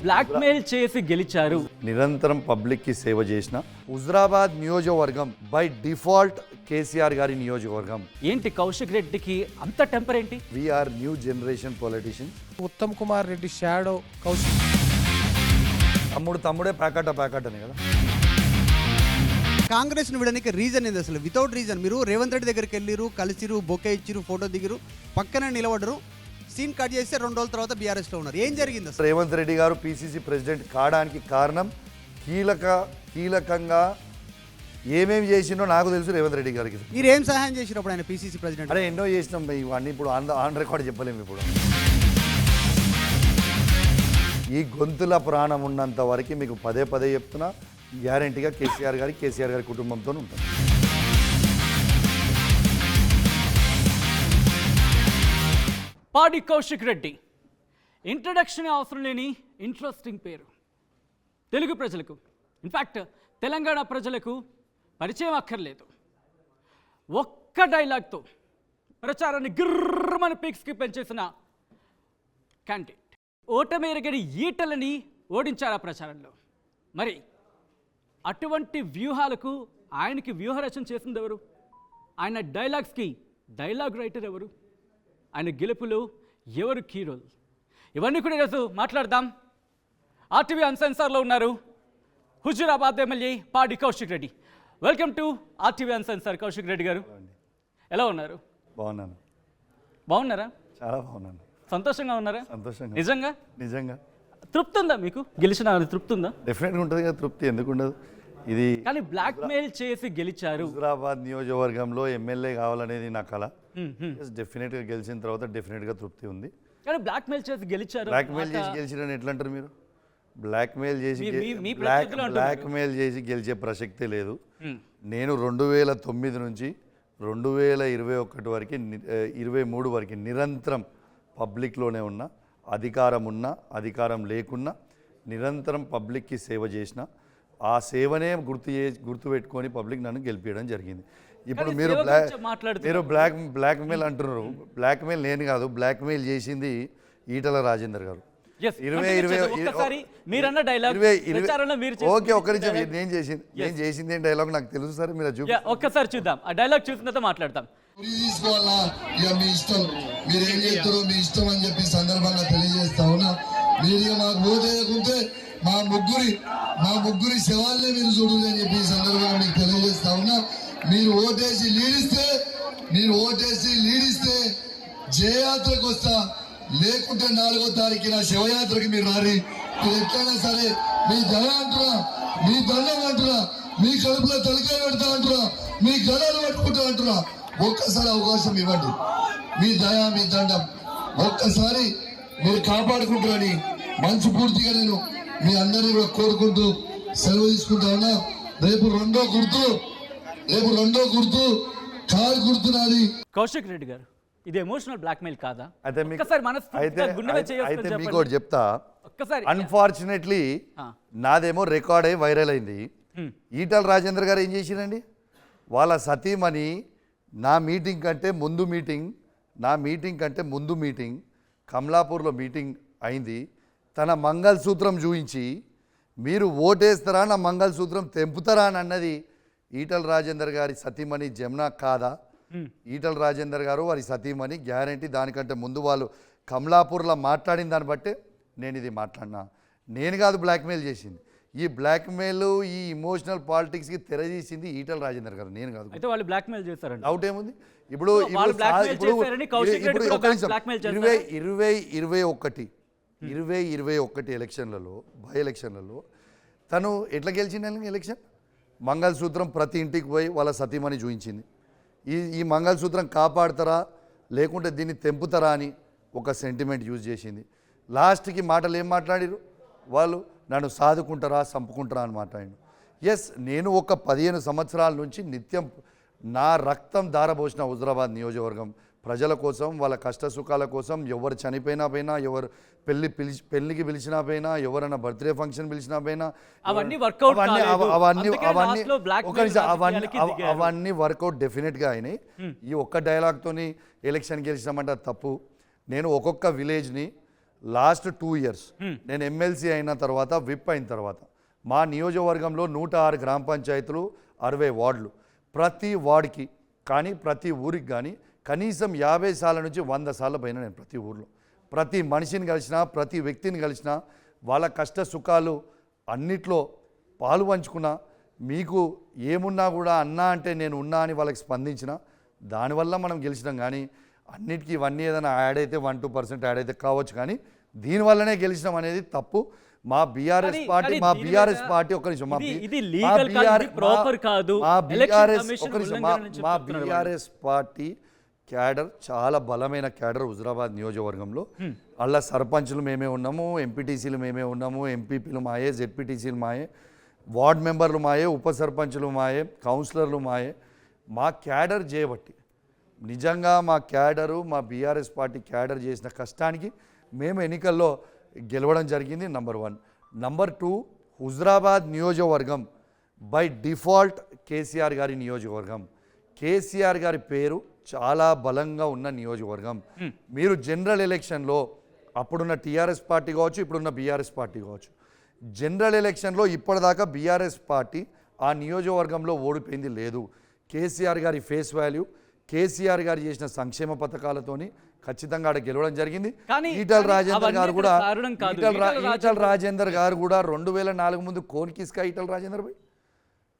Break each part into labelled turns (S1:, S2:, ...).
S1: Blackmail చేసి గెలిచారు.
S2: నిరంతరం పబ్లిక్ కి సేవ చేసిన హుజరాబాద్ నియోజకవర్గం బై డిఫాల్ట్ కేసీఆర్ గారి నియోజకవర్గం.
S1: ఏంటి కౌశిక్ రెడ్డికి అంత టెంపర్ ఏంటి?
S2: We're new generation politician.
S3: Uttam Kumar Reddy shadow Kaushik.
S2: తమ్ముడే ప్యాకట అని కదా.
S4: కాంగ్రెస్ ను విడడానికి రీజన్ ఏంది అసలు? వితౌట్ రీజన్ మీరు రేవంత్ రెడ్డి దగ్గరికి వెళ్ళిరు, కలిసిరు, బొకే ఇచ్చిరు, ఫోటో దిగిరు, పక్కనే నిలబడరు, సీన్ కట్ చేస్తే 2 రోజుల తర్వాత బీఆర్ఎస్ లో ఉన్నారు. ఏం జరిగింది అసలు?
S2: రేవంత్ రెడ్డి గారు పిసిసి ప్రెసిడెంట్ కావడానికి కారణం కీలకంగా ఏమేమి చేసిండో నాకు తెలుసు రేవంత్ రెడ్డి గారికి.
S4: మీరు ఏం సహాయం చేసిరు అప్పుడు ఆయన పిసిసి ప్రెసిడెంట్?
S2: అరే ఎన్నో చేసినాం ఇవన్నీ ఇప్పుడు ఆన్ రికార్డ్ చెప్పలేము. ఇప్పుడు ఈ గొంతుల ప్రాణం ఉన్నంత వరకు మీకు పదే చెప్తున్నా, గ్యారంటీగా కేసీఆర్ గారి కుటుంబంతో ఉంటాం.
S1: పాడి కౌశిక్ రెడ్డి ఇంట్రడక్షన్ అవసరం లేని ఇంట్రెస్టింగ్ పేరు. తెలుగు ప్రజలకు, ఇన్ఫ్యాక్ట్ తెలంగాణ ప్రజలకు పరిచయం అక్కర్లేదు. ఒక్క డైలాగ్తో ప్రచారాన్ని గిర్రమని పీక్స్కి పెంచేసిన క్యాండిడేట్. ఓటమి ఎరగని ఈటలని ఓడించారు ఆ ప్రచారంలో. మరి అటువంటి వ్యూహాలకు ఆయనకి వ్యూహరచన చేసింది ఎవరు? ఆయన డైలాగ్స్కి డైలాగ్ రైటర్ ఎవరు? ఆయన గెలుపులో ఎవరు కీరోల్? ఇవన్నీ కూడా ఈరోజు మాట్లాడదాం. ఆర్టీవీ అన్సెన్సార్లో ఉన్నారు Huzurabad MLA Padi Kaushik Reddy. Welcome to RTV uncensored. Kaushik Reddy garu ఎలా ఉన్నారు? బాగున్నారా?
S2: చాలా బాగున్నాను.
S1: సంతోషంగా ఉన్నారా?
S2: సంతోషంగా. నిజంగా
S1: తృప్తి ఉందా మీకు? గెలిచిన తృప్తి ఉందా?
S2: డెఫినెట్గా ఉంటుంది కదా, తృప్తి ఎందుకు ఉండదు. ఇది
S1: కానీ బ్లాక్మెయిల్ చేసి గెలిచారు.
S2: హుజరాబాద్ నియోజకవర్గంలో ఎమ్మెల్యే కావాలనేది నా కళ. డెఫినెట్గా గెలిచిన తర్వాత డెఫినెట్గా తృప్తి ఉంది.
S1: కానీ బ్లాక్మెయిల్ చేసి గెలిచారు.
S2: బ్లాక్మెయిల్ చేసి గెలిచిన ఎట్లా అంటారు మీరు? బ్లాక్మెయిల్ చేసి గెలిచే ప్రసక్తే లేదు. నేను 2009 నుంచి 2021 వరకు 23 వరకు నిరంతరం పబ్లిక్లోనే ఉన్నా. అధికారం లేకున్నా నిరంతరం పబ్లిక్కి సేవ చేసిన. ఆ సేవనే గుర్తుపెట్టుకొని పబ్లిక్ నన్ను గెలిపించడం జరిగింది. ఇప్పుడు మీరు బ్లాక్మెయిల్ అంటున్నారు. బ్లాక్మెయిల్ నేను కాదు, బ్లాక్మెయిల్ చేసింది ఈటల రాజేందర్ గారు.
S1: 2020 మీరన్న డైలాగ్
S2: ఓకే, ఒక్క నిమిషం. నేను చేసింది ఏం డైలాగ్ నాకు తెలుసు సార్, మీరు
S1: ఒక్కసారి చూద్దాం. ఆ డైలాగ్ చూసిన తర్వాత మాట్లాడతాం.
S5: తీసుకోవాలా ఇక మీ ఇష్టం, మీరు ఏం చేస్తారో మీ ఇష్టం అని చెప్పి సందర్భంగా తెలియజేస్తా ఉన్నా. మీరు ఇక మాకు ఓటేయకుంటే మా ముగ్గురి శవాలనే మీరు చూడాలి అని చెప్పి సందర్భంగా మీకు తెలియజేస్తా ఉన్నా. మీరు ఓటేసి లీడిస్తే జయయాత్రకు వస్తా, లేకుంటే 4వ తారీఖు నా శివయాత్రకి మీరు రారి. మీరు ఎట్లయినా సరే మీ దయ అంటున్నా, మీ దండం అంటున్నా, మీ కడుపులో తలకాయ పెడతా అంటున్నా, మీ గడాలు పట్టుకుంటా అంటున్నా. ఒక్కసారి అవకాశం ఇవ్వండి. మీ దయ మీ దండం ఒక్కసారి మీరు కాపాడుకుంటారని మనస్ఫూర్తిగా నేను మీ అందరినీ కూడా కోరుకుంటూ సెలవు తీసుకుంటా ఉన్నా. రేపు రెండో గుర్తు కారు గుర్తు నాది.
S1: కౌశిక్ రెడ్డి గారు, ఇది ఎమోషనల్ బ్లాక్మెయిల్ కాదా?
S2: అయితే మీకు ఒకటి చెప్తా. అన్ఫార్చునేట్లీ నాదేమో రికార్డ్ అయ్యి వైరల్ అయింది. ఈటల రాజేందర్ గారు ఏం చేసిరండి, వాళ్ళ సతీమణి నా మీటింగ్ కంటే ముందు మీటింగ్ కమలాపూర్లో మీటింగ్ అయింది. తన మంగళసూత్రం చూపించి మీరు ఓటేస్తారా, నా మంగళసూత్రం తెంపుతారా అని అన్నది ఈటల రాజేందర్ గారి సతీమణి జమున కాదా? ఈటల రాజేందర్ గారు వారి సతీమణి గ్యారంటీ. దానికంటే ముందు వాళ్ళు కమలాపూర్లో మాట్లాడిన దాన్ని బట్టే నేను ఇది మాట్లాడినా. నేను కాదు బ్లాక్మెయిల్ చేసింది. ఈ బ్లాక్మెయిల్, ఈ ఇమోషనల్ పాలిటిక్స్కి తెరదీసింది ఈటల రాజేందర్ గారు, నేను కాదు.
S1: అయితే వాళ్ళు బ్లాక్మెయిల్ చేశారండి.
S2: డౌట్ ఏముంది? ఇప్పుడు 2021 ఎలక్షన్లలో, బై ఎలక్షన్లలో తను ఎట్లా గెలిచింది? ఎలక్షన్ మంగళసూత్రం ప్రతి ఇంటికి పోయి వాళ్ళ సతీమణి చూపించింది. ఈ మంగళసూత్రం కాపాడుతారా లేకుంటే దీన్ని తెంపుతారా అని ఒక సెంటిమెంట్ యూజ్ చేసింది. లాస్ట్కి మాటలు ఏం మాట్లాడిరు? వాళ్ళు నన్ను సాదుకుంటారా చంపుకుంటారా అని మాట్లాడాను. ఎస్, నేను ఒక 15 సంవత్సరాల నుంచి నిత్యం నా రక్తం దారబోసిన హుజరాబాద్ నియోజకవర్గం ప్రజల కోసం, వాళ్ళ కష్ట సుఖాల కోసం. ఎవరు చనిపోయినా పోయినా, ఎవరు పెళ్ళికి పిలిచినా పోయినా, ఎవరైనా బర్త్డే ఫంక్షన్ పిలిచినా పోయినా, అవన్నీ వర్కౌట్ డెఫినెట్గా అయినాయి. ఈ ఒక్క డైలాగ్తోని ఎలక్షన్ గెలిచినామంటే తప్పు. నేను ఒక్కొక్క విలేజ్ని లాస్ట్ 2 years నేను ఎమ్మెల్సీ అయిన తర్వాత విప్ అయిన తర్వాత మా నియోజకవర్గంలో 106 గ్రామ పంచాయతీలు 60 వార్డులు, ప్రతి వార్డుకి కానీ ప్రతి ఊరికి కానీ కనీసం 50 సార్ల నుంచి 100 సార్ల పైన నేను ప్రతి ఊర్లో ప్రతి మనిషిని కలిసినా ప్రతి వ్యక్తిని కలిసినా వాళ్ళ కష్ట సుఖాలు అన్నిట్లో పాలు పంచుకున్నా, మీకు ఏమున్నా కూడా అన్నా అంటే నేను ఉన్నా అని వాళ్ళకి స్పందించిన, దానివల్ల మనం గెలిచినాం. కానీ అన్నిటికీ ఇవన్నీ ఏదైనా యాడ్ అయితే 1-2% యాడ్ అయితే కావచ్చు, కానీ దీనివల్లనే గెలిచినాం అనేది తప్పు. మా బీఆర్ఎస్ పార్టీ ఒక నిమిషం, మా బీఆర్ఎస్ పార్టీ క్యాడర్ చాలా బలమైన క్యాడర్ హుజరాబాద్ నియోజకవర్గంలో. అలా సర్పంచ్లు మేమే ఉన్నాము, ఎంపీటీసీలు మేమే ఉన్నాము, ఎంపీపీలు మాయే, జెడ్పీటీసీలు మాయే, వార్డ్ మెంబర్లు మాయే, ఉప సర్పంచ్లు మాయే, కౌన్సిలర్లు మాయే. మా క్యాడర్ చేయబట్టి నిజంగా మా క్యాడరు, మా బీఆర్ఎస్ పార్టీ క్యాడర్ చేసిన కష్టానికి మేము ఎన్నికల్లో గెలవడం జరిగింది. నంబర్ 1. నంబర్ 2, హుజరాబాద్ నియోజకవర్గం బై డిఫాల్ట్ కేసీఆర్ గారి నియోజకవర్గం. కేసీఆర్ గారి పేరు చాలా బలంగా ఉన్న నియోజకవర్గం. మీరు జనరల్ ఎలక్షన్లో అప్పుడున్న టీఆర్ఎస్ పార్టీ కావచ్చు, ఇప్పుడున్న బీఆర్ఎస్ పార్టీ కావచ్చు, జనరల్ ఎలక్షన్లో ఇప్పటిదాకా బీఆర్ఎస్ పార్టీ ఆ నియోజకవర్గంలో ఓడిపోయింది లేదు. కేసీఆర్ గారి ఫేస్ వాల్యూ, కేసీఆర్ గారు చేసిన సంక్షేమ పథకాలతోని ఖచ్చితంగా ఆడ గెలవడం జరిగింది. ఈటల రాజేందర్ గారు కూడా 2004 ముందు కోన్ కిస్కా ఈటల రాజేందర్ భాయ్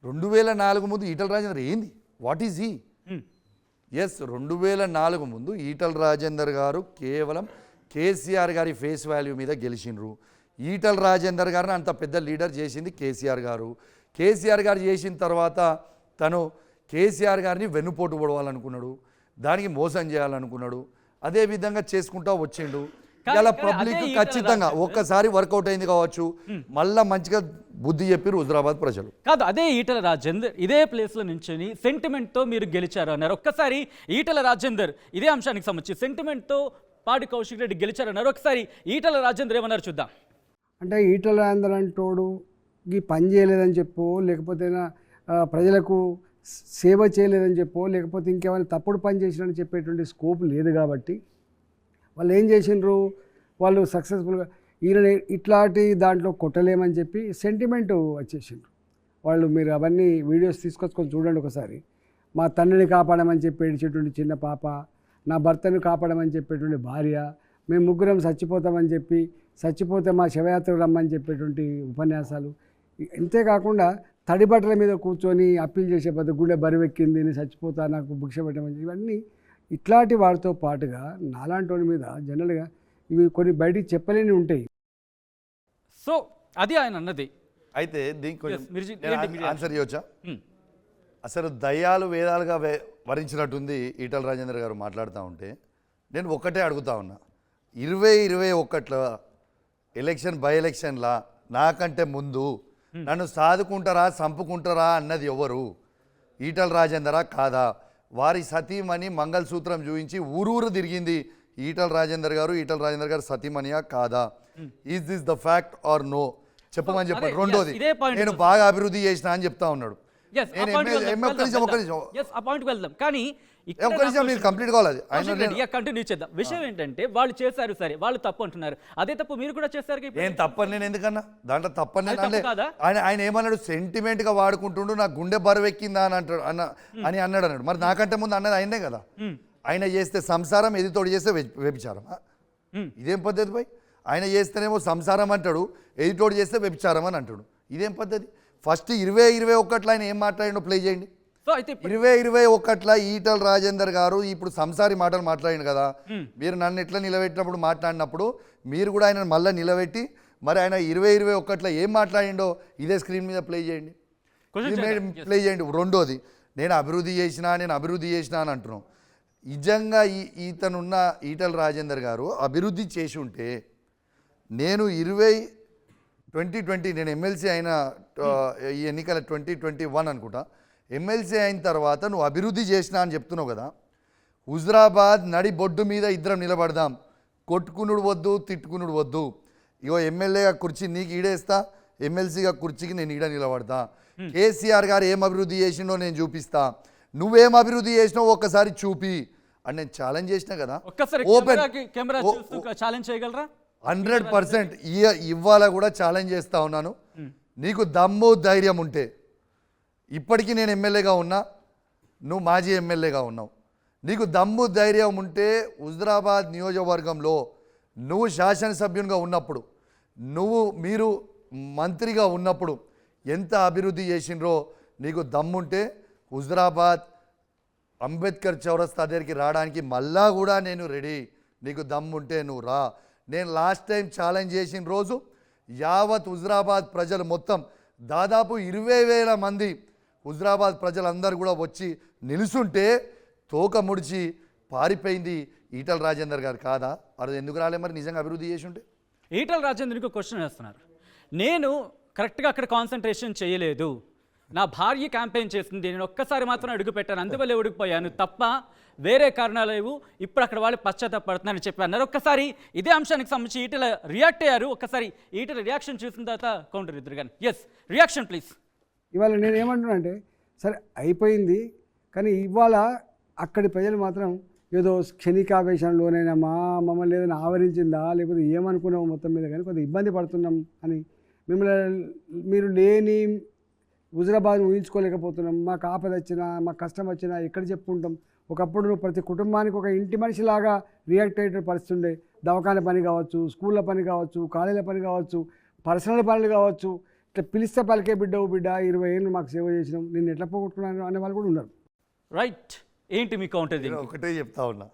S2: 2004 ముందు ఈటల రాజేందర్ ఏంది, వాట్ ఈజ్ హీ? ఎస్, 2004 ముందు ఈటల రాజేందర్ గారు కేవలం కేసీఆర్ గారి ఫేస్ వాల్యూ మీద గెలిచినరు. ఈటల రాజేందర్ గారిని అంత పెద్ద లీడర్ చేసింది కేసీఆర్ గారు. కేసీఆర్ గారు చేసిన తర్వాత తను కేసీఆర్ గారిని వెన్నుపోటు పొడవాలనుకున్నాడు, దానికి మోసం చేయాలనుకున్నాడు, అదే విధంగా చేసుకుంటా వచ్చిండు. ఇలా పబ్లిక్ ఖచ్చితంగా ఒక్కసారి వర్కౌట్ అయింది కావచ్చు, మళ్ళా మంచిగా బుద్ధి చెప్పారు హుజరాబాద్ ప్రజలు.
S1: కాదు, అదే ఈటల రాజేందర్ ఇదే ప్లేస్లో నించుని సెంటిమెంట్తో మీరు గెలిచారు అన్నారు. ఒక్కసారి ఈటల రాజేందర్ ఇదే అంశానికి సంబంధించి సెంటిమెంట్తో పాడి కౌశిక్ రెడ్డి గెలిచారన్నారు. ఒకసారి ఈటల రాజేందర్ ఏమన్నారు చూద్దాం.
S6: అంటే ఈటల రాజేందర్ అంటోడు ఈ పని చేయలేదని చెప్పో, లేకపోతే ప్రజలకు సేవ చేయలేదని చెప్పో, లేకపోతే ఇంకేమైనా తప్పుడు పని చేసినని చెప్పేటువంటి స్కోప్ లేదు. కాబట్టి వాళ్ళు ఏం చేసిండ్రు, వాళ్ళు సక్సెస్ఫుల్గా ఈయన ఇట్లాంటి దాంట్లో కొట్టలేమని చెప్పి సెంటిమెంట్ వచ్చేసిండ్రు వాళ్ళు. మీరు అవన్నీ వీడియోస్ తీసుకొచ్చుకొని చూడండి ఒకసారి. మా తండ్రిని కాపాడమని చెప్పి ఏడిచేటువంటి చిన్న పాప, నా భర్తను కాపాడమని చెప్పేటువంటి భార్య, మేము ముగ్గురం చచ్చిపోతామని చెప్పి, చచ్చిపోతే మా శవయాత్రకు రమ్మని చెప్పేటువంటి ఉపన్యాసాలు. ఇంతేకాకుండా తడి బట్టల మీద కూర్చొని అప్పీల్ చేసే బదులు గుండె బరువెక్కింది, నేను చచ్చిపోతా, నాకు భిక్ష పెట్టమని, ఇవన్నీ ఇట్లాంటి వాటితో పాటుగా నాలాంటి వాడి మీద జనరల్గా ఇవి కొన్ని బయటికి చెప్పలేని ఉంటాయి.
S1: సో అది ఆయన అన్నది.
S2: అయితే దీనికి
S1: Yes, మీరు
S2: ఆన్సర్ చేయవచ్చా? అసలు దయ్యాలు వేదాలుగా వరించినట్టుంది ఈటల రాజేందర్ గారు మాట్లాడుతూ ఉంటే. నేను ఒక్కటే అడుగుతా ఉన్నా, 2021లో ఎలక్షన్ బై ఎలక్షన్లా నాకంటే ముందు నన్ను సాదుకుంటారా చంపుకుంటారా అన్నది ఎవరు? ఈటల రాజేందరా కాదా? వారి సతీమణి మంగళసూత్రం చూపించి ఊరూరు తిరిగింది ఈటల రాజేందర్ గారు సతీమణియా కాదా? Is this the fact or no? చెప్పమని చెప్పండి. రెండోది, నేను బాగా అభివృద్ధి చేసిన అని చెప్తా ఉన్నాడు. కంప్లీట్ కావాలి.
S1: కంటిన్యూ చేద్దాం. విషయం ఏంటంటే వాళ్ళు చేశారు, సరే, వాళ్ళు తప్పు అంటున్నారు. అదే తప్పు మీరు కూడా చేశారు.
S2: నేను తప్పని నేను ఎందుకన్నా, దాంట్లో తప్పని ఆయన ఏమన్నాడు, సెంటిమెంట్ గా వాడుకుంటుండు, నా గుండె బరువెక్కిందా అని అంటాడు అని అన్నాడు. మరి నాకంటే ముందు అన్నది ఆయనే కదా. ఆయన చేస్తే సంసారం, ఎదితోడు చేస్తే వ్యభిచారమా? ఇదేం పద్ధతి పోయి? ఆయన చేస్తేనేమో సంసారం అంటాడు, ఎదితోడు చేస్తే వ్యభిచారం అని అంటాడు. ఇదేం పద్ధతి? ఫస్ట్ 2021లో ఆయన ఏం మాట్లాడిండో ప్లే చేయండి. 2021లో ఈటల రాజేందర్ గారు ఇప్పుడు సంసారి మాటలు మాట్లాడిండు కదా. మీరు నన్ను ఎట్లా నిలబెట్టినప్పుడు మాట్లాడినప్పుడు మీరు కూడా ఆయన మళ్ళీ నిలబెట్టి, మరి ఆయన 2021లో ఏం మాట్లాడిండో ఇదే స్క్రీన్ మీద ప్లే చేయండి. రెండోది, నేను అభివృద్ధి చేసినా అని అంటున్నాం. నిజంగా ఈతనున్న ఈటల రాజేందర్ గారు అభివృద్ధి చేసి ఉంటే, నేను 2020 నేను ఎమ్మెల్సీ అయిన ఈ ఎన్నికల 2021 అనుకుంటా, ఎమ్మెల్సీ అయిన తర్వాత నువ్వు అభివృద్ధి చేసినా అని చెప్తున్నావు కదా. హుజరాబాద్ నడి బొడ్డు మీద ఇద్దరం నిలబడదాం, కొట్టుకునుడు వద్దు, తిట్టుకునుడు వద్దు. ఇగో ఎమ్మెల్యేగా కుర్చీ నీకు ఈడేస్తా, ఎమ్మెల్సీగా కుర్చీకి నేను ఈడ నిలబడతా. కేసీఆర్ గారు ఏం అభివృద్ధి చేసిండో నేను చూపిస్తా, నువ్వేం అభివృద్ధి చేసినావు ఒక్కసారి చూపి అని నేను ఛాలెంజ్ చేసినా కదా.
S1: ఒక్కసారి కెమెరా చూస్తూ ఛాలెంజ్ చేయగలరా?
S2: 100% ఇవాళ కూడా ఛాలెంజ్ చేస్తా ఉన్నాను. నీకు దమ్ము ధైర్యం ఉంటే, ఇప్పటికీ నేను ఎమ్మెల్యేగా ఉన్నా, నువ్వు మాజీ ఎమ్మెల్యేగా ఉన్నావు, నీకు దమ్ము ధైర్యం ఉంటే హుజురాబాద్ నియోజకవర్గంలో నువ్వు శాసనసభ్యునిగా ఉన్నప్పుడు, మీరు మంత్రిగా ఉన్నప్పుడు ఎంత అభివృద్ధి చేసినరో నీకు దమ్ముంటే హుజురాబాద్ అంబేద్కర్ చౌరస్తా దగ్గరికి రావడానికి మళ్ళా కూడా నేను రెడీ. నీకు దమ్ముంటే నువ్వు రా. నేను లాస్ట్ టైం ఛాలెంజ్ చేసిన రోజు యావత్ హుజురాబాద్ ప్రజలు మొత్తం దాదాపు 20,000 మంది హుజురాబాద్ ప్రజలందరూ కూడా వచ్చి నిలుసుంటే తోక ముడిచి పారిపోయింది ఈటల రాజేందర్ గారు కాదా? అది ఎందుకు రాలే మరి నిజంగా అభివృద్ధి చేసి ఉంటే?
S1: ఈటల రాజేందర్కి క్వశ్చన్ వేస్తున్నారు. నేను కరెక్ట్గా అక్కడ కాన్సన్ట్రేషన్ చేయలేదు, నా భార్య క్యాంపెయిన్ చేసింది, నేను ఒక్కసారి మాత్రం అడుగు పెట్టాను, అందువల్ల ఓడిపోయాను తప్ప వేరే కారణాలు లేవు, ఇప్పుడు అక్కడ వాళ్ళు పశ్చాత్తాపడుతున్నారని చెప్పారు. ఒక్కసారి ఇదే అంశానికి సంబంధించి ఈటల రియాక్ట్ అయ్యారు. ఒక్కసారి ఈటల రియాక్షన్ చూసిన తర్వాత కౌంటర్ ఇద్దరు కానీ. Yes, reaction please.
S6: ఇవాళ నేను ఏమంటున్నా అంటే, సరే అయిపోయింది, కానీ ఇవాళ అక్కడి ప్రజలు మాత్రం ఏదో క్షణికావేశంలోనైనా మమ్మల్ని ఏదైనా ఆవరించిందా లేకపోతే ఏమనుకున్నామో మొత్తం మీద కానీ కొద్దిగా ఇబ్బంది పడుతున్నాం అని మీరు లేని హుజురాబాద్ను ఊహించుకోలేకపోతున్నాం, మాకు ఆపద వచ్చినా మాకు కష్టం వచ్చినా ఎక్కడ చెప్పుకుంటాం. ఒకప్పుడు నువ్వు ప్రతి కుటుంబానికి ఒక ఇంటి మనిషిలాగా రియాక్ట్ అయ్యే పరిస్థితి ఉండే. దవాఖాన పని కావచ్చు, స్కూళ్ళ పని కావచ్చు, కాలేజీల పని కావచ్చు, పర్సనల్ పనులు కావచ్చు, ఇట్లా పిలిస్తే పలికే బిడ్డ 20 ఏళ్ళు మాకు సేవ చేసినాం, నేను ఎట్లా పోగొట్టుకున్నాను అనే వాళ్ళు కూడా ఉన్నారు.
S1: రైట్, ఏంటి మీ కౌంటర్?
S2: నేను ఒకటే చెప్తా ఉన్నా,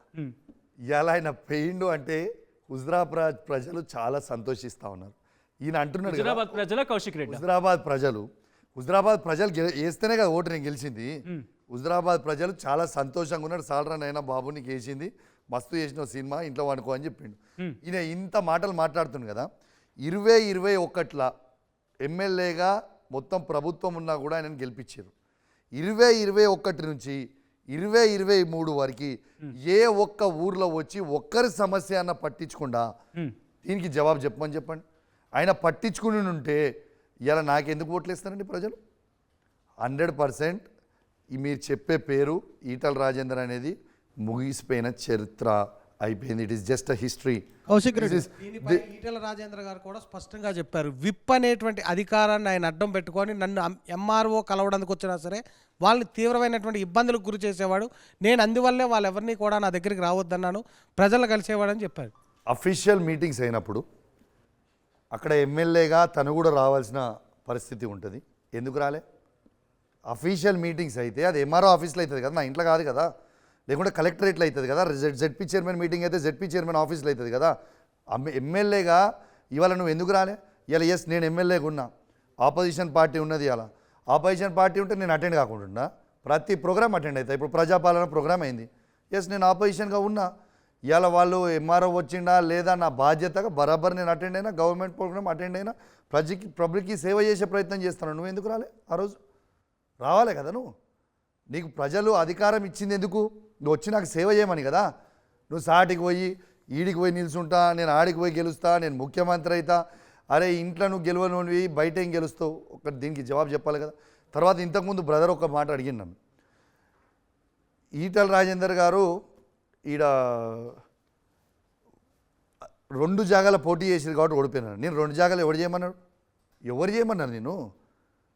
S2: ఇవాళ ఆయన పెయిండు అంటే హుజురాబాద్ ప్రజలు చాలా సంతోషిస్తూ ఉన్నారు. ఈయన అంటున్నాడు కదా,
S1: హుజురాబాద్ ప్రజల కౌశిక్ రెడ్డి,
S2: హుజురాబాద్ ప్రజలు వేస్తేనే కదా ఓటు నేను గెలిచింది. హుజురాబాద్ ప్రజలు చాలా సంతోషంగా ఉన్నాడు. సాలరా నైనా బాబు నీకు వేసింది, మస్తు చేసిన సినిమా, ఇంట్లో అనుకో అని చెప్పిండు. ఈయన ఇంత మాటలు మాట్లాడుతుంది కదా. 2021 ఎమ్మెల్యేగా మొత్తం ప్రభుత్వం ఉన్నా కూడా ఆయనను గెలిపించారు. 2021 నుంచి 2023 వరకు ఏ ఒక్క ఊర్లో వచ్చి ఒక్కరి సమస్య అన్న పట్టించకుండా దీనికి జవాబు చెప్పండి. ఆయన పట్టించుకుని ఉంటే ఇలా నాకెందుకు ఓట్లు వేస్తారండి ప్రజలు? 100% మీరు చెప్పే పేరు ఈటల రాజేందర్ అనేది ముగిసిపోయిన చరిత్ర అయిపోయింది. It is just a history.
S3: Kaushik Reddy, దీనిపై ఈటల రాజేంద్ర గారు కూడా స్పష్టంగా చెప్పారు, విప్ అనేటువంటి అధికారాన్ని ఆయన అడ్డం పెట్టుకొని నన్ను ఎంఆర్ఓ కలవడానికి వచ్చినా సరే వాళ్ళని తీవ్రమైనటువంటి ఇబ్బందులకు గురి చేసేవాడు, నేను అందువల్లే వాళ్ళెవరిని కూడా నా దగ్గరికి రావద్దన్నాను, ప్రజలు కలిసేవాడని చెప్పారు.
S2: అఫీషియల్ మీటింగ్స్ అయినప్పుడు అక్కడ ఎమ్మెల్యేగా తను కూడా రావాల్సిన పరిస్థితి ఉంటుంది. ఎందుకు రాలే? అఫీషియల్ మీటింగ్స్ అయితే అది ఎంఆర్ఓ ఆఫీస్లో అవుతుంది కదా, నా ఇంట్లో కాదు కదా, లేకుంటే కలెక్టరేట్లో అవుతుంది కదా. జెడ్పీ చైర్మన్ మీటింగ్ అయితే జెడ్పీ చైర్మన్ ఆఫీస్లో అవుతుంది కదా. ఎమ్మెల్యేగా ఇవాళ నువ్వు ఎందుకు రాలే? ఇలా ఎస్ నేను ఎమ్మెల్యేగా ఉన్నా, ఆపోజిషన్ పార్టీ ఉన్నది, ఇలా ఆపోజిషన్ పార్టీ ఉంటే నేను అటెండ్ కాకుండా ప్రతి ప్రోగ్రామ్ అటెండ్ అవుతాయి. ఇప్పుడు ప్రజాపాలన ప్రోగ్రామ్ అయింది, ఎస్ నేను ఆపోజిషన్గా ఉన్నా, ఇవాళ వాళ్ళు ఎంఆర్ఓ వచ్చిండా లేదా నా బాధ్యతగా బరాబర్ నేను అటెండ్ అయినా, గవర్నమెంట్ ప్రోగ్రామ్ అటెండ్ అయినా, పబ్లిక్కి సేవ చేసే ప్రయత్నం చేస్తున్నాను. నువ్వు ఎందుకు రాలే? ఆ రోజు రావాలే కదా. నీకు ప్రజలు అధికారం ఇచ్చింది ఎందుకు? నువ్వు వచ్చి నాకు సేవ చేయమని కదా. నువ్వు సాటికి పోయి ఈడికి పోయి నిల్చుంటా, నేను ఆడికి పోయి గెలుస్తా, నేను ముఖ్యమంత్రి అవుతా, అరే ఇంట్లో నువ్వు గెలవనివి బయట ఏం గెలుస్తావు? దీనికి జవాబు చెప్పాలి కదా. తర్వాత ఇంతకుముందు బ్రదర్ ఒక మాట అడిగింది నన్ను, ఈటల రాజేందర్ గారు ఈడ 2 జాగాల పోటీ చేసేది కాబట్టి ఓడిపోయినాను. నేను 2 జాగాలు ఎవరు చేయమన్నారు? నేను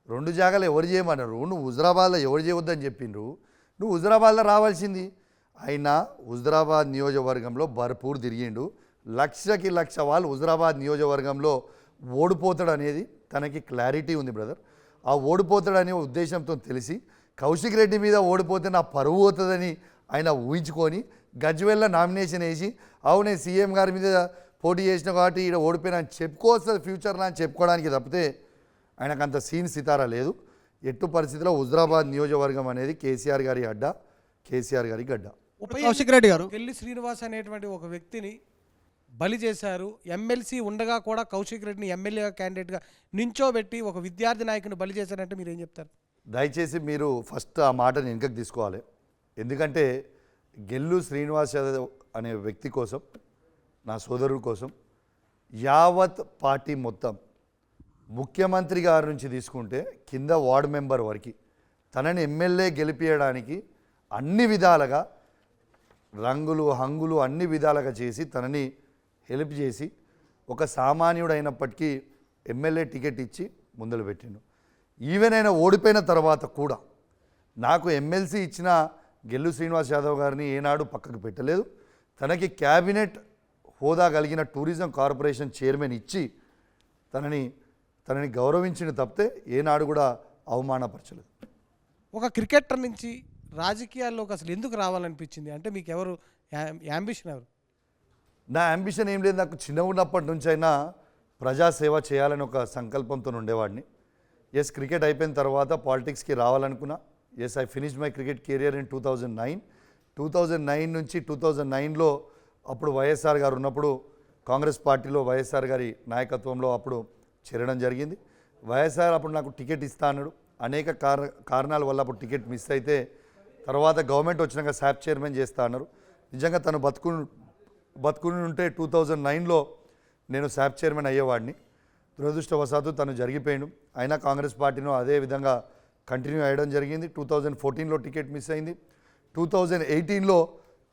S2: 2 జాగాలు ఎవరు చేయమన్నారు? నువ్వు హుజురాబాద్లో ఎవరు చేయవద్దని చెప్పిండ్రు, నువ్వు హుజురాబాద్లో రావాల్సింది. అయినా హుజురాబాద్ నియోజకవర్గంలో భర్పూర్ తిరిగిండు. 1,00,000 వాళ్ళు హుజురాబాద్ నియోజకవర్గంలో ఓడిపోతాడు అనేది తనకి క్లారిటీ ఉంది బ్రదర్. ఆ ఓడిపోతాడు అనే ఉద్దేశంతో తెలిసి కౌశిక్ రెడ్డి మీద ఓడిపోతే నా పరువు అవుతుందని ఆయన ఊహించుకొని గజ్వేల్ల నామినేషన్ వేసి అవునే సీఎం గారి మీద పోటీ చేసిన కాబట్టి ఈడ ఓడిపోయినా అని చెప్పుకోవచ్చు ఫ్యూచర్లో అని చెప్పుకోవడానికి తప్పితే ఆయనకు అంత సీన్ సితారా లేదు. ఎట్టు పరిస్థితిలో హుజురాబాద్ నియోజకవర్గం అనేది కేసీఆర్ గారి అడ్డ, కేసీఆర్ గారి గడ్డ.
S3: కౌశిక్ రెడ్డి గారు, కెల్లి శ్రీనివాస్ అనేటువంటి ఒక వ్యక్తిని బలి చేశారు. ఎమ్మెల్సీ ఉండగా కూడా కౌశిక్ రెడ్డిని ఎమ్మెల్యే క్యాండిడేట్గా నించోబెట్టి ఒక విద్యార్థి నాయకుని బలి చేశారంటే మీరు ఏం చెప్తారు?
S2: దయచేసి మీరు ఫస్ట్ ఆ మాటని వెనుకకు తీసుకోవాలి. ఎందుకంటే గెల్లు శ్రీనివాస్ యాదవ్ అనే వ్యక్తి కోసం, నా సోదరుడి కోసం యావత్ పార్టీ మొత్తం ముఖ్యమంత్రి గారి నుంచి తీసుకుంటే కింద వార్డు మెంబర్ వరకు తనని ఎమ్మెల్యే గెలిపించడానికి అన్ని విధాలుగా రంగులు హంగులు అన్ని విధాలుగా చేసి తనని హెల్ప్ చేసి ఒక సామాన్యుడు అయినప్పటికీ ఎమ్మెల్యే టికెట్ ఇచ్చి ముందలు పెట్టిండు. ఈవెన్ ఆయన ఓడిపోయిన తర్వాత కూడా నాకు ఎమ్మెల్సీ ఇచ్చిన గెల్లు శ్రీనివాస్ యాదవ్ గారిని ఏనాడు పక్కకు పెట్టలేదు. తనకి క్యాబినెట్ హోదా కలిగిన టూరిజం కార్పొరేషన్ చైర్మన్ ఇచ్చి తనని గౌరవించిన తప్పితే ఏనాడు కూడా అవమానపరచలేదు.
S3: ఒక క్రికెటర్ నుంచి రాజకీయాల్లోకి అసలు ఎందుకు రావాలనిపించింది? అంటే మీకు ఎవరు యాంబిషన్ ఎవరు?
S2: నా అంబిషన్ ఏం లేదు. నాకు చిన్న ఉన్నప్పటి నుంచి అయినా ప్రజాసేవ చేయాలని ఒక సంకల్పంతో ఉండేవాడిని. ఎస్, క్రికెట్ అయిపోయిన తర్వాత పాలిటిక్స్కి రావాలనుకున్నా. Yes, I finished my cricket career in 2009. 2009 నుంచి 2009లో అప్పుడు వైఎస్ఆర్ గారు ఉన్నప్పుడు కాంగ్రెస్ పార్టీలో వైఎస్ఆర్ గారి నాయకత్వంలో అప్పుడు చేరడం జరిగింది. వైఎస్ఆర్ అప్పుడు నాకు టికెట్ ఇస్తా అన్నాడు. అనేక కారణాల వల్ల అప్పుడు టికెట్ మిస్ అయితే తర్వాత గవర్నమెంట్ వచ్చినాక శాప్ చైర్మన్ చేస్తా అన్నారు. నిజంగా తను బతుకుని ఉంటే 2009లో నేను శాప్ చైర్మన్ అయ్యేవాడిని. దురదృష్టవశాత్తు తను జరిగిపోయాడు. అయినా కాంగ్రెస్ పార్టీలో అదే విధంగా కంటిన్యూ అయ్యడం జరిగింది. 2014లో టికెట్ మిస్ అయింది. 2018లో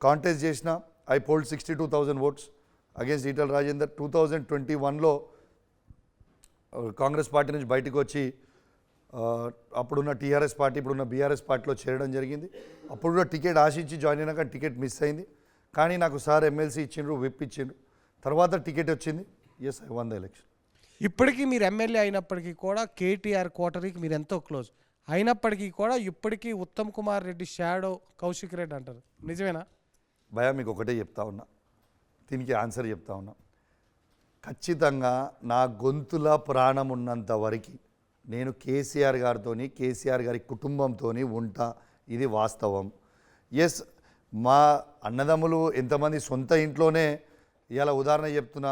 S2: కాంటెస్ట్ చేసిన I polled 62,000 votes against Etela Rajender. 2021లో కాంగ్రెస్ పార్టీ నుంచి బయటకు వచ్చి అప్పుడున్న టీఆర్ఎస్ పార్టీ ఇప్పుడున్న బీఆర్ఎస్ పార్టీలో చేరడం జరిగింది. అప్పుడు కూడా టికెట్ ఆశించి జాయిన్ అయినాక టికెట్ మిస్ అయింది. కానీ నాకు సార్ ఎమ్మెల్సీ ఇచ్చిండ్రు, విప్ ఇచ్చిండ్రు. తర్వాత టికెట్ వచ్చింది. Yes, I won the election.
S3: ఇప్పటికీ మీరు ఎమ్మెల్యే అయినప్పటికీ కూడా కేటీఆర్ కోటరీకి మీరు ఎంతో క్లోజ్ అయినప్పటికీ కూడా ఇప్పటికీ ఉత్తమ్ కుమార్ రెడ్డి షాడో కౌశిక్ రెడ్డి అంటారు, నిజమేనా?
S2: భయ మీకు ఒకటే చెప్తా ఉన్నా, దీనికి ఆన్సర్ చెప్తా ఉన్నా. ఖచ్చితంగా నా గొంతుల ప్రాణం ఉన్నంత వరకు నేను కేసీఆర్ గారితోని కేసీఆర్ గారి కుటుంబంతో ఉంటా. ఇది వాస్తవం. ఎస్, మా అన్నదమ్ములు ఎంతమంది సొంత ఇంట్లోనే ఇలా ఉదాహరణ చెప్తున్నా,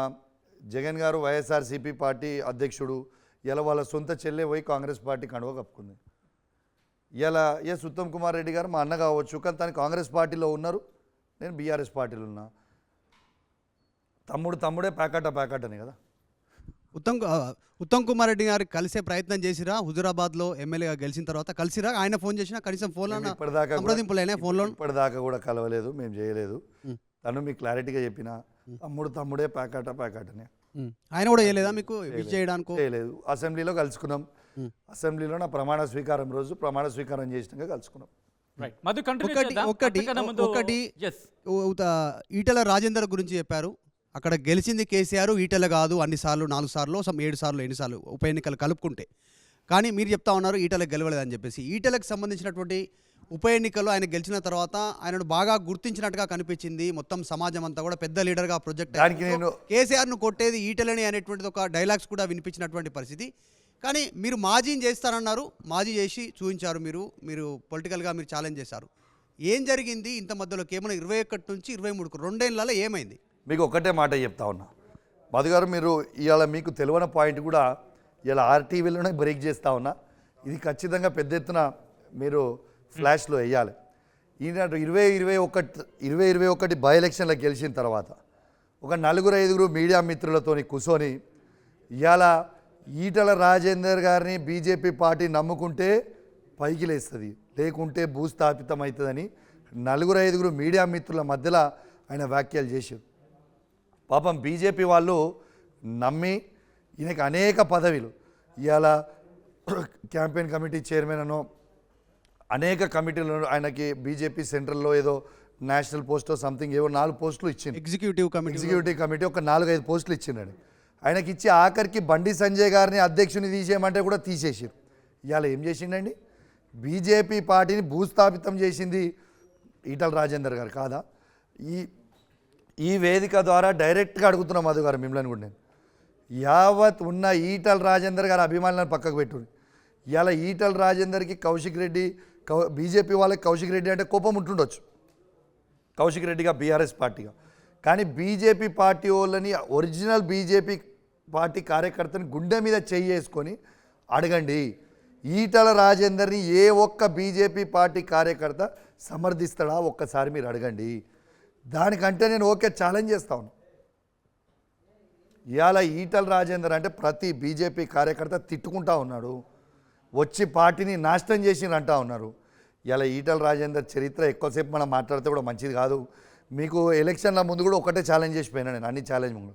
S2: జగన్ గారు వైఎస్ఆర్సీపీ పార్టీ అధ్యక్షుడు, ఇలా వాళ్ళ సొంత చెల్లె పోయి కాంగ్రెస్ పార్టీ కండువ కప్పుకుంది. ఇలా ఎస్, ఉత్తమ్ కుమార్ రెడ్డి గారు మా అన్న కావచ్చు, కానీ తను కాంగ్రెస్ పార్టీలో ఉన్నారు, నేను బీఆర్ఎస్ పార్టీలో ఉన్నా. తమ్ముడే ప్యాకాట అని కదా.
S4: ఉత్తమ్ కుమార్ రెడ్డి గారు కలిసే ప్రయత్నం చేసిరా? హుజురాబాద్లో ఎమ్మెల్యేగా గెలిచిన తర్వాత కలిసిరా? ఆయన ఫోన్ చేసినా కనీసం ఫోన్లో సంప్రదింపులైనా? ఫోన్లో
S2: ఇప్పటిదాకా కూడా కలవలేదు, మేము చేయలేదు. తను మీకు క్లారిటీగా చెప్పిన తమ్ముడే ప్యాకాట అని.
S4: ఆయన కూడా చేయలేదా మీకు విష్ చేయడానికి?
S2: చేయలేదు. అసెంబ్లీలో కలుసుకున్నాం. అసెంబ్లీలో నా ప్రమాణ స్వీకారం రోజు ప్రమాణ స్వీకారం చేసినాక కలుసుకున్నాం.
S4: ఒకటి ఈటల రాజేందర్ గురించి చెప్పారు. అక్కడ గెలిచింది కేసీఆర్, ఈటల కాదు. అన్నిసార్లు 4 సార్లు 7 సార్లు ఎన్నిసార్లు ఉప ఎన్నికలు కలుపుకుంటే. కానీ మీరు చెప్తా ఉన్నారు ఈటలకు గెలవలేదని చెప్పేసి. ఈటలకు సంబంధించినటువంటి ఉప ఎన్నికల్లో ఆయన గెలిచిన తర్వాత ఆయనను బాగా గుర్తించినట్టుగా కనిపించింది. మొత్తం సమాజం అంతా కూడా పెద్ద లీడర్గా ప్రొజెక్ట్ కేసీఆర్ను కొట్టేది ఈటలని అనేటువంటిది ఒక డైలాగ్స్ కూడా వినిపించినటువంటి పరిస్థితి. కానీ మీరు మాజీని చేస్తారన్నారు, మాజీ చేసి చూపించారు. మీరు పొలిటికల్గా మీరు ఛాలెంజ్ చేశారు. ఏం జరిగింది ఇంత మధ్యలో? కేవలం 21 నుంచి 23 2 ఏమైంది?
S2: మీకు ఒకటే మాట చెప్తా ఉన్నా మధు గారు, మీరు ఇవాళ మీకు తెలియని పాయింట్ కూడా ఇలా ఆర్టీవీలోనే బ్రేక్ చేస్తూ ఉన్నా. ఇది ఖచ్చితంగా పెద్ద ఎత్తున మీరు ఫ్లాష్లో వేయాలి. ఈనాడు 2021 బై ఎలక్షన్లో గెలిచిన తర్వాత ఒక 4-5 మీడియా మిత్రులతో కూర్చొని ఇవాళ ఈటల రాజేందర్ గారిని బీజేపీ పార్టీ నమ్ముకుంటే పైకి లేస్తుంది, లేకుంటే భూస్థాపితం అవుతుందని 4-5 మీడియా మిత్రుల మధ్యలో ఆయన వ్యాఖ్యలు చేశారు. పాపం బీజేపీ వాళ్ళు నమ్మి ఈయనకి అనేక పదవులు, ఇవాళ క్యాంపెయిన్ కమిటీ చైర్మన్ అనో అనేక కమిటీలను ఆయనకి బీజేపీ సెంట్రల్లో ఏదో నేషనల్ పోస్టో సంథింగ్ ఏవో 4 పోస్టులు ఇచ్చింది. ఎగ్జిక్యూటివ్ కమిటీ ఒక 4-5 పోస్టులు ఇచ్చిందండి. ఆయనకి ఇచ్చి ఆఖరికి బండి సంజయ్ గారిని అధ్యక్షుని తీసేయమంటే కూడా తీసేసారు. ఇవాళ ఏం చేసిండండి? బీజేపీ పార్టీని భూస్థాపితం చేసింది ఈటల రాజేందర్ గారు కాదా? ఈ వేదిక ద్వారా డైరెక్ట్గా అడుగుతున్నా మధు గారు మిమ్మల్ని కూడా, నేను యావత్ ఉన్న ఈటల రాజేందర్ గారి అభిమానులను పక్కకు పెట్టుకుని ఇవాళ ఈటల రాజేందర్కి కౌశిక్ రెడ్డి బీజేపీ వాళ్ళకి కౌశిక్ రెడ్డి అంటే కోపం ఉంటుండొచ్చు, కౌశిక్ రెడ్డిగా బీఆర్ఎస్ పార్టీగా. కానీ బీజేపీ పార్టీ వాళ్ళని ఒరిజినల్ బీజేపీ పార్టీ కార్యకర్తని గుండె మీద చేసుకొని అడగండి, ఈటల రాజేందర్ని ఏ ఒక్క బీజేపీ పార్టీ కార్యకర్త సమర్థిస్తాడా ఒక్కసారి మీరు అడగండి. దానికంటే నేను ఓకే ఛాలెంజ్ చేస్తా ఉన్నాను. ఇవాళ ఈటల రాజేందర్ అంటే ప్రతి బీజేపీ కార్యకర్త తిట్టుకుంటా ఉన్నాడు, వచ్చి పార్టీని నాశనం చేసిండ్రు అంటా ఉన్నారు. ఇలా ఈటల రాజేందర్ చరిత్ర ఎక్కువసేపు మనం మాట్లాడితే కూడా మంచిది కాదు. మీకు ఎలక్షన్ల ముందు కూడా ఒకటే ఛాలెంజ్ చేసిపోయినా నేను, అన్ని ఛాలెంజ్ ముందు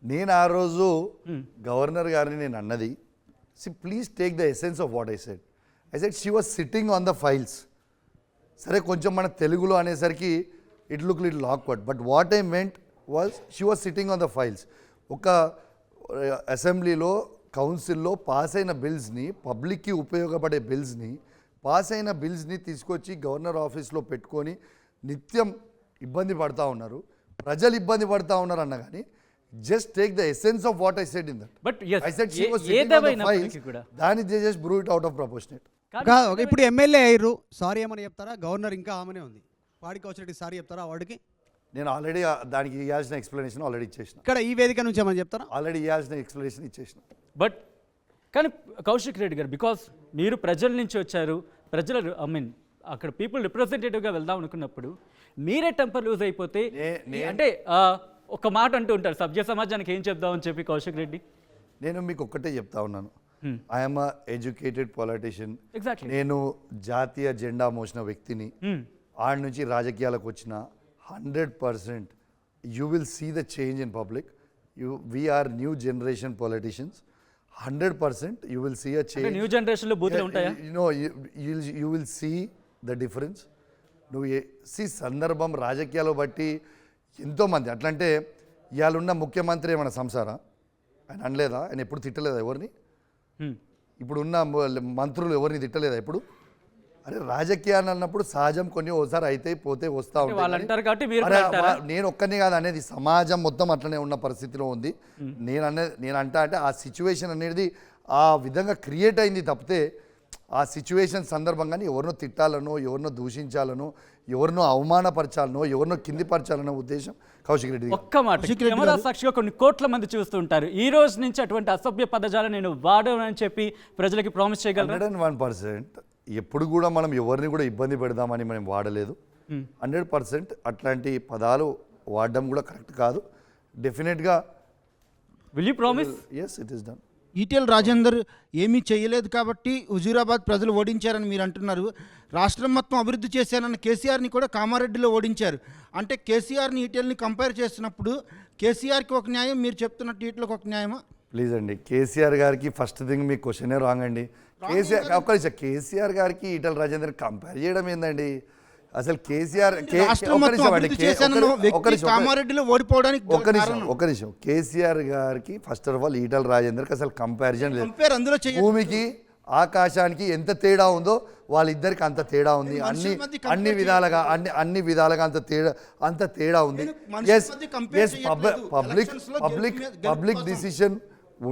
S2: నేను ఆ రోజు గవర్నర్ గారిని నేను అన్నది please take the essence of what I said she was sitting on the files. సరే కొంచెం మన తెలుగులో అనేసరికి it look little awkward, but what I meant was she was sitting on the files. ఒక అసెంబ్లీలో కౌన్సిల్లో పాస్ అయిన బిల్స్ని, పబ్లిక్కి ఉపయోగపడే బిల్స్ని, పాస్ అయిన బిల్స్ని తీసుకొచ్చి గవర్నర్ ఆఫీస్లో పెట్టుకొని నిత్యం ఇబ్బంది పడతా ఉన్నారు, ప్రజలు ఇబ్బంది పడతా ఉన్నారు అన్న కానీ just take the essence of what I said in that.
S1: But yes,
S2: I said she was sitting on the
S1: ఏదేమైనప్పటికీ
S2: files,
S1: కూడా.
S2: దాన్ని they just blew it out of proportionate.
S4: ఇప్పుడు ఎమ్మెల్యే అయ్యారు, సారీ ఏమని చెప్తారా? గవర్నర్ ఇంకా ఆమెనే ఉంది, పాడి కౌశిక్ సారీ చెప్తారా అవార్డుకి?
S2: నేను ఆల్రెడీ దానికి ఇవ్వాల్సిన ఎక్స్ప్లెనేషన్ ఆల్రెడీ ఇచ్చేసిన,
S4: ఇక్కడ ఈ వేదిక నుంచి ఏమని చెప్తారా?
S2: ఆల్రెడీ ఇవ్వాల్సిన ఎక్స్ప్లెనేషన్ ఇచ్చేసిన.
S1: బట్ కానీ కౌశిక్ రెడ్డి గారు, బికాస్ మీరు ప్రజల నుంచి వచ్చారు, ప్రజల అక్కడ పీపుల్ రిప్రజెంటేటివ్గా వెళ్దాం అనుకున్నప్పుడు మీరే టెంపర్ లూజ్ అయిపోతే అంటే ఒక మాట అంటూ ఉంటారు, సభ్య సమాజానికి ఏం చెప్దామని చెప్పి కౌశిక్ రెడ్డి.
S2: నేను మీకు ఒక్కటే చెప్తా ఉన్నాను, I'm a educated politician.
S1: Exactly.
S2: నేను జాతీయ జెండా మోసిన వ్యక్తిని. ఆడ నుంచి రాజకీయాలకు వచ్చిన 100% you will see the change in public. We're new generation politicians. 100% you will see a change.
S1: New జనరేషన్లో బూతులు ఉంటాయా?
S2: You will see the difference. నువ్వు సి సందర్భం రాజకీయాలు బట్టి ఎంతోమంది అట్లంటే ఇవాళ ఉన్న ముఖ్యమంత్రి ఏమైనా సంసారా? ఆయన అనలేదా? ఆయన ఎప్పుడు తిట్టలేదా ఎవరిని? ఇప్పుడు ఉన్న మంత్రులు ఎవరిని తిట్టలేదా ఎప్పుడు? అరే రాజకీయాలు అన్నప్పుడు సహజం, కొన్ని ఓసారి అయితే పోతే వస్తూ ఉంటాయి. నేను ఒక్కనే కాదు అనేది, సమాజం మొత్తం అట్లనే ఉన్న పరిస్థితిలో ఉంది. నేను అంటా అంటే ఆ సిచ్యువేషన్ అనేది ఆ విధంగా క్రియేట్ అయింది తప్పితే ఆ సిచ్యువేషన్ సందర్భంగానే ఎవరినో తిట్టాలనో, ఎవరినో దూషించాలనో, ఎవరినో అవమానపరచాలనో, ఎవరినో కిందిపరచాలనో ఉద్దేశం కౌశిక్ రెడ్డి.
S1: ఒక్క మాట, కెమెరా సాక్షిగా కొన్ని కోట్ల మంది చూస్తుంటారు, ఈ రోజు నుంచి అటువంటి అసభ్య పదజాలు నేను వాడనని చెప్పి ప్రజలకి ప్రామిస్ చేయగలరు?
S2: 101%. ఎప్పుడు కూడా మనం ఎవరిని కూడా ఇబ్బంది పెడదామని మనం వాడలేదు. 100% అట్లాంటి పదాలు వాడడం కూడా కరెక్ట్ కాదు. డెఫినెట్గా
S1: will you promise?
S2: Yes, it is done.
S7: Etela Rajender ఏమీ చేయలేదు కాబట్టి హుజూరాబాద్ ప్రజలు ఓడించారని మీరు అంటున్నారు. రాష్ట్రం మొత్తం అభివృద్ధి చేశారన్న కేసీఆర్ని కూడా కామారెడ్డిలో ఓడించారు. అంటే కేసీఆర్ని ఈటెల్ని కంపేర్ చేస్తున్నప్పుడు కేసీఆర్కి ఒక న్యాయం, మీరు చెప్తున్నట్టు ఈటలకు ఒక న్యాయమా?
S2: ప్లీజ్ అండి, కేసీఆర్ గారికి ఫస్ట్ థింగ్ మీ క్వశ్చనే రాంగ్ అండి. కేసీఆర్ గారికి ఈటెల రాజేందర్ కంపేర్ చేయడం ఏందండి? అసలు కేసీఆర్ ఒక నిమిషం కేసీఆర్ గారికి ఫస్ట్ ఆఫ్ ఆల్ ఈటెల రాజేందర్కి అసలు కంపారిజన్ లేదు. భూమికి ఆకాశానికి ఎంత తేడా ఉందో వాళ్ళిద్దరికి అంత తేడా ఉంది. అన్ని విధాలుగా అంత తేడా ఉంది. పబ్లిక్ డిసిషన్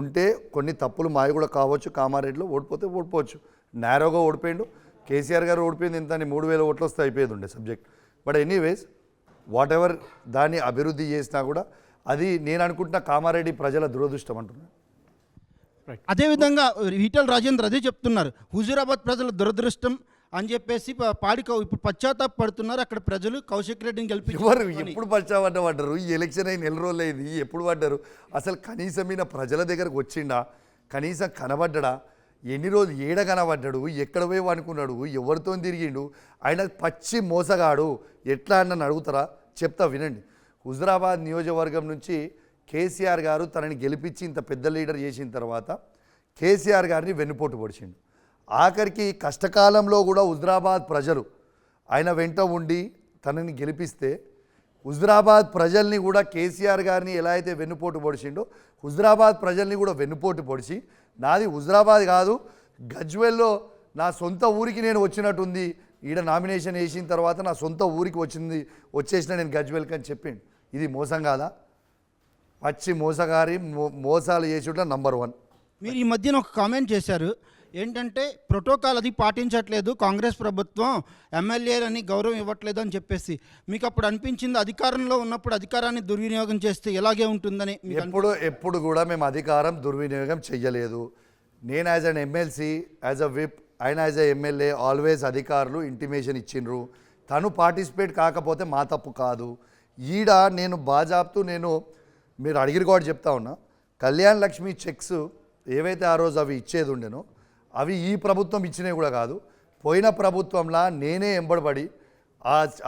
S2: ఉంటే కొన్ని తప్పులు మాయ కూడా కావచ్చు. కామారెడ్డిలో ఓడిపోవచ్చు, నేరోగా ఓడిపోయిండు. కేసీఆర్ గారు ఓడిపోయింది ఇంత 3000 ఓట్లు వస్తే అయిపోయేది ఉండే subject. But anyways what ever దాన్ని అభివృద్ధి చేసినా కూడా అది నేను అనుకుంటున్న కామారెడ్డి ప్రజల దురదృష్టం అంటున్నాను.
S7: అదేవిధంగా ఈటెల రాజేందర్ అదే చెప్తున్నారు, హుజూరాబాద్ ప్రజల దురదృష్టం అని చెప్పేసి ఇప్పుడు పశ్చాత్తాపడుతున్నారు అక్కడ ప్రజలు కౌశిక్ రెడ్డిని
S2: ఎవరు ఎప్పుడు పడ్డారు? ఈ ఎలక్షన్ అయిన 4 రోజులు అయింది, ఎప్పుడు పడ్డారు? అసలు కనీసం ఈయన ప్రజల దగ్గరకు వచ్చిండా? కనీసం కనబడ్డా? ఎన్ని రోజులు ఏడ కనబడ్డాడు? ఎక్కడ పోయి అనుకున్నాడు? ఎవరితో తిరిగిండు? ఆయన పచ్చి మోసగాడు. ఎట్లా అన్న అడుగుతారా? చెప్తా వినండి. హుజూరాబాద్ నియోజకవర్గం నుంచి కేసీఆర్ గారు తనని గెలిపించి ఇంత పెద్ద లీడర్ చేసిన తర్వాత కేసీఆర్ గారిని వెన్నుపోటు పొడిచిండు. ఆఖరికి కష్టకాలంలో కూడా హుజూరాబాద్ ప్రజలు ఆయన వెంట ఉండి తనని గెలిపిస్తే హుజూరాబాద్ ప్రజల్ని కూడా కేసీఆర్ గారిని ఎలా అయితే వెన్నుపోటు పొడిచిండో హుజూరాబాద్ ప్రజల్ని కూడా వెన్నుపోటు పొడిచి నాది హుజూరాబాద్ కాదు గజ్వేల్లో నా సొంత ఊరికి నేను వచ్చినట్టుంది, ఈడ నామినేషన్ వేసిన తర్వాత నా సొంత ఊరికి వచ్చేసిన నేను గజ్వేల్కి అని చెప్పిండు. ఇది మోసం కాదా? పచ్చి మోసగారి మోసాలు చేసుట నంబర్ 1.
S7: మీరు ఈ మధ్యన ఒక కామెంట్ చేశారు ఏంటంటే ప్రోటోకాల్ అది పాటించట్లేదు కాంగ్రెస్ ప్రభుత్వం, ఎమ్మెల్యేలని గౌరవం ఇవ్వట్లేదు అని చెప్పేసి. మీకు అప్పుడు అనిపించింది అధికారంలో ఉన్నప్పుడు అధికారాన్ని దుర్వినియోగం చేస్తే ఎలాగే ఉంటుందని?
S2: ఎప్పుడు కూడా మేము అధికారం దుర్వినియోగం చెయ్యలేదు. నేను as an MLC, as a whip, ఆయన యాజ్ అ ఎమ్మెల్యే ఆల్వేస్ అధికారులు ఇంటిమేషన్ ఇచ్చిండ్రు. తను పార్టిసిపేట్ కాకపోతే మా తప్పు కాదు. ఈడ నేను బాజాబ్తూ మీరు అడిగిన కూడా చెప్తా ఉన్నా, కళ్యాణ్ లక్ష్మి చెక్స్ ఏవైతే ఆ రోజు అవి ఇచ్చేది ఉండేనో అవి ఈ ప్రభుత్వం ఇచ్చినవి కూడా కాదు. పోయిన ప్రభుత్వంలా నేనే ఎంబడబడి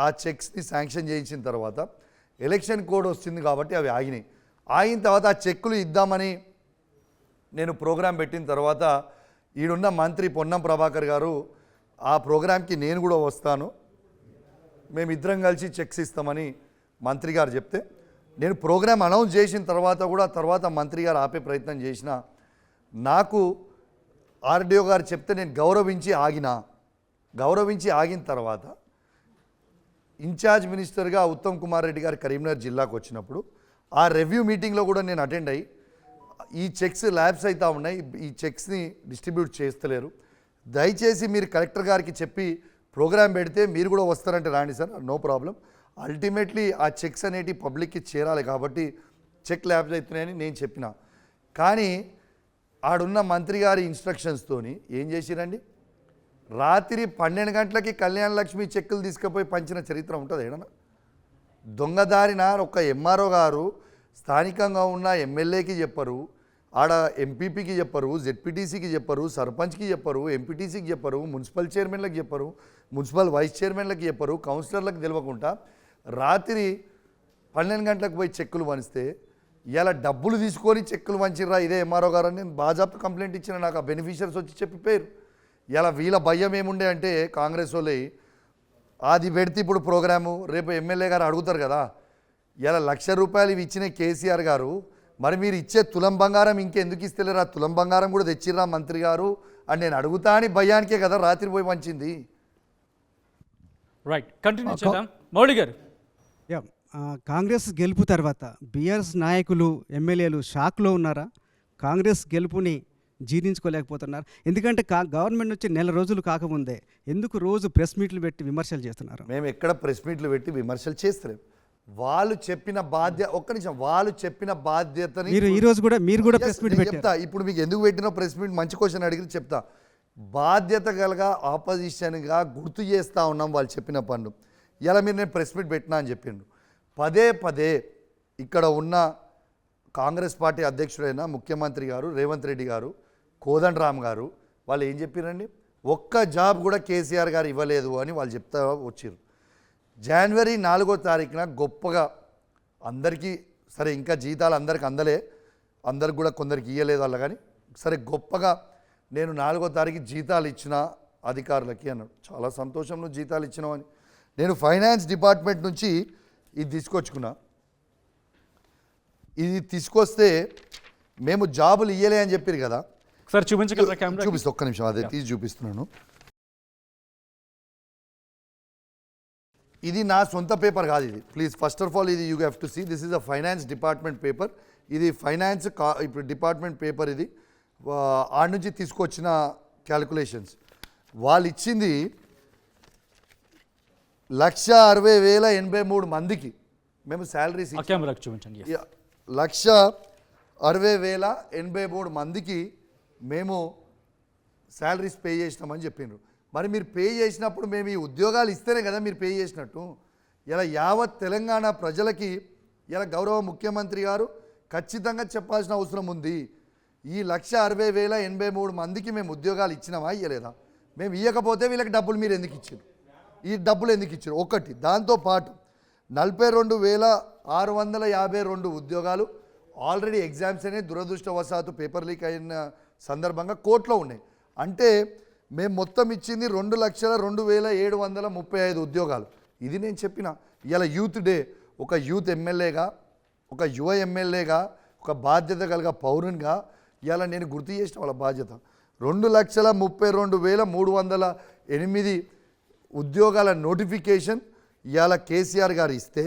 S2: ఆ చెక్స్ని శాంక్షన్ చేయించిన తర్వాత ఎలక్షన్ కోడ్ వస్తుంది కాబట్టి అవి ఆగినాయి. ఆగిన తర్వాత ఆ చెక్కులు ఇద్దామని నేను ప్రోగ్రాం పెట్టిన తర్వాత ఈడున్న మంత్రి పొన్నం ప్రభాకర్ గారు ఆ ప్రోగ్రాంకి నేను కూడా వస్తాను, మేమిద్దరం కలిసి చెక్స్ ఇస్తామని మంత్రి గారు చెప్తే నేను ప్రోగ్రాం అనౌన్స్ చేసిన తర్వాత మంత్రి గారు ఆపే ప్రయత్నం చేసిన నాకు ఆర్డీఓ గారు చెప్తే నేను గౌరవించి ఆగిన తర్వాత ఇన్ఛార్జ్ మినిస్టర్గా ఉత్తమ్ కుమార్ రెడ్డి గారు కరీంనగర్ జిల్లాకు వచ్చినప్పుడు ఆ రివ్యూ మీటింగ్లో కూడా నేను అటెండ్ అయ్యి ఈ చెక్స్ ల్యాబ్స్ అవుతా ఉన్నాయి, ఈ చెక్స్ని డిస్ట్రిబ్యూట్ చేస్తలేరు, దయచేసి మీరు కలెక్టర్ గారికి చెప్పి ప్రోగ్రాం పెడితే మీరు కూడా వస్తారంటే రాండి సార్, నో ప్రాబ్లం. అల్టిమేట్లీ ఆ చెక్స్ అనేటివి పబ్లిక్కి చేరాలి కాబట్టి చెక్ ల్యాబ్స్ అవుతున్నాయని నేను చెప్పిన. కానీ ఆడున్న మంత్రి గారి ఇన్స్ట్రక్షన్స్తోని ఏం చేసిరండి, రాత్రి 12 గంటలకి కళ్యాణ లక్ష్మి చెక్కులు తీసుకుపోయి పంచిన చరిత్ర ఉంటుంది ఏడన్నా? దొంగదారిన ఒక ఎంఆర్ఓ గారు స్థానికంగా ఉన్న ఎమ్మెల్యేకి చెప్పరు, ఆడ ఎంపీపీకి చెప్పరు, జెడ్పీటీసీకి చెప్పరు, సర్పంచ్కి చెప్పరు, ఎంపీటీసీకి చెప్పరు, మున్సిపల్ చైర్మన్లకు చెప్పరు, మున్సిపల్ వైస్ చైర్మన్లకు చెప్పరు, కౌన్సిలర్లకు తెలియకుండా రాత్రి 12 గంటలకు పోయి చెక్కులు పంచితే ఇలా డబ్బులు తీసుకొని చెక్కులు పంచిర్రా ఇదే ఎంఆర్ఓ గారు అని నేను బాజాప్తు కంప్లైంట్ ఇచ్చిన. నాకు ఆ బెనిఫిషియర్స్ వచ్చి చెప్పిపోయారు. ఇలా వీళ్ళ భయం ఏముండే అంటే కాంగ్రెస్ వాళ్ళే అది పెడితే ఇప్పుడు ప్రోగ్రాము రేపు ఎమ్మెల్యే గారు అడుగుతారు కదా, ఇలా ₹1,00,000 ఇవి ఇచ్చిన కేసీఆర్ గారు, మరి మీరు ఇచ్చే తులం బంగారం ఇంకెందుకు ఇస్తలేరా, తులం బంగారం కూడా తెచ్చిర్రా మంత్రి గారు అని నేను అడుగుతా అని భయానికే కదా రాత్రి పోయి పంచింది.
S1: రైట్, కంటిన్యూ చేద్దాం. మౌళి గారు,
S4: కాంగ్రెస్ గెలుపు తర్వాత బీఆర్ఎస్ నాయకులు ఎమ్మెల్యేలు షాక్లో ఉన్నారా? కాంగ్రెస్ గెలుపుని జీర్ణించుకోలేకపోతున్నారు. ఎందుకంటే గవర్నమెంట్ నుంచి నెల రోజులు కాకముందే ఎందుకు రోజు ప్రెస్ మీట్లు పెట్టి విమర్శలు చేస్తున్నారు?
S2: మేము ఎక్కడ ప్రెస్ మీట్లు పెట్టి విమర్శలు చేస్తలేం. వాళ్ళు చెప్పిన వాళ్ళు చెప్పిన బాధ్యతని
S4: మీరు కూడా ప్రెస్ మీట్ పెట్టారు.
S2: చెప్తా. ఇప్పుడు మీకు ఎందుకు పెట్టిన ప్రెస్ మీట్ మంచి క్వశ్చన్ అడిగి చెప్తా. బాధ్యత గలగా ఆపోజిషన్గా గుర్తు చేస్తూ ఉన్నాం వాళ్ళు చెప్పిన పనులు. ఇలా మీరు నేను ప్రెస్ మీట్ పెట్టినా అని చెప్పిండు. పదే ఇక్కడ ఉన్న కాంగ్రెస్ పార్టీ అధ్యక్షుడైన ముఖ్యమంత్రి గారు రేవంత్ రెడ్డి గారు, కోదండరామ్ గారు వాళ్ళు ఏం చెప్పారండి, ఒక్క జాబ్ కూడా కేసీఆర్ గారు ఇవ్వలేదు అని వాళ్ళు చెప్తా వచ్చారు. జనవరి 4వ తారీఖున గొప్పగా అందరికీ, సరే ఇంకా జీతాలు అందరికి అందలే, అందరికి కూడా కొందరికి ఇవ్వలేదు వాళ్ళ, కానీ సరే గొప్పగా నేను 4వ తారీఖు జీతాలు ఇచ్చిన అధికారులకి అన్నాడు. చాలా సంతోషం నువ్వు జీతాలు ఇచ్చినావు అని. నేను ఫైనాన్స్ డిపార్ట్మెంట్ నుంచి ఇది తీసుకొచ్చుకున్నా. ఇది తీసుకొస్తే మేము జాబులు ఇయ్యలే అని చెప్పారు కదా,
S1: ఒకసారి చూపించగలరా కెమెరా?
S2: చూపిస్తా, ఒక్క నిమిషం, అదే తీసి చూపిస్తున్నాను. ఇది నా సొంత పేపర్ కాదు ఇది, ప్లీజ్ ఫస్ట్ ఆఫ్ ఆల్ ఇది you have to see, this is a finance department paper. ఇది ఫైనాన్స్ ఇప్పుడు డిపార్ట్మెంట్ పేపర్, ఇది ఆడ నుంచి తీసుకొచ్చిన క్యాలిక్యులేషన్స్. వాళ్ళు ఇచ్చింది 1,60,083 మందికి మేము శాలరీస్
S1: కెమెరాకి చూపించండి.
S2: 1,60,083 మందికి మేము శాలరీస్ పే చేసినామని చెప్పిండ్రు. మరి మీరు పే చేసినప్పుడు మేము ఈ ఉద్యోగాలు ఇస్తేనే కదా మీరు పే చేసినట్టు. ఇలా యావత్ తెలంగాణ ప్రజలకి ఇలా గౌరవ ముఖ్యమంత్రి గారు ఖచ్చితంగా చెప్పాల్సిన అవసరం ఉంది. ఈ 1,60,083 మందికి మేము ఉద్యోగాలు ఇచ్చినామా ఇవ్వలేదా? మేము ఇవ్వకపోతే వీళ్ళకి డబ్బులు మీరు ఎందుకు ఇచ్చారు, ఈ డబ్బులు ఎందుకు ఇచ్చారు ఒకటి. దాంతోపాటు 42,652 ఉద్యోగాలు ఆల్రెడీ ఎగ్జామ్స్ అనే దురదృష్టవశాత్తు పేపర్ లీక్ అయిన సందర్భంగా కోర్టులో ఉన్నాయి. అంటే మేము మొత్తం ఇచ్చింది 2,02,735 ఉద్యోగాలు. ఇది నేను చెప్పిన ఇలా యూత్ డే, ఒక యూత్ ఎమ్మెల్యేగా, ఒక యువ ఎమ్మెల్యేగా, ఒక బాధ్యత కలిగ పౌరునిగా ఇలా నేను గుర్తు చేసిన వాళ్ళ బాధ్యత. 2,32,308 ఉద్యోగాల నోటిఫికేషన్ ఇవాళ కేసీఆర్ గారు ఇస్తే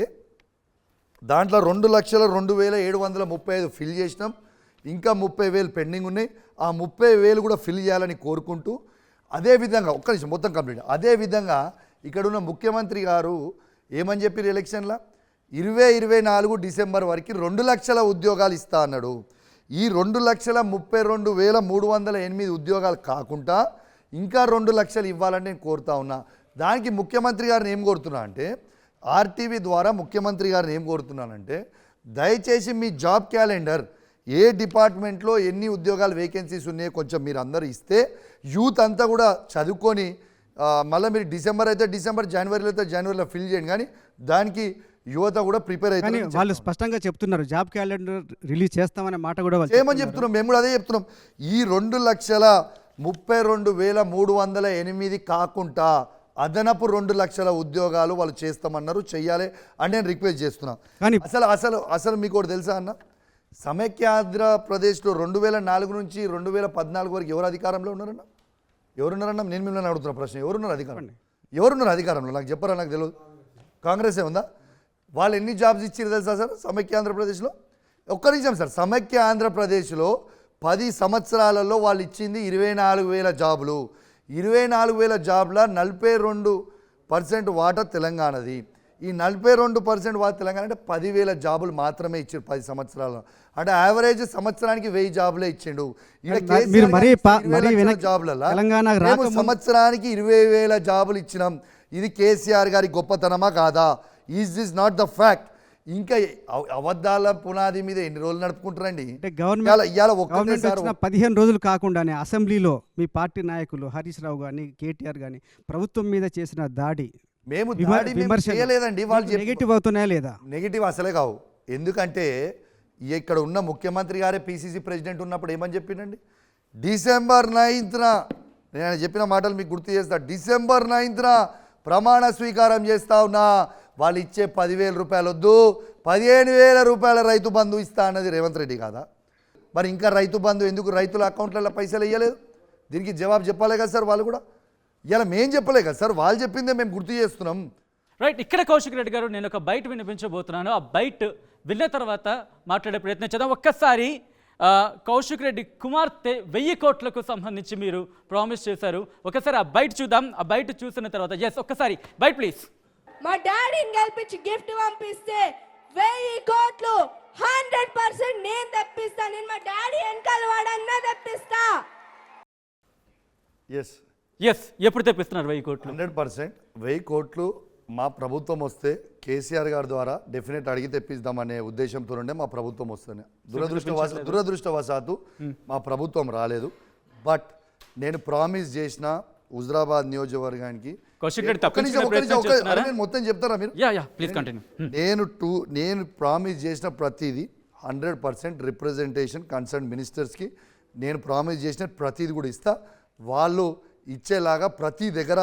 S2: దాంట్లో 2,02,735 ఫిల్ చేసినాం. ఇంకా 30,000 పెండింగ్ ఉన్నాయి. ఆ 30,000 కూడా ఫిల్ చేయాలని కోరుకుంటూ, అదేవిధంగా ఒక్క నిమిషం మొత్తం కంప్లీట్. అదేవిధంగా ఇక్కడున్న ముఖ్యమంత్రి గారు ఏమని చెప్పారు ఎలక్షన్లో, 2024 డిసెంబర్ వరకు 2 లక్షల ఉద్యోగాలు ఇస్తా అన్నాడు. ఈ 2,32,308 ఉద్యోగాలు కాకుండా ఇంకా 2 లక్షలు ఇవ్వాలని నేను కోరుతా ఉన్నా. దానికి ముఖ్యమంత్రి గారిని ఏం కోరుతున్నా అంటే, ఆర్టీవీ ద్వారా ముఖ్యమంత్రి గారిని ఏం కోరుతున్నానంటే, దయచేసి మీ జాబ్ క్యాలెండర్ ఏ డిపార్ట్మెంట్లో ఎన్ని ఉద్యోగాలు వేకెన్సీస్ ఉన్నాయో కొంచెం మీరు అందరూ ఇస్తే యూత్ అంతా కూడా చదువుకొని మళ్ళీ మీరు డిసెంబర్ అయితే డిసెంబర్, జనవరిలో అయితే జనవరిలో ఫిల్ చేయండి. కానీ దానికి యువత కూడా ప్రిపేర్
S8: కానీ
S2: అవుతారు
S8: వాళ్ళు స్పష్టంగా చెప్తున్నారు జాబ్ క్యాలెండర్ రిలీజ్ చేస్తామనే మాట కూడా వాళ్ళు
S2: చేయమని
S8: చెప్తున్నారు.
S2: చెప్తున్నాం, మేము కూడా అదే చెప్తున్నాం. ఈ 2,32,308 కాకుండా అదనపు 2 లక్షల ఉద్యోగాలు వాళ్ళు చేస్తామన్నారు, చెయ్యాలి అని నేను రిక్వెస్ట్ చేస్తున్నా.
S8: కానీ
S2: అసలు అసలు అసలు మీకు ఒకటి తెలుసా అన్న, సమైక్య ఆంధ్రప్రదేశ్లో 2004 నుంచి 2014 వరకు ఎవరు అధికారంలో ఉన్నారన్న? ఎవరున్నారన్న? నేను మిమ్మల్ని అడుగుతున్న ప్రశ్న, ఎవరున్నారు అధికారం? ఎవరున్నారు అధికారంలో నాకు చెప్పరా, నాకు తెలియదు. కాంగ్రెసే ఉందా? వాళ్ళు ఎన్ని జాబ్స్ ఇచ్చారు తెలుసా సార్ సమైక్య ఆంధ్రప్రదేశ్లో? ఒక్క నిమిషం సార్, సమైక్య ఆంధ్రప్రదేశ్లో 10 సంవత్సరాలలో వాళ్ళు ఇచ్చింది 24,000 జాబులు. 24,000 జాబ్ల 42% వాటా తెలంగాణది. ఈ 42% వాటా తెలంగాణ అంటే 10,000 జాబులు మాత్రమే ఇచ్చారు 10 సంవత్సరాలు. అంటే యావరేజ్ సంవత్సరానికి 1000 జాబులే ఇచ్చిండు.
S8: మీరు మరీ వెనక్కి
S2: జాబులలో
S8: తెలంగాణ
S2: మేము
S8: రాకముందు
S2: సంవత్సరానికి 20,000 జాబులు ఇచ్చినాం. ఇది కేసీఆర్ గారి గొప్పతనమా కాదా? Is this not the fact? ఇంకా అబద్ధాల పునాది మీద ఎన్ని రోజులు నడుపుకుంటారండి?
S8: అంటే గవర్నమెంట్
S2: ఒక్కసారి
S8: వచ్చిన 15 రోజులు కాకుండానే అసెంబ్లీలో మీ పార్టీ నాయకులు హరీష్ రావు కానీ కేటీఆర్ కానీ ప్రభుత్వం మీద చేసిన దాడి
S2: మేము దాడి మేము చేయలేదండి. వాళ్ళు
S8: నెగిటివ్ అవుతున్నాయా లేదా?
S2: నెగిటివ్ అసలే కావు. ఎందుకంటే ఇక్కడ ఉన్న ముఖ్యమంత్రి గారే పిసిసి ప్రెసిడెంట్ ఉన్నప్పుడు ఏమని చెప్పిండండి? డిసెంబర్ 9న నేను చెప్పిన మాటలు మీకు గుర్తు చేస్తా. డిసెంబర్ 9న ప్రమాణ స్వీకారం చేస్తా ఉన్నా. వాళ్ళు ఇచ్చే 10,000 రూపాయలు వద్దు, 15,000 రూపాయల రైతు బంధు ఇస్తా అన్నది రేవంత్ రెడ్డి కాదా? మరి ఇంకా రైతు బంధు ఎందుకు రైతుల అకౌంట్లలో పైసలు వేయలేదు? దీనికి జవాబు చెప్పాలి కదా సార్ వాళ్ళు కూడా. ఇలా మేం చెప్పలే కదా సార్, వాళ్ళు చెప్పిందే మేము గుర్తు చేస్తున్నాం.
S1: రైట్, ఇక్కడ కౌశిక్ రెడ్డి గారు నేను ఒక బైట్ వినిపించబోతున్నాను. ఆ బైట్ విన్న తర్వాత మాట్లాడే ప్రయత్నం చేద్దాం. ఒక్కసారి కౌశిక్ రెడ్డి కుమార్తె 1000 కోట్లకు సంబంధించి మీరు ప్రామిస్ చేశారు. ఒకసారి ఆ బైట్ చూద్దాం. ఆ బైట్ చూసిన తర్వాత ఎస్ ఒక్కసారి బైట్ ప్లీజ్.
S9: మా డాడీని గెలిపించి గిఫ్ట్ పంపిస్తే 1000 కోట్లు 100% నేను తెప్పిస్తా. నేను మా డాడీ వెనకాల వాడన్నా తెప్పిస్తా.
S2: ఎస్
S1: ఎస్ ఎప్పుడు తెప్పిస్తున్నారు 1000 కోట్లు?
S2: 100%. 1000 కోట్లు మా ప్రభుత్వం వస్తే కేసీఆర్ గారి ద్వారా డెఫినెట్ అడిగి తెప్పిద్దామనే ఉద్దేశంతో ఉండే మా ప్రభుత్వం వస్తుంది. దురదృష్టవశాత్తు మా ప్రభుత్వం రాలేదు. బట్ నేను ప్రామిస్ చేసిన హుజరాబాద్ నియోజకవర్గానికి నేను మొత్తం చెప్తారా మీరు?
S1: Please continue.
S2: నేను ప్రామిస్ చేసిన ప్రతిదీ 100% రిప్రజెంటేషన్ కన్సర్న్ మినిస్టర్స్కి నేను ప్రామిస్ చేసిన ప్రతిదీ కూడా ఇస్తా. వాళ్ళు ఇచ్చేలాగా ప్రతి దగ్గర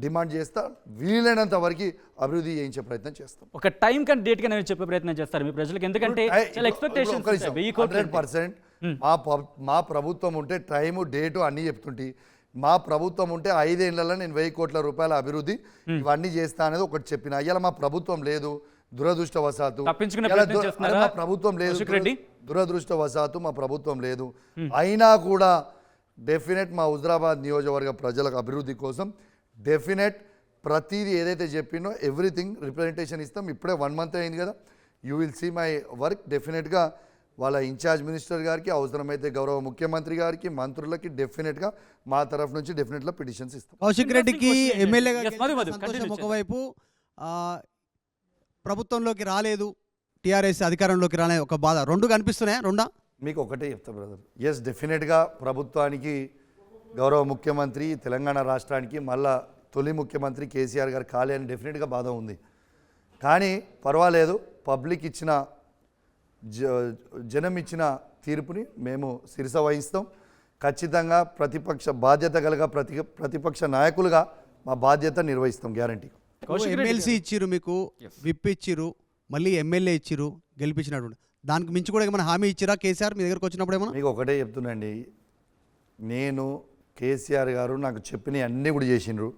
S2: డిమాండ్ చేస్తా. వీలైనంత వరకు అభివృద్ధి చేయించే ప్రయత్నం చేస్తాం.
S1: ఒక టైం కానీ డేట్ కానీ చెప్పే ప్రయత్నం చేస్తారు మీ ప్రజలకు, ఎందుకంటే చాలా ఎక్స్పెక్టేషన్స్
S2: 100% మా ప్రభుత్వం ఉంటే టైము డేటు అన్నీ చెప్తుంటే, మా ప్రభుత్వం ఉంటే 5 ఏళ్లలో నేను 1000 కోట్ల రూపాయల అభివృద్ధి ఇవన్నీ చేస్తా అనేది ఒకటి చెప్పిన. అయ్యాల మా ప్రభుత్వం లేదు దురదృష్టవశాత్తు. మా ప్రభుత్వం లేదు దురదృష్టవశాత్తు మా ప్రభుత్వం లేదు. అయినా కూడా డెఫినెట్ మా హుజరాబాద్ నియోజకవర్గ ప్రజలకు అభివృద్ధి కోసం డెఫినెట్ ప్రతిదీ ఏదైతే చెప్పినో ఎవ్రీథింగ్ రిప్రజెంటేషన్ ఇస్తాం. ఇప్పుడే 1 మంత్ అయింది కదా, you will see my work. డెఫినెట్గా వాళ్ళ ఇన్ఛార్జ్ మినిస్టర్ గారికి, అవసరమైతే గౌరవ ముఖ్యమంత్రి గారికి, మంత్రులకి డెఫినెట్గా మా తరఫు నుంచి డెఫినెట్గా పిటిషన్స్ ఇస్తాం.
S4: కౌశిక్ రెడ్డికి ఎమ్మెల్యేగా ఒకవైపు ప్రభుత్వంలోకి రాలేదు, టీఆర్ఎస్ అధికారంలోకి రాలేదు, ఒక బాధ. రెండు కనిపిస్తున్నాయా? రెండా?
S2: మీకు ఒకటే చెప్తా బ్రదర్. ఎస్, డెఫినెట్గా ప్రభుత్వానికి గౌరవ ముఖ్యమంత్రి తెలంగాణ రాష్ట్రానికి మళ్ళా తొలి ముఖ్యమంత్రి కేసీఆర్ గారు కాలే అని డెఫినెట్గా బాధ ఉంది. కానీ పర్వాలేదు, పబ్లిక్ ఇచ్చిన జనం ఇచ్చిన తీర్పుని మేము శిరస వహిస్తాం. ఖచ్చితంగా బాధ్యత కలిగా ప్రతిపక్ష నాయకులుగా మా బాధ్యత నిర్వహిస్తాం గ్యారంటీ.
S4: ఎమ్మెల్సీ ఇచ్చిరు, మీకు విప్ ఇచ్చిరు, మళ్ళీ ఎమ్మెల్యే ఇచ్చిరు, గెలిపించినటువంటి దానికి మించి కూడా ఏమైనా హామీ ఇచ్చిరా కేసీఆర్ మీ దగ్గరకు వచ్చినప్పుడు? ఏమన్నా
S2: మీకు ఒకటే చెప్తున్నాండి, నేను కేసీఆర్ గారు నాకు చెప్పినవి అన్నీ కూడా చేసిండ్రు.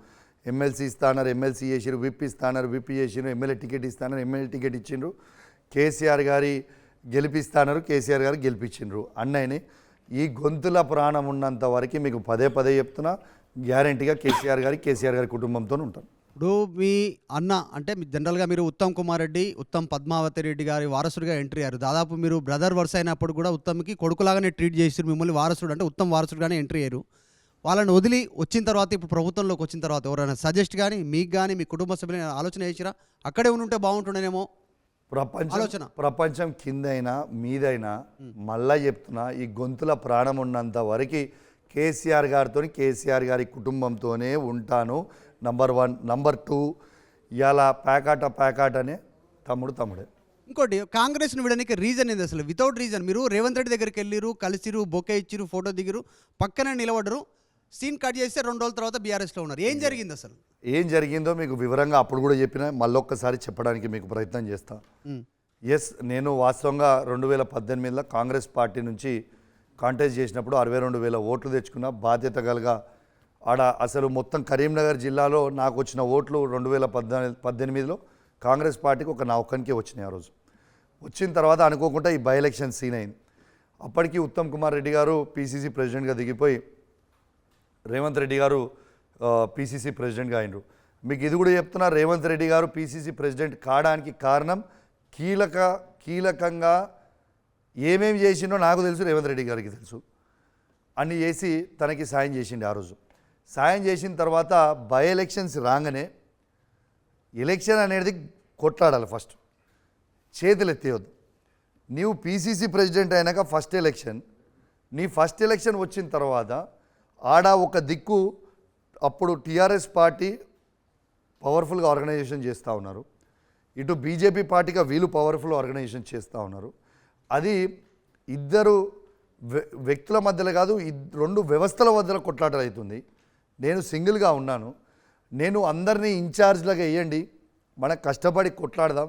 S2: ఎమ్మెల్సీ ఇస్తాన్నారు, ఎమ్మెల్సీ చేసిరు, విప్ ఇస్తాన్నారు, విప్ చేసిండ్రు, ఎమ్మెల్యే టికెట్ ఇస్తాన్నారు, ఎమ్మెల్యే టికెట్ ఇచ్చిండ్రు, కేసీఆర్ గారి గెలిపిస్తాన్నారు, కేసీఆర్ గారు గెలిపించిండ్రు. అన్నయ్యని ఈ గొంతుల ప్రాణం ఉన్నంత వరకు మీకు పదే చెప్తున్నా, గ్యారంటీగా కేసీఆర్ గారి కుటుంబంతో ఉంటాను.
S4: ఇప్పుడు మీ అన్న అంటే జనరల్గా మీరు ఉత్తమ్ కుమార్ రెడ్డి, ఉత్తమ్ పద్మావతి రెడ్డి గారి వారసుడిగా ఎంట్రీ అయ్యారు. దాదాపు మీరు బ్రదర్ వరుస అయినప్పుడు కూడా ఉత్తమ్కి కొడుకులాగానే ట్రీట్ చేసారు, మిమ్మల్ని వారసుడు అంటే ఉత్తమ్ వారసుడుగానే ఎంట్రీ అయ్యారు. వాళ్ళని వదిలి వచ్చిన తర్వాత ఇప్పుడు ప్రభుత్వంలోకి వచ్చిన తర్వాత ఎవరైనా సజెస్ట్ కానీ మీకు కానీ మీ కుటుంబ సభ్యులు ఆలోచన చేసిరా అక్కడే ఉంటే బాగుంటుండేనేమో?
S2: ప్రపంచం కిందైనా మీదైనా మళ్ళా చెప్తున్నా, ఈ గొంతుల ప్రాణం ఉన్నంత వరకు కేసీఆర్ గారితో, కేసీఆర్ గారి కుటుంబంతోనే ఉంటాను. నంబర్ 1. నంబర్ 2, ఇలా ప్యాకాట అనే తమ్ముడే.
S4: ఇంకోటి కాంగ్రెస్ను విడడానికి రీజన్ ఏంది అసలు? వితౌట్ రీజన్ మీరు రేవంత్ రెడ్డి దగ్గరికి వెళ్ళిరు, కలిసిరు, బొకే ఇచ్చిరు, ఫోటో దిగిరు, పక్కనే నిలబడరు, సీన్ కట్ చేస్తే 2 రోజుల తర్వాత బీఆర్ఎస్లో ఉన్నారు. ఏం జరిగింది అసలు?
S2: ఏం జరిగిందో మీకు వివరంగా అప్పుడు కూడా చెప్పిన, మళ్ళొక్కసారి చెప్పడానికి మీకు ప్రయత్నం చేస్తా. ఎస్, నేను వాస్తవంగా 2018లో కాంగ్రెస్ పార్టీ నుంచి కాంటెస్ట్ చేసినప్పుడు 62,000 ఓట్లు తెచ్చుకున్న బాధ్యత కలగా ఆడ అసలు మొత్తం కరీంనగర్ జిల్లాలో నాకు వచ్చిన ఓట్లు 2018లో కాంగ్రెస్ పార్టీకి నా ఒక్కనికే వచ్చినాయి. ఆ రోజు వచ్చిన తర్వాత అనుకోకుండా ఈ బై ఎలక్షన్ సీన్ అయింది. అప్పటికి ఉత్తమ్ కుమార్ రెడ్డి గారు పీసీసీ ప్రెసిడెంట్గా దిగిపోయి రేవంత్ రెడ్డి గారు పీసీసీ ప్రెసిడెంట్గా అయినరు. మీకు ఇది కూడా చెప్తున్నా, రేవంత్ రెడ్డి గారు పీసీసీ ప్రెసిడెంట్ కావడానికి కారణం కీలకంగా ఏమేమి చేసిండో నాకు తెలుసు, రేవంత్ రెడ్డి గారికి తెలుసు. అన్నీ చేసి తనకి సాయం చేసిండు. ఆ రోజు సాయం చేసిన తర్వాత బై ఎలక్షన్స్ రాగానే ఎలక్షన్ అనేది కొట్లాడాలి, ఫస్ట్ చేతులు ఎత్తేయొద్దు. నీవు పీసీసీ ప్రెసిడెంట్ అయినాక ఫస్ట్ ఎలక్షన్, నీ ఫస్ట్ ఎలక్షన్ వచ్చిన తర్వాత ఆడ ఒక దిక్కు అప్పుడు టీఆర్ఎస్ పార్టీ పవర్ఫుల్గా ఆర్గనైజేషన్ చేస్తూ ఉన్నారు, ఇటు బీజేపీ పార్టీగా వీళ్ళు పవర్ఫుల్ ఆర్గనైజేషన్ చేస్తూ ఉన్నారు. అది ఇద్దరు వ్యక్తుల మధ్యలో కాదు, 2 వ్యవస్థల మధ్యలో కొట్లాట అవుతుంది. నేను సింగిల్గా ఉన్నాను. నేను అందరినీ ఇన్ఛార్జ్లాగా వేయండి, మనం కష్టపడి కొట్లాడదాం.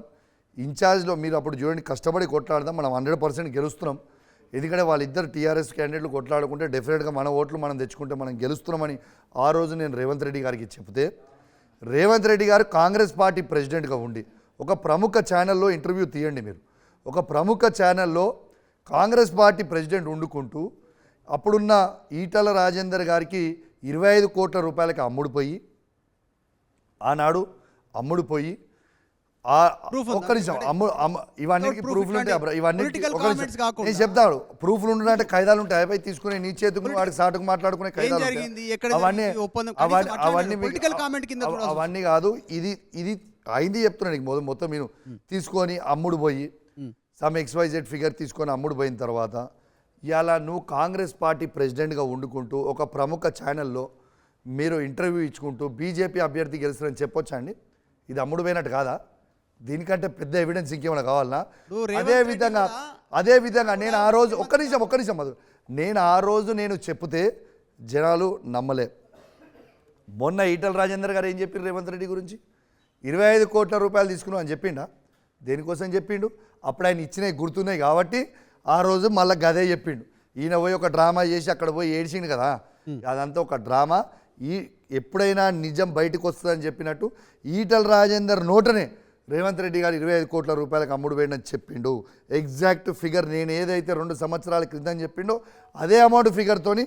S2: ఇన్ఛార్జ్లో మీరు అప్పుడు చూడండి, కష్టపడి కొట్లాడదాం, మనం 100% గెలుస్తున్నాం. ఎందుకంటే వాళ్ళిద్దరు టీఆర్ఎస్ క్యాండిడేట్లు కొట్లాడుకుంటే డెఫినెట్గా మన ఓట్లు మనం తెచ్చుకుంటే మనం గెలుస్తున్నామని ఆ రోజు నేను రేవంత్ రెడ్డి గారికి చెప్తే, రేవంత్ రెడ్డి గారు కాంగ్రెస్ పార్టీ ప్రెసిడెంట్గా ఉండి ఒక ప్రముఖ ఛానల్లో ఇంటర్వ్యూ తీయండి మీరు. ఒక ప్రముఖ ఛానల్లో కాంగ్రెస్ పార్టీ ప్రెసిడెంట్ వండుకుంటూ అప్పుడున్న ఈటల రాజేందర్ గారికి 25 కోట్ల రూపాయలకి అమ్ముడుపోయి, ఆనాడు అమ్ముడుపోయి ఒక్క నిమిషం ఇవన్నీ ప్రూఫ్లు ఉంటాయి. ఇవన్నీ నేను చెప్తాడు, ప్రూఫ్లు ఉండాలంటే ఖైదాలు ఉంటాయి. అయిపోయి తీసుకుని నీ చేతుకు వాడికి సాటుకు మాట్లాడుకునే ఖైదాలు అవన్నీ కాదు. ఇది అయింది చెప్తున్నాను నీకు. మొత్తం మీరు తీసుకొని అమ్ముడు పోయి సమ్ XYZ ఫిగర్ తీసుకొని అమ్ముడు పోయిన తర్వాత ఇలా నువ్వు కాంగ్రెస్ పార్టీ ప్రెసిడెంట్గా వండుకుంటూ ఒక ప్రముఖ ఛానల్లో మీరు ఇంటర్వ్యూ ఇచ్చుకుంటూ బీజేపీ అభ్యర్థి గెలుస్తారని చెప్పొచ్చా అండి? ఇది అమ్ముడు పోయినట్టు కాదా? దీనికంటే పెద్ద ఎవిడెన్స్ ఇంకేమైనా కావాలన్నా? అదే విధంగా నేను ఆ రోజు ఒక్క నిమిషం మధు, నేను ఆ రోజు నేను చెప్తే జనాలు నమ్మలే. మొన్న ఈటల రాజేందర్ గారు ఏం చెప్పారు రేవంత్ రెడ్డి గురించి? 25 కోట్ల రూపాయలు తీసుకున్నావు అని చెప్పిండా? దేనికోసం చెప్పిండు? అప్పుడు ఆయన ఇచ్చినవి గుర్తున్నాయి కాబట్టి ఆ రోజు మళ్ళీ గదే చెప్పిండు. ఈయన పోయి ఒక డ్రామా చేసి అక్కడ పోయి ఏడ్చిండు కదా, అదంతా ఒక డ్రామా. ఎప్పుడైనా నిజం బయటకు వస్తుందని చెప్పినట్టు ఈటల రాజేందర్ నోటనే రేవంత్ రెడ్డి గారు 25 కోట్ల రూపాయలకు అమ్ముడు వేయని చెప్పిండు. ఎగ్జాక్ట్ ఫిగర్ నేను ఏదైతే 2 సంవత్సరాల క్రితం చెప్పిండో అదే అమౌంట్ ఫిగర్తోని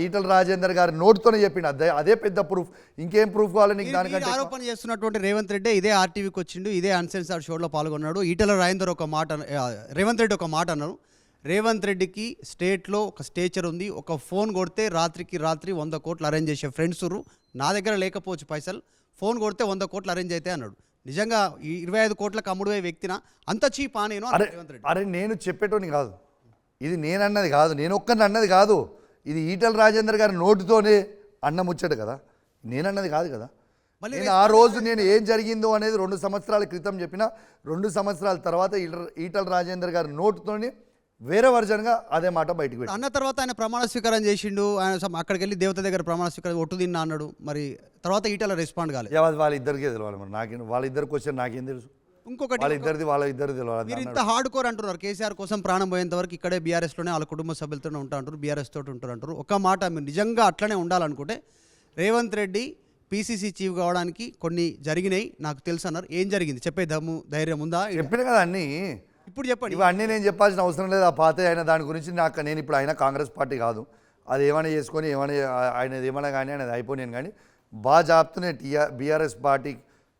S2: ఈటల రాజేందర్ గారి నోటుతోనే చెప్పిండు. అదే పెద్ద ప్రూఫ్. ఇంకేం ప్రూఫ్ కావాలి నీకు? దానికంటే
S4: ఆరోపణ చేస్తున్నటువంటి రేవంత్ రెడ్డి ఇదే ఆర్టీవీకి వచ్చిండు, ఇదే అన్సెన్సార్డ్ షోలో పాల్గొన్నాడు. ఈటల రాజేందర్ రేవంత్ రెడ్డి ఒక మాట అన్నారు. రేవంత్ రెడ్డికి స్టేట్లో ఒక స్టేచర్ ఉంది, ఒక ఫోన్ కొడితే రాత్రికి రాత్రి 100 కోట్లు అరేంజ్ చేసే ఫ్రెండ్స్ నా దగ్గర లేకపోవచ్చు పైసలు, ఫోన్ కొడితే 100 కోట్లు అరేంజ్ అయితే అన్నాడు. నిజంగా ఈ 25 కోట్లకు అమ్ముడుపోయే వ్యక్తిన అంత చీపా నేను?
S2: అరే నేను చెప్పేటోని కాదు, ఇది నేను అన్నది కాదు, నేను ఒక్కరిని అన్నది కాదు, ఇది ఈటల రాజేందర్ గారి నోటుతోనే అన్న ముచ్చట కదా, నేనన్నది కాదు కదా. నేను ఆ రోజు నేను ఏం జరిగిందో అనేది 2 సంవత్సరాల క్రితం చెప్పిన, 2 సంవత్సరాల తర్వాత ఈటల రాజేందర్ గారి నోటుతోనే వేరే వర్జన్గా అదే మాట బయటకు పెట్టి
S4: అన్న తర్వాత ఆయన ప్రమాణ స్వీకారం చేసిండు. ఆయన అక్కడికి వెళ్ళి దేవత దగ్గర ప్రమాణ స్వీకారం ఒట్టు తిన్నా అన్నాడు. మరి తర్వాత ఈటల రెస్పాండ్ కాలేదు.
S2: వాళ్ళిద్దరికే తెలియాలి. మరి నాకేం వాళ్ళిద్దరికి వచ్చారు, నాకేం తెలుసు?
S4: ఇంకొకటి
S2: వాళ్ళిద్దరు తెలియాలి.
S4: మీరు ఇంత హార్డ్ కోర్ అంటున్నారు, కేసీఆర్ కోసం ప్రాణం పోయేంత వరకు ఇక్కడే బీఆర్ఎస్లోనే వాళ్ళ కుటుంబ సభ్యులతోనే ఉంటా అంటారు, బీఆర్ఎస్ తోటి ఉంటారు అంటారు. ఒక మాట, మీరు నిజంగా అట్లనే ఉండాలనుకుంటే రేవంత్ రెడ్డి పీసీసీ చీఫ్ కావడానికి కొన్ని జరిగినాయి నాకు తెలుసు అన్నారు. ఏం జరిగింది చెప్పే ధైర్యం ఉందా?
S2: చెప్పిన కదా అన్నీ,
S4: ఇప్పుడు చెప్పండి.
S2: ఇవన్నీ నేను చెప్పాల్సిన అవసరం లేదు. ఆ పాత అయిన దాని గురించి నేను ఇప్పుడు ఆయన కాంగ్రెస్ పార్టీ కాదు, అది ఏమైనా చేసుకొని ఏమైనా ఆయనది ఏమైనా కానీ అనేది అయిపోయాను. కానీ బాగా చెప్తూనే బీఆర్ఎస్ పార్టీ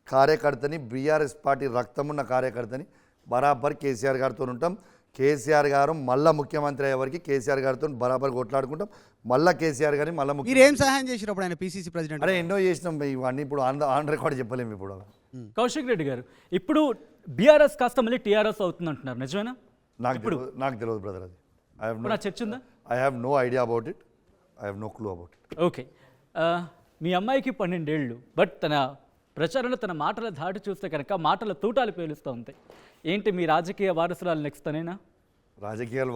S2: కార్యకర్తని, బీఆర్ఎస్ పార్టీ రక్తమున్న కార్యకర్తని బరాబర్ కేసీఆర్ గారితో ఉంటాం. కేసీఆర్ గారు మళ్ళీ ముఖ్యమంత్రి అయ్యే వరకు కేసీఆర్ గారితో బరాబర్ కొట్లాడుకుంటాం. మళ్ళీ కేసీఆర్ గారిని మళ్ళీ
S4: మీరు ఏం సహాయం చేసినప్పుడు ఆయన పీసీసీ ప్రెసిడెంట్?
S2: అరే ఎన్నో చేసినాం, ఇవన్నీ ఇప్పుడు ఆన్ రికార్డ్ చెప్పలేము. ఇప్పుడు
S1: కౌశిక్ రెడ్డి గారు, ఇప్పుడు బీఆర్ఎస్ కాస్త మళ్ళీ టీఆర్ఎస్ అవుతుంది అంటున్నారు, నిజమేనా?
S2: నాకు తెలియదు బ్రదర్, అది
S1: చర్చ ఉందా?
S2: I have no idea about it, I have no clue about it.
S1: Okay, మీ అమ్మాయికి 12 ఏళ్ళు, బట్ తన ప్రచారంలో తన మాటల ధాటి చూస్తే కనుక మాటల తూటాలు పేలుస్తూ ఉంటాయి. ఏంటి మీ రాజకీయ వారసురాలు నెక్స్ట్ అనేనా?
S2: రాజకీయాలు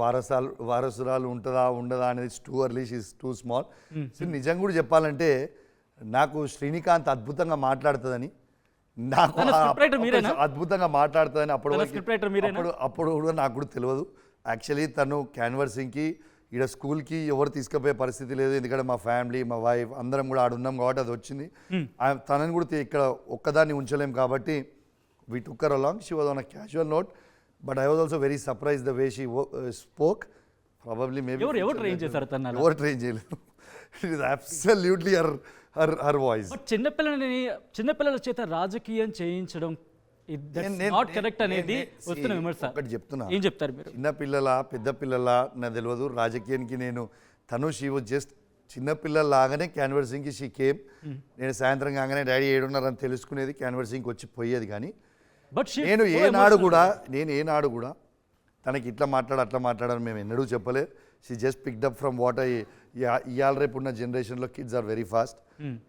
S2: వారసురాలు ఉంటుందా ఉండదా అనేది too early, she's too small. So నిజంగా కూడా చెప్పాలంటే నాకు శ్రీనికాంత్ అద్భుతంగా మాట్లాడుతుందని, నాకు
S1: తన script writer మీరేనా?
S2: అద్భుతంగా మాట్లాడుతుందని
S1: తన script writer మీరేనా?
S2: అప్పుడు కూడా నాకు కూడా తెలియదు. యాక్చువల్లీ తను క్యాన్వర్సింగ్కి ఇక్కడ స్కూల్కి ఎవరు తీసుకుపోయే పరిస్థితి లేదు, ఎందుకంటే మా ఫ్యామిలీ మా వైఫ్ అందరం కూడా ఆడున్నాం కాబట్టి అది వచ్చింది. తనని కూడా ఇక్కడ ఒక్కదాన్ని ఉంచలేం కాబట్టి we took her along. She was on a casual note, but I was also very surprised the way she spoke. Probably maybe
S1: ఎవరు ట్రైన్ చేశారు తన?
S2: ఎవరు ట్రైన్ చేయలేదు. It is absolutely her voice.
S1: But చిన్నపిల్లల చేత రాజకీయం చేయించడం నాట్ కరెక్ట్ అనేది వస్తున్న విమర్శ.
S2: ఒకటి చెప్తున్నా,
S1: ఏం చెప్తారు మీరు?
S2: చిన్న పిల్లల పెద్ద పిల్లల నాకు తెలియదు. రాజకీయానికి తను షీ వాజ్ జస్ట్ చిన్నపిల్లలాగానే క్యాన్వర్సింగ్కి షీ కేమ్. నేను సాయంత్రం కాగానే డాడీ ఏడున్నారని తెలుసుకునేది, క్యాన్వర్సింగ్కి వచ్చి పోయేది. కానీ
S1: బట్
S2: నేను ఏనాడు కూడా తనకి ఇట్లా అట్లా మాట్లాడని మేము ఎన్నడూ చెప్పలే. She just picked up from what ఇవాళ రేపు ఉన్న జనరేషన్లో కిడ్స్ ఆర్ వెరీ ఫాస్ట్.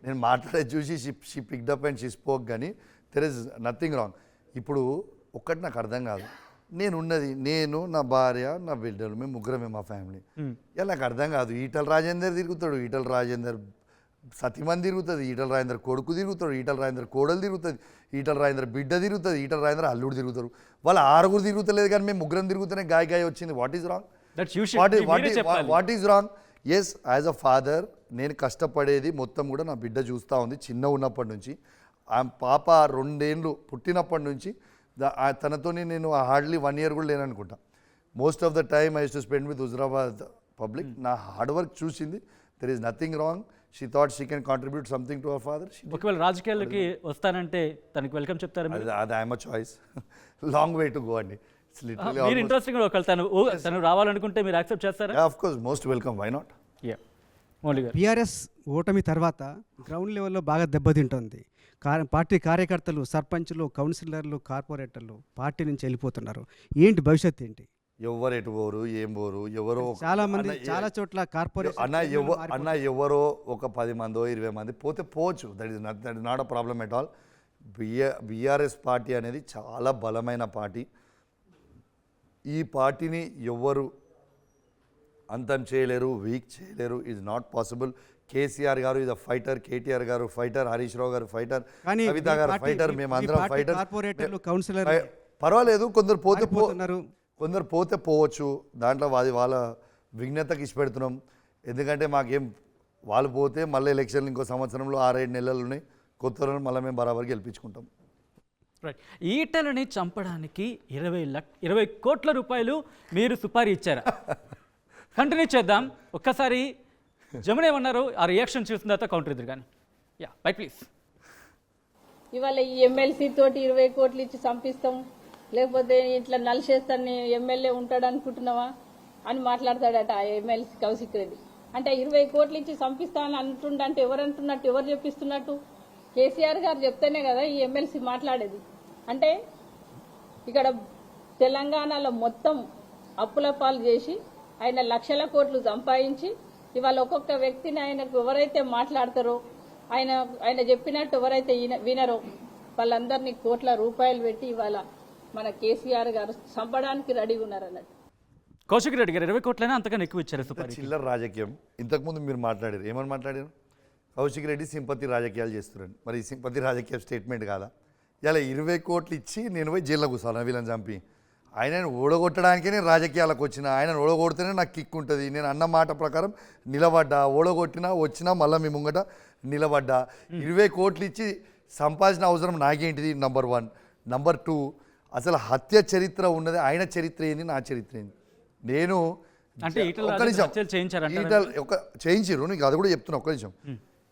S2: నేను మాట్లాడేది చూసి she picked up and she spoke. కానీ దెర్ ఇస్ నథింగ్ రాంగ్. ఇప్పుడు ఒక్కటి నాకు అర్థం కాదు, నేను నా భార్య నా బిడ్డలు మేము ముగ్గురమే మా ఫ్యామిలీ. ఇలా నాకు అర్థం కాదు, ఈటల రాజేందర్ తిరుగుతాడు, ఈటల రాజేందర్ సతీమణి తిరుగుతుంది, ఈటల రాజేందర్ కొడుకు తిరుగుతాడు, ఈటల రాజేందర్ కోడలు తిరుగుతుంది, ఈటల రాజేందర్ బిడ్డ తిరుగుతుంది, ఈటల రాజేందర్ అల్లుడు తిరుగుతారు. వాళ్ళ 6 తిరుగుతలేదు కానీ మేము ముగ్గురం తిరుగుతూనే గాయ వచ్చింది. What is wrong? What is wrong? Yes, as a father నేను కష్టపడేది మొత్తం కూడా నా బిడ్డ చూస్తూ ఉంది చిన్న ఉన్నప్పటి నుంచి. ఆ పాప 2 ఏళ్ళు పుట్టినప్పటి నుంచి తనతో నేను హార్డ్లీ 1 year కూడా లేననుకుంటా. Most of the time I use to spend with Huzurabad public. నా హార్డ్ వర్క్ చూసింది. There is nothing wrong. She thought she can contribute something to our father.
S1: ఒకవేళ రాజకీయాలకి వస్తానంటే తనకి వెల్కమ్ చెప్తారు?
S2: అది I'm a choice. Long way to go అండి.
S1: మీరు ఇంట్రెస్టింగ్ ఒకవేళ తను రావాలనుకుంటే మీరు యాక్సెప్ట్ చేస్తారా?
S2: Of course, most welcome. Why not?
S1: Mouli గారు,
S8: బీఆర్ఎస్ ఓటమి తర్వాత గ్రౌండ్ లెవెల్లో బాగా దెబ్బతింటుంది. పార్టీ కార్యకర్తలు, సర్పంచులు, కౌన్సిలర్లు, కార్పొరేటర్లు పార్టీ నుంచి వెళ్ళిపోతున్నారు. ఏంటి భవిష్యత్తు ఏంటి?
S2: ఎవరు ఎటు పోరు, ఏం పోరు, ఎవరో
S8: చాలా మంది చాలా చోట్ల
S2: కార్పొరేషన్ ఎవరో ఒక 10 మందో 20 మంది పోతే పోవచ్చు. That is not a problem at all. BRS party అనేది చాలా బలమైన పార్టీ. ఈ పార్టీని ఎవరు అంతం చేయలేరు, వీక్ చేయలేరు. Is not possible. కేసీఆర్ గారు ఈజ్ అ ఫైటర్, కేటీఆర్ గారు ఫైటర్, హరీష్ రావు గారు ఫైటర్, కవిత గారు ఫైటర్, మేమందరం ఫైటర్. పర్వాలేదు, కొందరు పోతే పోవచ్చు. దాంట్లో వాళ్ళ విఘ్నతకి ఇష్టపెడుతున్నాం. ఎందుకంటే మాకేం వాళ్ళు పోతే మళ్ళీ ఎలక్షన్లు ఇంకో సంవత్సరంలో 6-7 నెలలు ఉన్నాయి. కొత్త మళ్ళీ మేము బరాబర్ గెలిపించుకుంటాం.
S1: రైట్. ఈటలని చంపడానికి 20 కోట్ల రూపాయలు మీరు సుపారీ ఇచ్చారా? కంటిన్యూ చేద్దాం. ఒక్కసారి జమున ఏమన్నారు ఆ రియాక్షన్ చూసిన తర్వాత కౌంటర్ ఇద్దరు కానీ. By please.
S10: ఇవాళ ఈ ఎమ్మెల్సీ తోటి 20 కోట్లు ఇచ్చి చంపిస్తాం, లేకపోతే ఇట్లా నలిసేస్తాను ఎమ్మెల్యే ఉంటాడు అనుకుంటున్నావా అని మాట్లాడతాడట ఆ ఎమ్మెల్సీ కౌశిక్ రెడ్డి. అంటే 20 కోట్లు ఇచ్చి చంపిస్తామని అంటుండంటే ఎవరు అంటున్నట్టు, ఎవరు చెప్పిస్తున్నట్టు? కేసీఆర్ గారు చెప్తేనే కదా ఈ ఎమ్మెల్సీ మాట్లాడేది. అంటే ఇక్కడ తెలంగాణలో మొత్తం అప్పుల పాలు చేసి ఆయన లక్షల కోట్లు సంపాదించి ఇవాళ ఒక్కొక్క వ్యక్తిని ఆయనకు ఎవరైతే మాట్లాడతారో, ఆయన చెప్పినట్టు ఎవరైతే వినరో వాళ్ళందరినీ కోట్ల రూపాయలు పెట్టి ఇవాళ మన కేసీఆర్ గారు చంపడానికి రెడీగా ఉన్నారన్నట్టు.
S1: కౌశిక్ రెడ్డి గారు 20 కోట్లైనా అంతకన్నా ఎక్కువ ఇచ్చారు సుపారీ.
S2: చిల్లర రాజకీయం. ఇంతకుముందు మీరు మాట్లాడారు, ఏమని మాట్లాడారు? కౌశిక్ రెడ్డి సింపతి రాజకీయాలు చేస్తున్నాడు. మరి ఈ సింపతి రాజకీయ స్టేట్మెంట్ కాదా? ఇలా 20 కోట్లు ఇచ్చి నేను పోయి జైల్లో కూర్చోాలి వీళ్ళని చంపి? ఆయనను ఓడగొట్టడానికే నేను రాజకీయాలకు వచ్చిన. ఆయనను ఓడగొడితేనే నాకు కిక్ ఉంటుంది. నేను అన్న మాట ప్రకారం నిలబడ్డా, ఓడగొట్టినా వచ్చినా మళ్ళీ మీ ముంగట నిలబడ్డా. 20 కోట్లు ఇచ్చి సంపాదించిన అవసరం నాకేంటిది? నంబర్ 1. నంబర్ 2, అసలు హత్య చరిత్ర ఉన్నది ఆయన చరిత్ర ఏంది, నా చరిత్ర ఏంది? నేను చేయించారు, నీకు అది కూడా చెప్తున్నా. ఒక్క నిమిషం.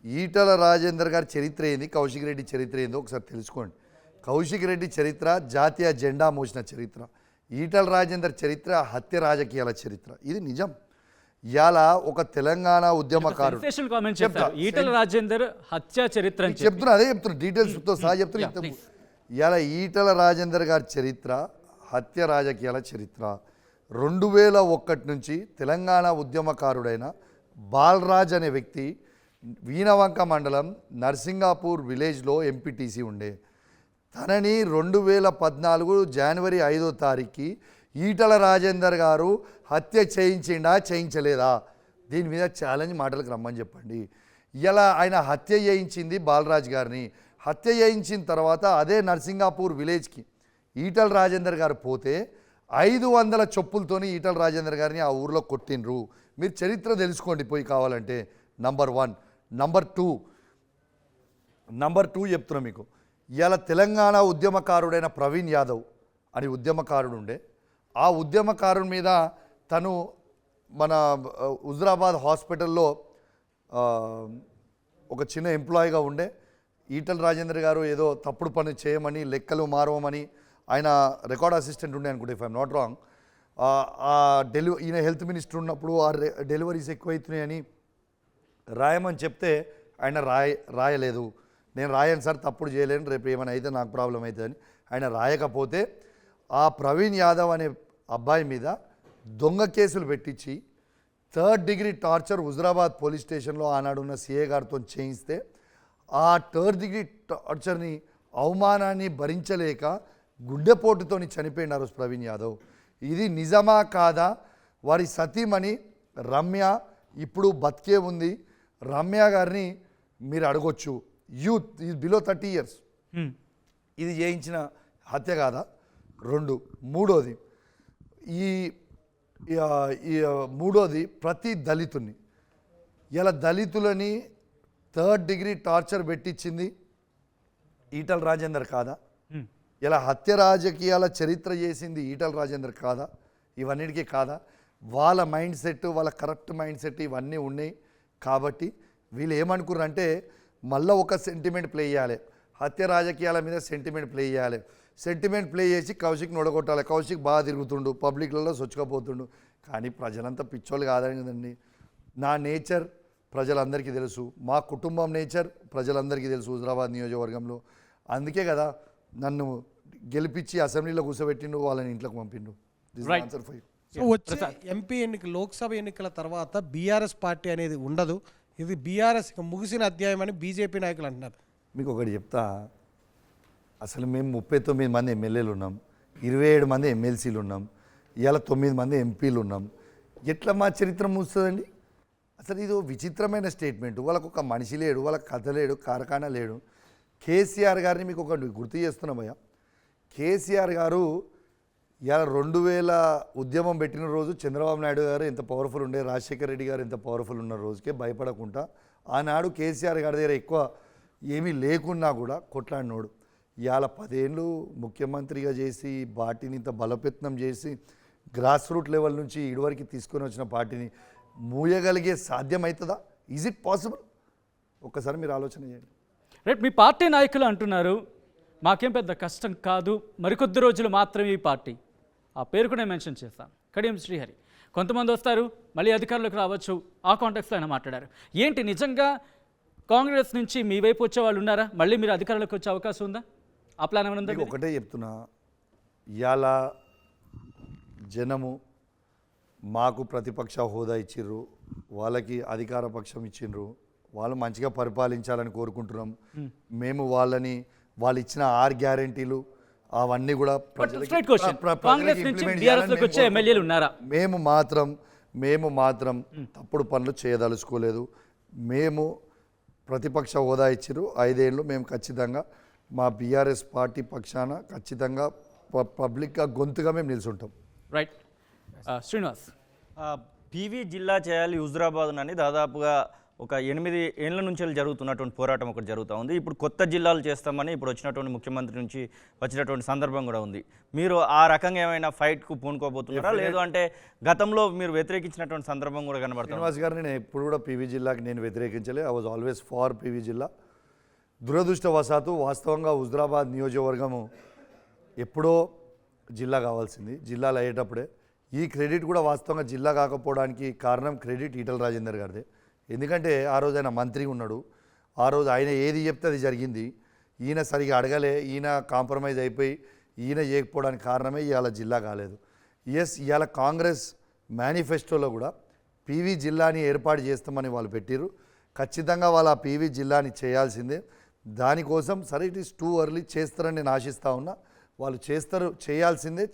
S2: ఈటల రాజేందర్ గారి చరిత్ర ఏంది, కౌశిక్ రెడ్డి చరిత్ర ఏందో ఒకసారి తెలుసుకోండి. కౌశిక్ రెడ్డి చరిత్ర జాతీయ జెండా మోసిన చరిత్ర. ఈటల రాజేందర్ చరిత్ర హత్య రాజకీయాల చరిత్ర. ఇది నిజం. ఇవాళ ఒక తెలంగాణ ఉద్యమకారుడు
S1: ఈటల రాజేందర్ హత్య చరిత్ర
S2: చెప్తున్నా, అదే చెప్తున్నా, డీటెయిల్స్తో సహా చెప్తున్నా. ఇవాళ ఈటల రాజేందర్ గారి చరిత్ర హత్య రాజకీయాల చరిత్ర. 2001 నుంచి తెలంగాణ ఉద్యమకారుడైన బాలరాజ్ అనే వ్యక్తి వీణవంక మండలం నర్సింగాపూర్ విలేజ్లో ఎంపీటీసీ ఉండే. తనని 2014 జనవరి 5వ తారీఖుకి ఈటల రాజేందర్ గారు హత్య చేయించిండా చేయించలేదా? దీని మీద ఛాలెంజ్ మాటలకు రమ్మని చెప్పండి. ఇలా ఆయన హత్య చేయించింది బాలరాజ్ గారిని. హత్య చేయించిన తర్వాత అదే నర్సింగాపూర్ విలేజ్కి ఈటల రాజేందర్ గారు పోతే 500 చొప్పులతోని ఈటల రాజేందర్ గారిని ఆ ఊర్లో కొట్టిండ్రు. మీరు చరిత్ర తెలుసుకోండి పోయి కావాలంటే. నంబర్ 1. నంబర్ 2 చెప్తున్నా మీకు. ఇలా తెలంగాణ ఉద్యమకారుడైన ప్రవీణ్ యాదవ్ అని ఉద్యమకారుడు ఉండే. ఆ ఉద్యమకారుడి మీద తను మన హుజురాబాద్ హాస్పిటల్లో ఒక చిన్న ఎంప్లాయీగా ఉండే. ఈటల రాజేందర్ గారు ఏదో తప్పుడు పని చేయమని, లెక్కలు మారవమని, ఆయన రికార్డ్ అసిస్టెంట్ ఉండే అనుకుంటే, ఇఫ్ ఐఎమ్ నాట్ రాంగ్. ఈయన హెల్త్ మినిస్టర్ ఉన్నప్పుడు ఆ డెలివరీస్ ఎక్కువవుతున్నాయని రాయమని చెప్తే ఆయన రాయలేదు. నేను రాయను సార్, తప్పుడు చేయలేను, రేపు ఏమైనా అయితే నాకు ప్రాబ్లం అవుతుందని ఆయన రాయకపోతే ఆ ప్రవీణ్ యాదవ్ అనే అబ్బాయి మీద దొంగ కేసులు పెట్టించి 3rd degree torture Huzurabad police స్టేషన్లో ఆనాడున్న సిఏ గారితో చేయిస్తే ఆ 3rd డిగ్రీ టార్చర్ని అవమానాన్ని భరించలేక గుండెపోటుతో చనిపోయిన రోజు ప్రవీణ్ యాదవ్. ఇది నిజమా కాదా? వారి సతీమణి రమ్య ఇప్పుడు బతికే ఉంది. రమ్య గారిని మీరు అడగొచ్చు. Youth is below 30 years. ఇది చేయించిన హత్య కాదా? 2. మూడోది మూడోది ప్రతి దళితుని ఇలా దళితులని 3rd డిగ్రీ టార్చర్ పెట్టించింది ఈటల రాజేందర్ కాదా? ఇలా హత్య రాజకీయాల చరిత్ర చేసింది ఈటల రాజేందర్ కాదా? ఇవన్నిటికీ కాదా? వాళ్ళ మైండ్ సెట్, వాళ్ళ కరప్ట్ మైండ్ సెట్ ఇవన్నీ ఉన్నాయి. కాబట్టి వీళ్ళు ఏమనుకున్నారంటే మళ్ళీ ఒక సెంటిమెంట్ ప్లే చేయాలి. హత్య రాజకీయాల మీద సెంటిమెంట్ ప్లే చేయాలి. సెంటిమెంట్ ప్లే చేసి కౌశిక్ని ఒడగొట్టాలి. కౌశిక్ బాగా తిరుగుతుండు, పబ్లిక్లలో సొచ్చుకపోతుండు. కానీ ప్రజలంతా పిచ్చోళ్ళు కాదని కదండి. నా నేచర్ ప్రజలందరికీ తెలుసు, మా కుటుంబం నేచర్ ప్రజలందరికీ తెలుసు హుజురాబాద్ నియోజకవర్గంలో. అందుకే కదా నన్ను గెలిపించి అసెంబ్లీలో కూర్చోబెట్టిండు, వాళ్ళని ఇంట్లోకి పంపిండు. Answer for you.
S3: సో వచ్చే ఎంపీ ఎన్నిక, లోక్సభ ఎన్నికల తర్వాత బీఆర్ఎస్ పార్టీ అనేది ఉండదు. ఇది బీఆర్ఎస్ ముగిసిన అధ్యాయం అని బీజేపీ నాయకులు అంటున్నారు.
S2: మీకు ఒకటి చెప్తా, అసలు మేము 39 మంది ఎమ్మెల్యేలు ఉన్నాం, 27 మంది ఎమ్మెల్సీలు ఉన్నాం, ఇవాళ 9 మంది ఎంపీలు ఉన్నాం. ఎట్లా మా చరిత్ర మూస్తుందండి? అసలు ఇది విచిత్రమైన స్టేట్మెంట్. వాళ్ళకు ఒక మనిషి లేడు, వాళ్ళకి కథ లేడు, కార్ఖానా లేడు. కేసీఆర్ గారిని మీకు ఒకటి గుర్తు చేస్తున్నామయ్యా. కేసీఆర్ గారు ఇలా 2000 ఉద్యమం పెట్టిన రోజు చంద్రబాబు నాయుడు గారు ఎంత పవర్ఫుల్ ఉండే, రాజశేఖర రెడ్డి గారు ఎంత పవర్ఫుల్ ఉన్న రోజుకే భయపడకుండా ఆనాడు కేసీఆర్ గారి దగ్గర ఎక్కువ ఏమీ లేకున్నా కూడా కొట్లాడినోడు. ఇవాళ 10 ఏళ్ళు ముఖ్యమంత్రిగా చేసి పార్టీని ఇంత బలోపేతం చేసి గ్రాస్ రూట్ లెవెల్ నుంచి ఇదివరకు తీసుకొని వచ్చిన పార్టీని మూయగలిగే సాధ్యమవుతుందా? Is it possible? ఒక్కసారి మీరు ఆలోచన చేయండి.
S1: రైట్, మీ పార్టీ నాయకులు అంటున్నారు మాకేం పెద్ద కష్టం కాదు, మరికొద్ది రోజులు మాత్రమే ఈ పార్టీ. ఆ పేరు కూడా నేను మెన్షన్ చేస్తాను, కడియం శ్రీహరి. కొంతమంది వస్తారు, మళ్ళీ అధికారంలోకి రావచ్చు. ఆ కాంటాక్ట్స్లో ఆయన మాట్లాడారు. ఏంటి నిజంగా కాంగ్రెస్ నుంచి మీ వైపు వచ్చే వాళ్ళు ఉన్నారా? మళ్ళీ మీరు అధికారంలోకి వచ్చే అవకాశం ఉందా? ఆ ప్లాన్ ఏమైనా ఉందా?
S2: ఒకటే చెప్తున్నా, ఇవాళ జనము మాకు ప్రతిపక్ష హోదా ఇచ్చిర్రు, వాళ్ళకి అధికార పక్షం ఇచ్చిండ్రు, వాళ్ళు మంచిగా పరిపాలించాలని కోరుకుంటున్నాం. మేము వాళ్ళు ఇచ్చిన 6 గ్యారెంటీలు అవన్నీ కూడా మేము మాత్రం తప్పుడు పనులు చేయదలుచుకోలేదు. మేము ప్రతిపక్ష హోదా ఇచ్చిర్రు 5 ఏళ్ళు, మేము ఖచ్చితంగా మా బీఆర్ఎస్ పార్టీ పక్షాన ఖచ్చితంగా పబ్లిక్గా గొంతుగా మేము నిల్చుంటాం.
S1: రైట్, శ్రీనివాస్.
S11: పీవీ జిల్లా చేయాలి హుజురాబాద్ అని దాదాపుగా ఒక 8 ఏళ్ల నుంచి జరుగుతున్నటువంటి పోరాటం ఒకటి జరుగుతూ ఉంది. ఇప్పుడు కొత్త జిల్లాలు చేస్తామని ఇప్పుడు వచ్చినటువంటి ముఖ్యమంత్రి నుంచి వచ్చినటువంటి సందర్భం కూడా ఉంది. మీరు ఆ రకంగా ఏమైనా ఫైట్కు పూనుకోబోతున్నారా, లేదు అంటే గతంలో మీరు వ్యతిరేకించినటువంటి సందర్భం కూడా కనబడుతుంది?
S2: శ్రీనివాస్ గారిని నేను ఎప్పుడు కూడా పీవీ జిల్లాకి నేను వ్యతిరేకించలే. I was always for PV జిల్లా. దురదృష్టవశాత్తు వాస్తవంగా హుజురాబాద్ నియోజకవర్గము ఎప్పుడో జిల్లా కావాల్సింది, జిల్లాలు అయ్యేటప్పుడే. ఈ క్రెడిట్ కూడా వాస్తవంగా జిల్లా కాకపోవడానికి కారణం క్రెడిట్ ఈటల రాజేందర్ గారిదే. ఎందుకంటే ఆ రోజు ఆయన మంత్రి ఉన్నాడు, ఆ రోజు ఆయన ఏది చెప్తే అది జరిగింది. ఈయన సరిగా అడగలే, ఈయన కాంప్రమైజ్ అయిపోయి ఈయన చేయకపోవడానికి కారణమే ఇవాళ జిల్లా కాలేదు. ఇవాళ కాంగ్రెస్ మేనిఫెస్టోలో కూడా పీవీ జిల్లాని ఏర్పాటు చేస్తామని వాళ్ళు పెట్టిరు. ఖచ్చితంగా వాళ్ళ పీవీ జిల్లాని చేయాల్సిందే. దానికోసం సరే ఇట్ ఈస్ టూ ఎర్లీ చేస్తారని నేను ఆశిస్తూ ఉన్నా. వాళ్ళు చేస్తారు, చేయాల్సిందే,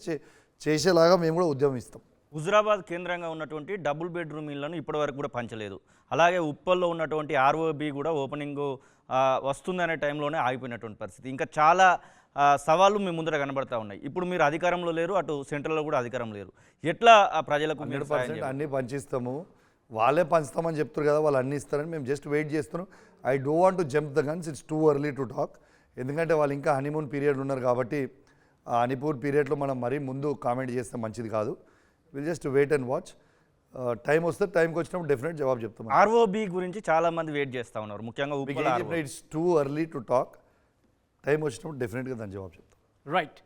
S2: చేసేలాగా మేము కూడా ఉద్యమిస్తాం.
S11: హుజురాబాద్ కేంద్రంగా ఉన్నటువంటి డబుల్ బెడ్రూమ్ ఇళ్లను ఇప్పటివరకు కూడా పంచలేదు. అలాగే ఉప్పల్లో ఉన్నటువంటి ఆర్ఓబి కూడా ఓపెనింగ్ వస్తుందనే టైంలోనే ఆగిపోయినటువంటి పరిస్థితి. ఇంకా చాలా సవాళ్ళు మీ ముందర కనబడతా ఉన్నాయి. ఇప్పుడు మీరు అధికారంలో లేరు, అటు సెంట్రల్లో కూడా అధికారం లేరు. ఎట్లా ఆ ప్రజలకు
S2: 100% అన్నీ పంచిస్తాము. వాళ్ళే పంచుతామని చెప్తారు కదా, వాళ్ళు అన్నీ ఇస్తారని మేము జస్ట్ వెయిట్ చేస్తున్నాం. I don't want to jump the guns, it's too early to talk. ఎందుకంటే వాళ్ళు ఇంకా హనీమూన్ పీరియడ్ ఉన్నారు కాబట్టి ఆ హనీమూన్ పీరియడ్లో మనం మరీ ముందు కామెంట్ చేస్తే మంచిది కాదు. Will just wait and watch. Time వస్తే టైంకి వచ్చినప్పుడు డెఫినెట్ జవాబు చెప్తాం.
S11: ఆర్ఓబి గురించి చాలా మంది వెయిట్ చేస్తూ ఉన్నారు, ముఖ్యంగా
S2: it's too early to talk. Time వచ్చినప్పుడు డెఫినెట్గా దాని జవాబు చెప్తాం.
S1: రైట్,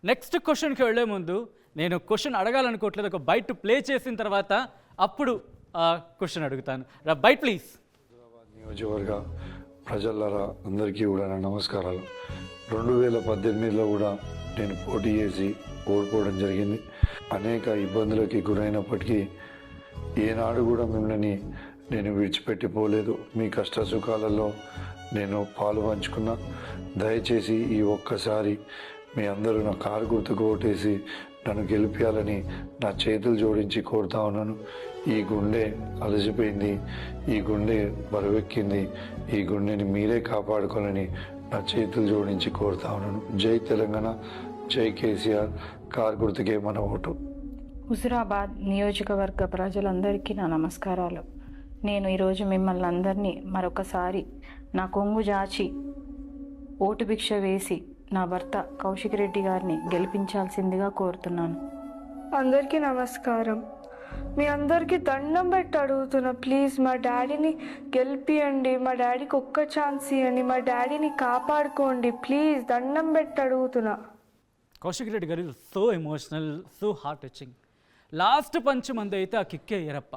S1: నెక్స్ట్ క్వశ్చన్కి వెళ్ళే ముందు నేను క్వశ్చన్ అడగాలనుకోవట్లేదు, ఒక బైట్ ప్లే చేసిన తర్వాత అప్పుడు క్వశ్చన్ అడుగుతాను. Bite please.
S12: నియోజకవర్గ ప్రజలరా అందరికీ కూడా నా నమస్కారాలు. 2018లో కూడా నేను పోటీ చేసి ఓడిపోవడం జరిగింది. అనేక ఇబ్బందులకి గురైనప్పటికీ ఏనాడు కూడా మిమ్మల్ని నేను విడిచిపెట్టిపోలేదు. మీ కష్ట సుఖాలలో నేను పాలు పంచుకున్నా. దయచేసి ఈ ఒక్కసారి మీ అందరూ నా కారు గుర్తుకు ఓటేసి నన్ను గెలిపించాలని నా చేతులు జోడించి కోరుతా ఉన్నాను. ఈ గుండె అలసిపోయింది, ఈ గుండె బరువెక్కింది, ఈ గుండెని మీరే కాపాడుకోవాలని నా చేతులు జోడించి కోరుతా ఉన్నాను. జై తెలంగాణ, జై కేసీఆర్, కారు గుర్తుకే మన ఓటు.
S13: హుజురాబాద్ నియోజకవర్గ ప్రజలందరికీ నా నమస్కారాలు. నేను ఈరోజు మిమ్మల్ని అందరినీ మరొకసారి నా కొంగు జాచి ఓటు భిక్ష వేసి నా భర్త కౌశిక్ రెడ్డి గారిని గెలిపించాల్సిందిగా కోరుతున్నాను.
S9: అందరికీ నమస్కారం. మీ అందరికీ దండం పెట్టి అడుగుతున్నా, ప్లీజ్ మా డాడీని గెలిపియండి, మా డాడీకి ఒక్క ఛాన్స్ ఇవ్వండి, మా డాడీని కాపాడుకోండి, ప్లీజ్ దండం పెట్టి అడుగుతున్నా.
S1: Kaushik Reddy garu so emotional, so heart touching. Last punch మంది అయితే ఆ కిక్కే ఎరప్ప.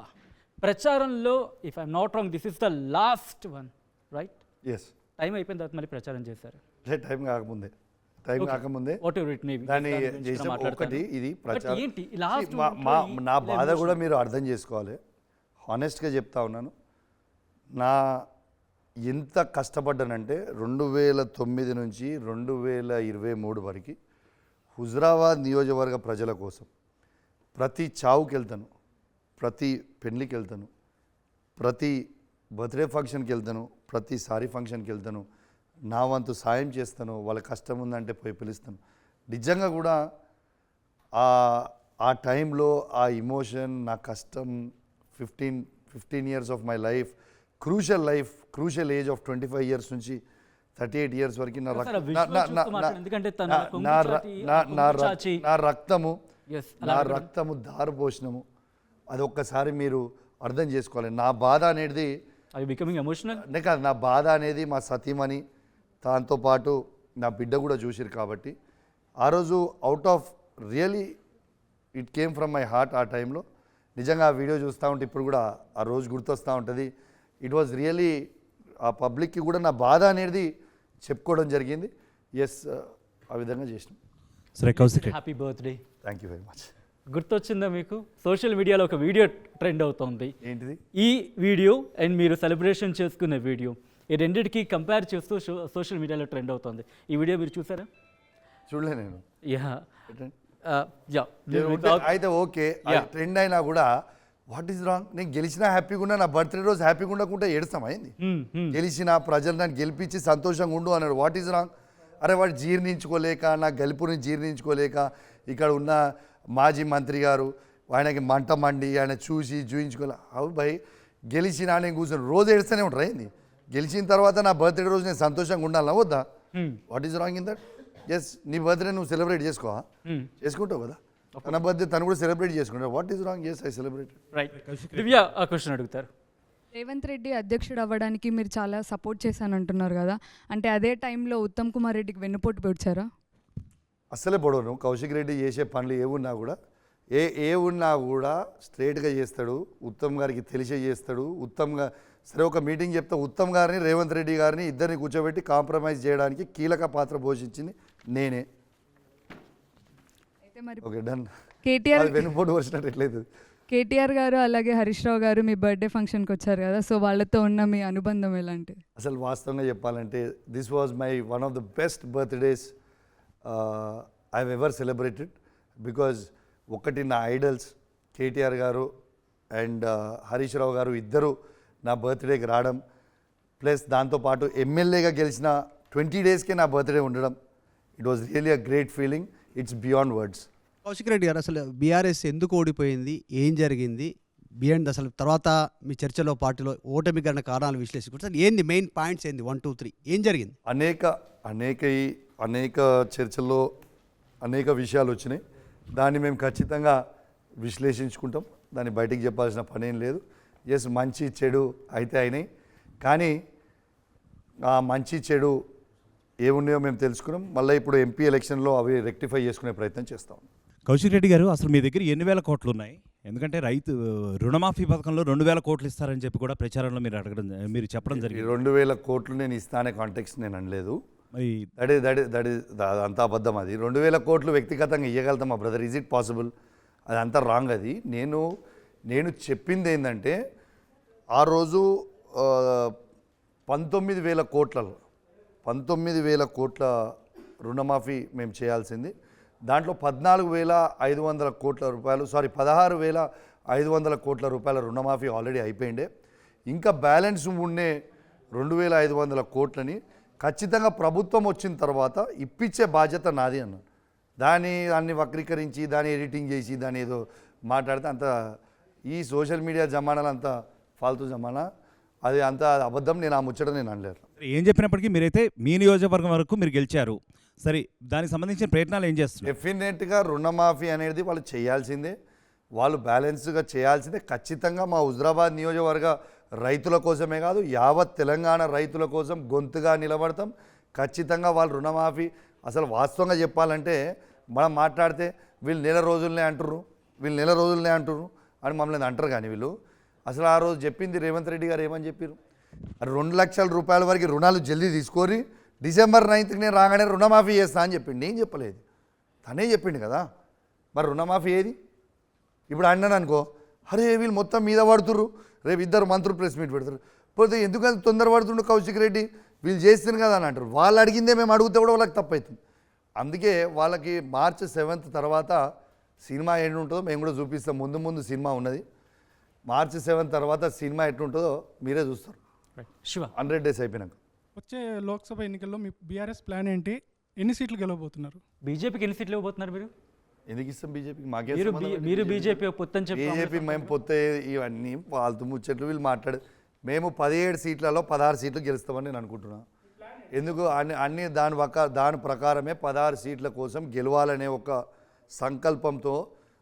S1: ప్రచారంలో if I'm not wrong this is the last one, right?
S2: Yes.
S1: Time అయిపోయిన తర్వాత మళ్ళీ ప్రచారం చేశారు.
S2: టైం కాకముందే దాన్ని చేసిన ఒకటి ఇది ప్రచారం. నా బాధ కూడా మీరు అర్థం చేసుకోవాలి. హానెస్ట్గా చెప్తా ఉన్నాను, నా ఎంత కష్టపడ్డానంటే 2009 నుంచి 2023 వరకు హుజురాబాద్ నియోజకవర్గ ప్రజల కోసం ప్రతి చావుకి వెళ్తాను, ప్రతి పెళ్ళికి వెళ్తాను, ప్రతి బర్త్డే ఫంక్షన్కి వెళ్తాను, ప్రతి సారీ ఫంక్షన్కి వెళ్తాను, నా వంతు సాయం చేస్తాను. వాళ్ళ కష్టం ఉందంటే పోయి పిలుస్తాను. నిజంగా కూడా ఆ టైంలో ఆ ఇమోషన్, నా కష్టం, 15 years of my life, crucial age of 25 years నుంచి 38 ఇయర్స్ వరకు నా రక్తము దారిపోసినము. అది ఒక్కసారి మీరు అర్థం చేసుకోవాలి. నా బాధ అనేది కాదు, నా బాధ అనేది మా సతీమణి, దాంతోపాటు నా బిడ్డ కూడా చూసిరు. కాబట్టి ఆ రోజు out of really it came from my heart. ఆ టైంలో నిజంగా ఆ వీడియో చూస్తూ ఉంటే ఇప్పుడు కూడా ఆ రోజు గుర్తొస్తూ ఉంటుంది. ఇట్ వాజ్ రియలీ ఆ పబ్లిక్కి కూడా నా బాధ అనేది చెప్పుకోవడం జరిగింది. ఎస్, ఆ విధంగా చేసినాం.
S1: Happy birthday.
S2: Thank you very much.
S1: గుర్తొచ్చిందా మీకు? సోషల్ మీడియాలో ఒక వీడియో ట్రెండ్ అవుతుంది.
S2: ఏంటిది? ఈ
S1: వీడియో అండ్ మీరు సెలబ్రేషన్ చేసుకునే వీడియో, ఈ రెండింటికి కంపేర్ చేస్తూ సోషల్ మీడియాలో ట్రెండ్ అవుతుంది. ఈ వీడియో మీరు చూసారా?
S2: చూడలే నేను. అయితే ఓకే, ట్రెండ్ అయినా కూడా వాట్ ఈస్ రాంగ్? నేను గెలిచినా హ్యాపీగా ఉన్నా, నా బర్త్డే రోజు హ్యాపీగా ఉండకుంటే ఏడుస్తామైంది. గెలిచిన ప్రజలు నన్ను గెలిపించి సంతోషంగా ఉండు అన్నాడు. What is wrong? అరే వాడు జీర్ణించుకోలేక, నా గెలుపుని జీర్ణించుకోలేక, ఇక్కడ ఉన్న మాజీ మంత్రి గారు ఆయనకి మంట మండి ఆయన చూసి చూయించుకోలే. అవు భయ్, గెలిచినా నేను కూర్చొని రోజు ఏడుస్తూనే ఉంటారు. ఏంది? గెలిచిన తర్వాత నా బర్త్డే రోజు నేను సంతోషంగా ఉండాలన్నా వద్దా? What is wrong in that? Yes, నీ బర్త్డే నువ్వు సెలబ్రేట్ చేసుకోవా? చేసుకుంటావు కదా. తన బర్త్డే తను కూడా సెలబ్రేట్ చేసుకుంటారు. What is wrong? Yes, I celebrate.
S1: Right. Divya ఆ క్వశ్చన్ అడుగుతారు.
S14: రేవంత్ రెడ్డి అధ్యక్షుడు అవ్వడానికి మీరు చాలా సపోర్ట్ చేశానంటున్నారు కదా, అంటే అదే టైంలో ఉత్తమ్ కుమార్ రెడ్డికి వెన్నుపోటు పొడిచారా?
S2: అస్సలే పొడవను. కౌశిక్ రెడ్డి చేసే పనులు ఏ ఉన్నా కూడా స్ట్రైట్గా చేస్తాడు. ఉత్తమ్ గారికి తెలిసే చేస్తాడు. ఉత్తమ్గా సరే ఒక మీటింగ్ చెప్తా, ఉత్తమ్ గారిని రేవంత్ రెడ్డి గారిని ఇద్దరిని కూర్చోబెట్టి కాంప్రమైజ్ చేయడానికి కీలక పాత్ర పోషించింది నేనే. Okay, done.
S14: కేటీఆర్
S2: వెన్నుపోటు వచ్చినట్టు ఎట్లయితుంది?
S14: కేటీఆర్ గారు అలాగే హరీష్ రావు గారు మీ బర్త్డే ఫంక్షన్కి వచ్చారు కదా, సో వాళ్ళతో ఉన్న మీ అనుబంధం ఎలాంటిది?
S2: అసలు వాస్తవంగా చెప్పాలంటే this was my one of the best birthdays I have ever celebrated. Because ఒకటి నా ఐడల్స్ కేటీఆర్ గారు అండ్ హరీష్ రావు గారు ఇద్దరు నా బర్త్డేకి రావడం, ప్లస్ దాంతోపాటు ఎమ్మెల్యేగా గెలిచిన 20 డేస్కే నా బర్త్డే ఉండడం, it was really a great feeling. It's beyond words.
S4: Kaushik Reddy గారు, అసలు బీఆర్ఎస్ ఎందుకు ఓడిపోయింది, ఏం జరిగింది బియాండ్, అసలు తర్వాత మీ చర్చలో పార్టీలో ఓటమి గల కారణాలు విశ్లేషించుకుంటే అసలు ఏంది మెయిన్ పాయింట్స్ ఏంది, 1 2 3 ఏం జరిగింది?
S2: అనేక చర్చల్లో అనేక విషయాలు వచ్చినాయి. దాన్ని మేము ఖచ్చితంగా విశ్లేషించుకుంటాం. దాన్ని బయటికి చెప్పాల్సిన పనేం లేదు. ఎస్, మంచి చెడు అయితే అయినాయి, కానీ ఆ మంచి చెడు ఏమున్నాయో మేము తెలుసుకున్నాం. మళ్ళీ ఇప్పుడు ఎంపీ ఎలక్షన్లో అవి రెక్టిఫై చేసుకునే ప్రయత్నం చేస్తాం.
S15: కౌశిక్ రెడ్డి గారు, అసలు మీ దగ్గర ఎన్ని వేల కోట్లు ఉన్నాయి? ఎందుకంటే రైతు రుణమాఫీ పథకంలో 2,000 కోట్లు ఇస్తారని చెప్పి కూడా ప్రచారంలో మీరు చెప్పడం జరిగింది.
S2: 2,000 కోట్లు నేను ఇస్తానే కాంటెక్స్ట్ నేను అనలేదు. అదంతా అబద్ధం. అది 2,000 కోట్లు వ్యక్తిగతంగా ఇవ్వగలుగుతాం మా బ్రదర్, ఈజ్ ఇట్ పాసిబుల్? అది అంతా రాంగ్. అది నేను చెప్పింది ఏంటంటే ఆ రోజు 19,000 కోట్ల రుణమాఫీ మేము చేయాల్సింది. దాంట్లో 14,500 కోట్ల రూపాయలు 16,500 కోట్ల రూపాయల రుణమాఫీ ఆల్రెడీ అయిపోయిండే. ఇంకా బ్యాలెన్స్ ఉండే 2,500 కోట్లని ఖచ్చితంగా ప్రభుత్వం వచ్చిన తర్వాత ఇప్పించే బాధ్యత నాది అన్నాను. దాన్ని వక్రీకరించి దాన్ని ఎడిటింగ్ చేసి దాన్ని ఏదో మాట్లాడితే అంత ఈ సోషల్ మీడియా జమానాలు అంత ఫాల్తూ జమానా, అది అంత అబద్ధం. నేను ఆ ముచ్చట నేను అనలేరు.
S15: ఏం చెప్పినప్పటికీ మీరైతే మీ నియోజకవర్గం వరకు మీరు గెలిచారు. సరే, దానికి సంబంధించిన ప్రయత్నాలు ఏం చేస్తున్నారు?
S2: డెఫినెట్గా రుణమాఫీ అనేది వాళ్ళు చేయాల్సిందే, వాళ్ళు బ్యాలెన్స్గా చేయాల్సిందే. ఖచ్చితంగా మా హుజరాబాద్ నియోజకవర్గ రైతుల కోసమే కాదు, యావత్ తెలంగాణ రైతుల కోసం గొంతుగా నిలబడతాం. ఖచ్చితంగా వాళ్ళు రుణమాఫీ, అసలు వాస్తవంగా చెప్పాలంటే మనం మాట్లాడితే వీళ్ళు నెల రోజులనే అంటుర్రు అని మమ్మల్ని అంటారు. కానీ వీళ్ళు అసలు ఆ రోజు చెప్పింది రేవంత్ రెడ్డి గారు ఏమని చెప్పారు? 2 లక్షల రూపాయల వరకు రుణాలు జల్దీ తీసుకొని December 9th నేను రాగానే రుణమాఫీ చేస్తా అని చెప్పిండు. నేను చెప్పలేదు, తనే చెప్పిండు కదా. మరి రుణమాఫీ ఏది? ఇప్పుడు అన్నాను అనుకో, అరే వీళ్ళు మొత్తం మీద పడుతుర్రు, రేపు ఇద్దరు మంత్రులు ప్రెస్ మీట్ పెడతారు, పోతే ఎందుకంత తొందర పడుతుండు కౌశిక్ రెడ్డి, వీళ్ళు చేస్తారు కదా అని అంటారు. వాళ్ళు అడిగిందే మేము అడిగితే కూడా వాళ్ళకి తప్పవుతుంది. అందుకే వాళ్ళకి March 7th తర్వాత సినిమా ఎన్ని ఉంటుందో మేము కూడా చూపిస్తాం. ముందు సినిమా ఉన్నది. March 7th తర్వాత సినిమా ఎట్లుంటుందో మీరే చూస్తారు. 100 days అయిపోయినాక.
S16: వచ్చే లోక్సభ ఎన్నికల్లో మీ బీఆర్ఎస్ ప్లాన్ ఏంటి? ఎన్ని సీట్లు గెలవబోతున్నారు?
S1: బీజేపీకి ఎన్ని సీట్లు ఇవ్వబోతున్నారు మీరు?
S2: ఎందుకు ఇస్తాం బీజేపీకి?
S1: మీరు బీజేపీ పొత్తని చెప్పి
S2: బీజేపీ మేము పొత్తే ఇవన్నీ పాల్తు ముచ్చట్లు వీళ్ళు మాట్లాడు. మేము 17 సీట్లలో 16 సీట్లు గెలుస్తామని నేను అనుకుంటున్నాను. ఎందుకు అన్ని దాని ప్రకారమే 16 సీట్ల కోసం గెలవాలనే ఒక సంకల్పంతో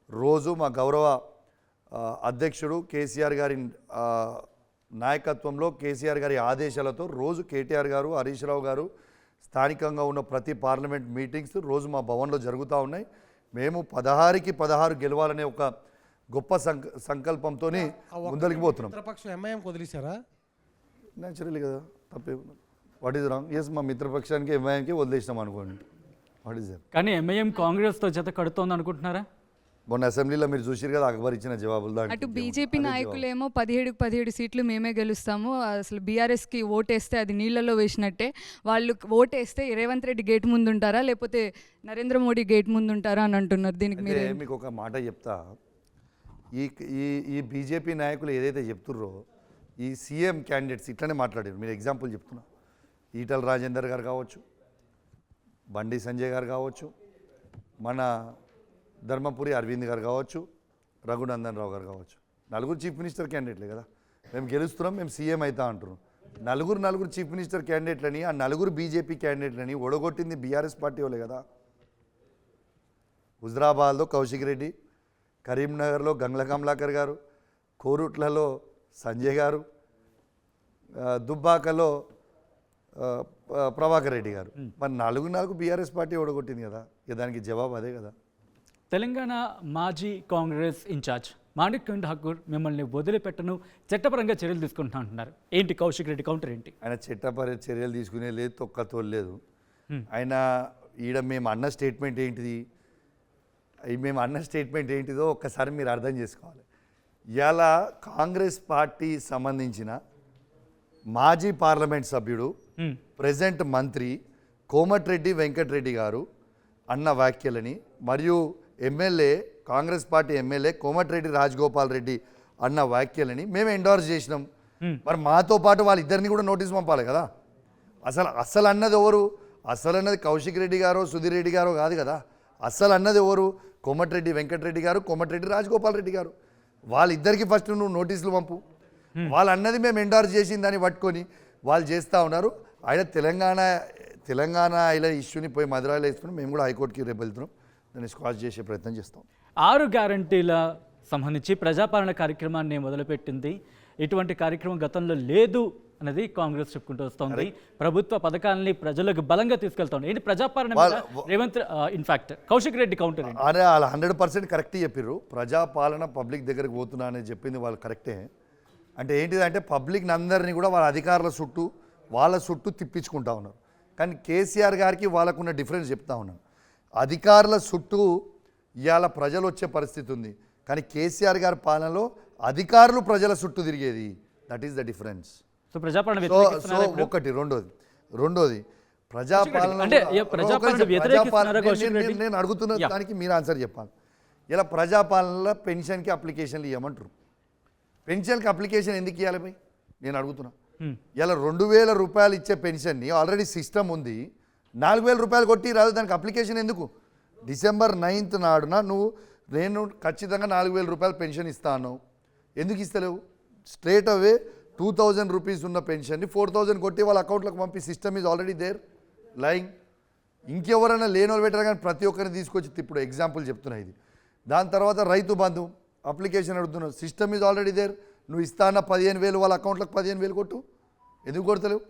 S2: రోజు మా గౌరవ అధ్యక్షుడు కేసీఆర్ గారి నాయకత్వంలో, కేసీఆర్ గారి ఆదేశాలతో రోజు కేటీఆర్ గారు, హరీష్ రావు గారు స్థానికంగా ఉన్న ప్రతి పార్లమెంట్ మీటింగ్స్ రోజు మా భవన్లో జరుగుతూ ఉన్నాయి. మేము 16కి 16 గెలవాలనే ఒక గొప్ప సంకల్పంతో ముందరికి పోతున్నాం.
S3: మిత్రపక్షం ఎంఐఎం వదిలేశారా?
S2: న్యాచురల్లీ కదా, తప్పే. What is wrong? ఎస్, మా మిత్రపక్షానికి ఎంఐఎంకి వదిలేసినాం అనుకోండి. What is that?
S1: కానీ ఎంఐఎం కాంగ్రెస్తో జత కడుతోంది అనుకుంటున్నారా?
S2: మొన్న అసెంబ్లీలో మీరు చూసిరు కదా అక్బర్ ఇచ్చిన జవాబులు.
S14: అటు బీజేపీ నాయకులేమో 17 సీట్లు మేమే గెలుస్తాము, అసలు బీఆర్ఎస్కి ఓటేస్తే అది నీళ్ళలో వేసినట్టే, వాళ్ళు ఓటేస్తే రేవంత్ రెడ్డి గేట్ ముందు ఉంటారా లేకపోతే నరేంద్ర మోడీ గేట్ ముందు ఉంటారా అని అంటున్నారు. దీనికి మీరు
S2: మీకు ఒక మాట చెప్తా. ఈ బీజేపీ నాయకులు ఏదైతే చెప్తుర్రో ఈ సీఎం క్యాండిడేట్స్ ఇట్లనే మాట్లాడారు. మీరు ఎగ్జాంపుల్ చెప్తున్నా, ఈటల రాజేందర్ గారు కావచ్చు, బండి సంజయ్ గారు కావచ్చు, మన ధర్మపురి అరవింద్ గారు కావచ్చు, రఘునందన్ రావు గారు కావచ్చు, నలుగురు చీఫ్ మినిస్టర్ క్యాండిడేట్లే కదా. మేము గెలుస్తున్నాం, మేము సీఎం అవుతా అంటున్నాం. నలుగురు చీఫ్ మినిస్టర్ క్యాండిడేట్లని, ఆ నలుగురు బీజేపీ క్యాండిడేట్లని ఓడగొట్టింది బీఆర్ఎస్ పార్టీ వాళ్ళే కదా. హుజరాబాద్లో కౌశిక్ రెడ్డి, కరీంనగర్లో గంగ్ల కమలాకర్ గారు, కోరుట్లలో సంజయ్ గారు, దుబ్బాకలో ప్రభాకర్ రెడ్డి గారు. మరి నాలుగు బీఆర్ఎస్ పార్టీ ఓడగొట్టింది కదా. ఇక దానికి జవాబు అదే కదా.
S1: తెలంగాణ మాజీ కాంగ్రెస్ ఇన్ఛార్జ్ మాణిక్యం ఠాకూర్ మిమ్మల్ని వదిలిపెట్టను, చట్టపరంగా చర్యలు తీసుకుంటా అంటున్నారు. ఏంటి కౌశిక్ రెడ్డి కౌంటర్ ఏంటి?
S2: ఆయన చట్టపర చర్యలు తీసుకునే లేదు, తొక్కతోలేదు. ఆయన మేము అన్న స్టేట్మెంట్ ఏంటిది, మేము అన్న స్టేట్మెంట్ ఏంటిదో ఒక్కసారి మీరు అర్థం చేసుకోవాలి. ఇలా కాంగ్రెస్ పార్టీ సంబంధించిన మాజీ పార్లమెంట్ సభ్యుడు ప్రెజెంట్ మంత్రి కోమటిరెడ్డి వెంకటరెడ్డి గారు అన్న వ్యాఖ్యలని మరియు MLA Congress party MLA Komatireddy Rajagopal Reddy అన్న వ్యాఖ్యలని మేము ఎండోర్స్ చేసినాం. మరి మాతో పాటు వాళ్ళిద్దరిని కూడా నోటీస్ పంపాలి కదా. అసలు అన్నది ఎవరు? అసలు అన్నది కౌశిక్ రెడ్డి గారో సుధీర్ రెడ్డి గారో కాదు కదా. అసలు అన్నది ఎవరు? కోమటిరెడ్డి వెంకటరెడ్డి గారు, కోమటిరెడ్డి రాజగోపాల్ రెడ్డి గారు. వాళ్ళిద్దరికి ఫస్ట్ నువ్వు నోటీసులు పంపు. వాళ్ళు అన్నది మేము ఎండార్స్ చేసిన దాన్ని పట్టుకొని వాళ్ళు చేస్తూ ఉన్నారు. ఆయన తెలంగాణ ఇలా ఇష్యూని పోయి మధురాలో వేసుకుని మేము కూడా హైకోర్టుకి రేపు వెళ్తున్నాం. దాన్ని స్క్వాష్ చేసే ప్రయత్నం చేస్తాం.
S1: 6 గ్యారంటీల సంబంధించి ప్రజాపాలన కార్యక్రమాన్ని మొదలుపెట్టింది. ఇటువంటి కార్యక్రమం గతంలో లేదు అనేది కాంగ్రెస్ చెప్పుకుంటూ వస్తోంది. ప్రభుత్వ పథకాలని ప్రజలకు బలంగా తీసుకెళ్తోంది. ఏంటి ప్రజాపాలన రేవంత్ ఇన్ఫాక్ట్ కౌశిక్ రెడ్డి కౌంటర్
S2: అరే వాళ్ళు 100% కరెక్ట్ చెప్పారు. ప్రజాపాలన పబ్లిక్ దగ్గరికి పోతున్నా అని చెప్పింది వాళ్ళు కరెక్టే. అంటే ఏంటిదంటే పబ్లిక్ని అందరినీ కూడా వాళ్ళ అధికారుల చుట్టూ వాళ్ళ చుట్టూ తిప్పించుకుంటా ఉన్నారు. కానీ కేసీఆర్ గారికి వాళ్ళకున్న డిఫరెన్స్ చెప్తా ఉన్నాను. అధికారుల చుట్టూ ఇవాళ ప్రజలు వచ్చే పరిస్థితి ఉంది. కానీ కేసీఆర్ గారి పాలనలో అధికారులు ప్రజల చుట్టూ తిరిగేది. That is the difference.
S1: So ప్రజాపాలన
S2: ఒకటి. రెండోది ప్రజాపాలన నేను అడుగుతున్న దానికి మీరు ఆన్సర్ చెప్పాలి. ఇలా ప్రజాపాలనలో పెన్షన్కి అప్లికేషన్లు ఇవ్వమంటారు. పెన్షన్కి అప్లికేషన్ ఎందుకు ఇవ్వాలి పోయి నేను అడుగుతున్నా. ఇలా 2000 రూపాయలు ఇచ్చే పెన్షన్ని ఆల్రెడీ సిస్టమ్ ఉంది. 4000 రూపాయలు కొట్టి రాదు, దానికి అప్లికేషన్ ఎందుకు? December 9th నాడున నేను ఖచ్చితంగా 4000 రూపాయలు పెన్షన్ ఇస్తాను, ఎందుకు ఇస్తలేవు? స్ట్రేట్ అవే 2000 రూపీస్ ఉన్న పెన్షన్ని 4000 కొట్టి వాళ్ళ అకౌంట్లోకి పంపి సిస్టమ్ ఈజ్ ఆల్రెడీ దేర్ లైంగ్. ఇంకెవరైనా లేని వాళ్ళు పెట్టారు కానీ ప్రతి ఒక్కరిని తీసుకొచ్చి ఇప్పుడు ఎగ్జాంపుల్ చెప్తున్నా ఇది. దాని తర్వాత రైతు బంధు అప్లికేషన్ అడుగుతున్నావు, సిస్టమ్ ఈజ్ ఆల్రెడీ దేర్. నువ్వు ఇస్తాన్న 15000 వాళ్ళ అకౌంట్లకు 15000 కొట్టు, ఎందుకు కొడతలేవు?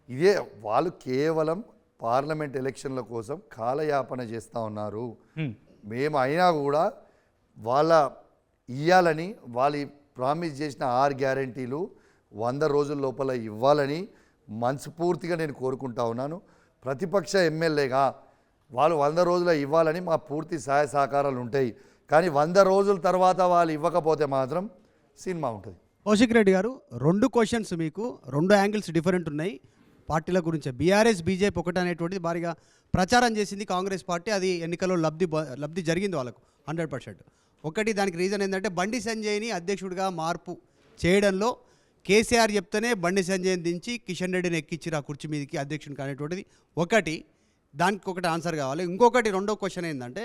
S2: ఇదే వాళ్ళు కేవలం పార్లమెంట్ ఎలక్షన్ల కోసం కాలయాపన చేస్తూ ఉన్నారు. మేము అయినా కూడా వాళ్ళ ఇవ్వాలని వాళ్ళు ప్రామిస్ చేసిన 6 గ్యారంటీలు 100 రోజుల లోపల ఇవ్వాలని మనస్ఫూర్తిగా నేను కోరుకుంటా ఉన్నాను. ప్రతిపక్ష ఎమ్మెల్యేగా వాళ్ళు 100 రోజుల ఇవ్వాలని మా పూర్తి సహాయ సహకారాలు ఉంటాయి. కానీ 100 రోజుల తర్వాత వాళ్ళు ఇవ్వకపోతే మాత్రం సినిమా ఉంటుంది.
S4: కౌశిక్ రెడ్డి గారు 2 క్వశ్చన్స్ మీకు 2 యాంగిల్స్ డిఫరెంట్ ఉన్నాయి పార్టీల గురించి. బీఆర్ఎస్ బీజేపీ ఒకటి అనేటువంటిది భారీగా ప్రచారం చేసింది కాంగ్రెస్ పార్టీ. అది ఎన్నికల్లో లబ్ధి జరిగింది వాళ్ళకు 100%. ఒకటి దానికి రీజన్ ఏంటంటే బండి సంజయ్ని అధ్యక్షుడిగా మార్పు చేయడంలో కేసీఆర్ చెప్తేనే బండి సంజయ్ని దించి కిషన్ రెడ్డిని ఎక్కించిరు ఆ కుర్చీ మీదకి అధ్యక్షునికి అనేటువంటిది ఒకటి. దానికి ఒకటి ఆన్సర్ కావాలి. ఇంకొకటి రెండో క్వశ్చన్ ఏంటంటే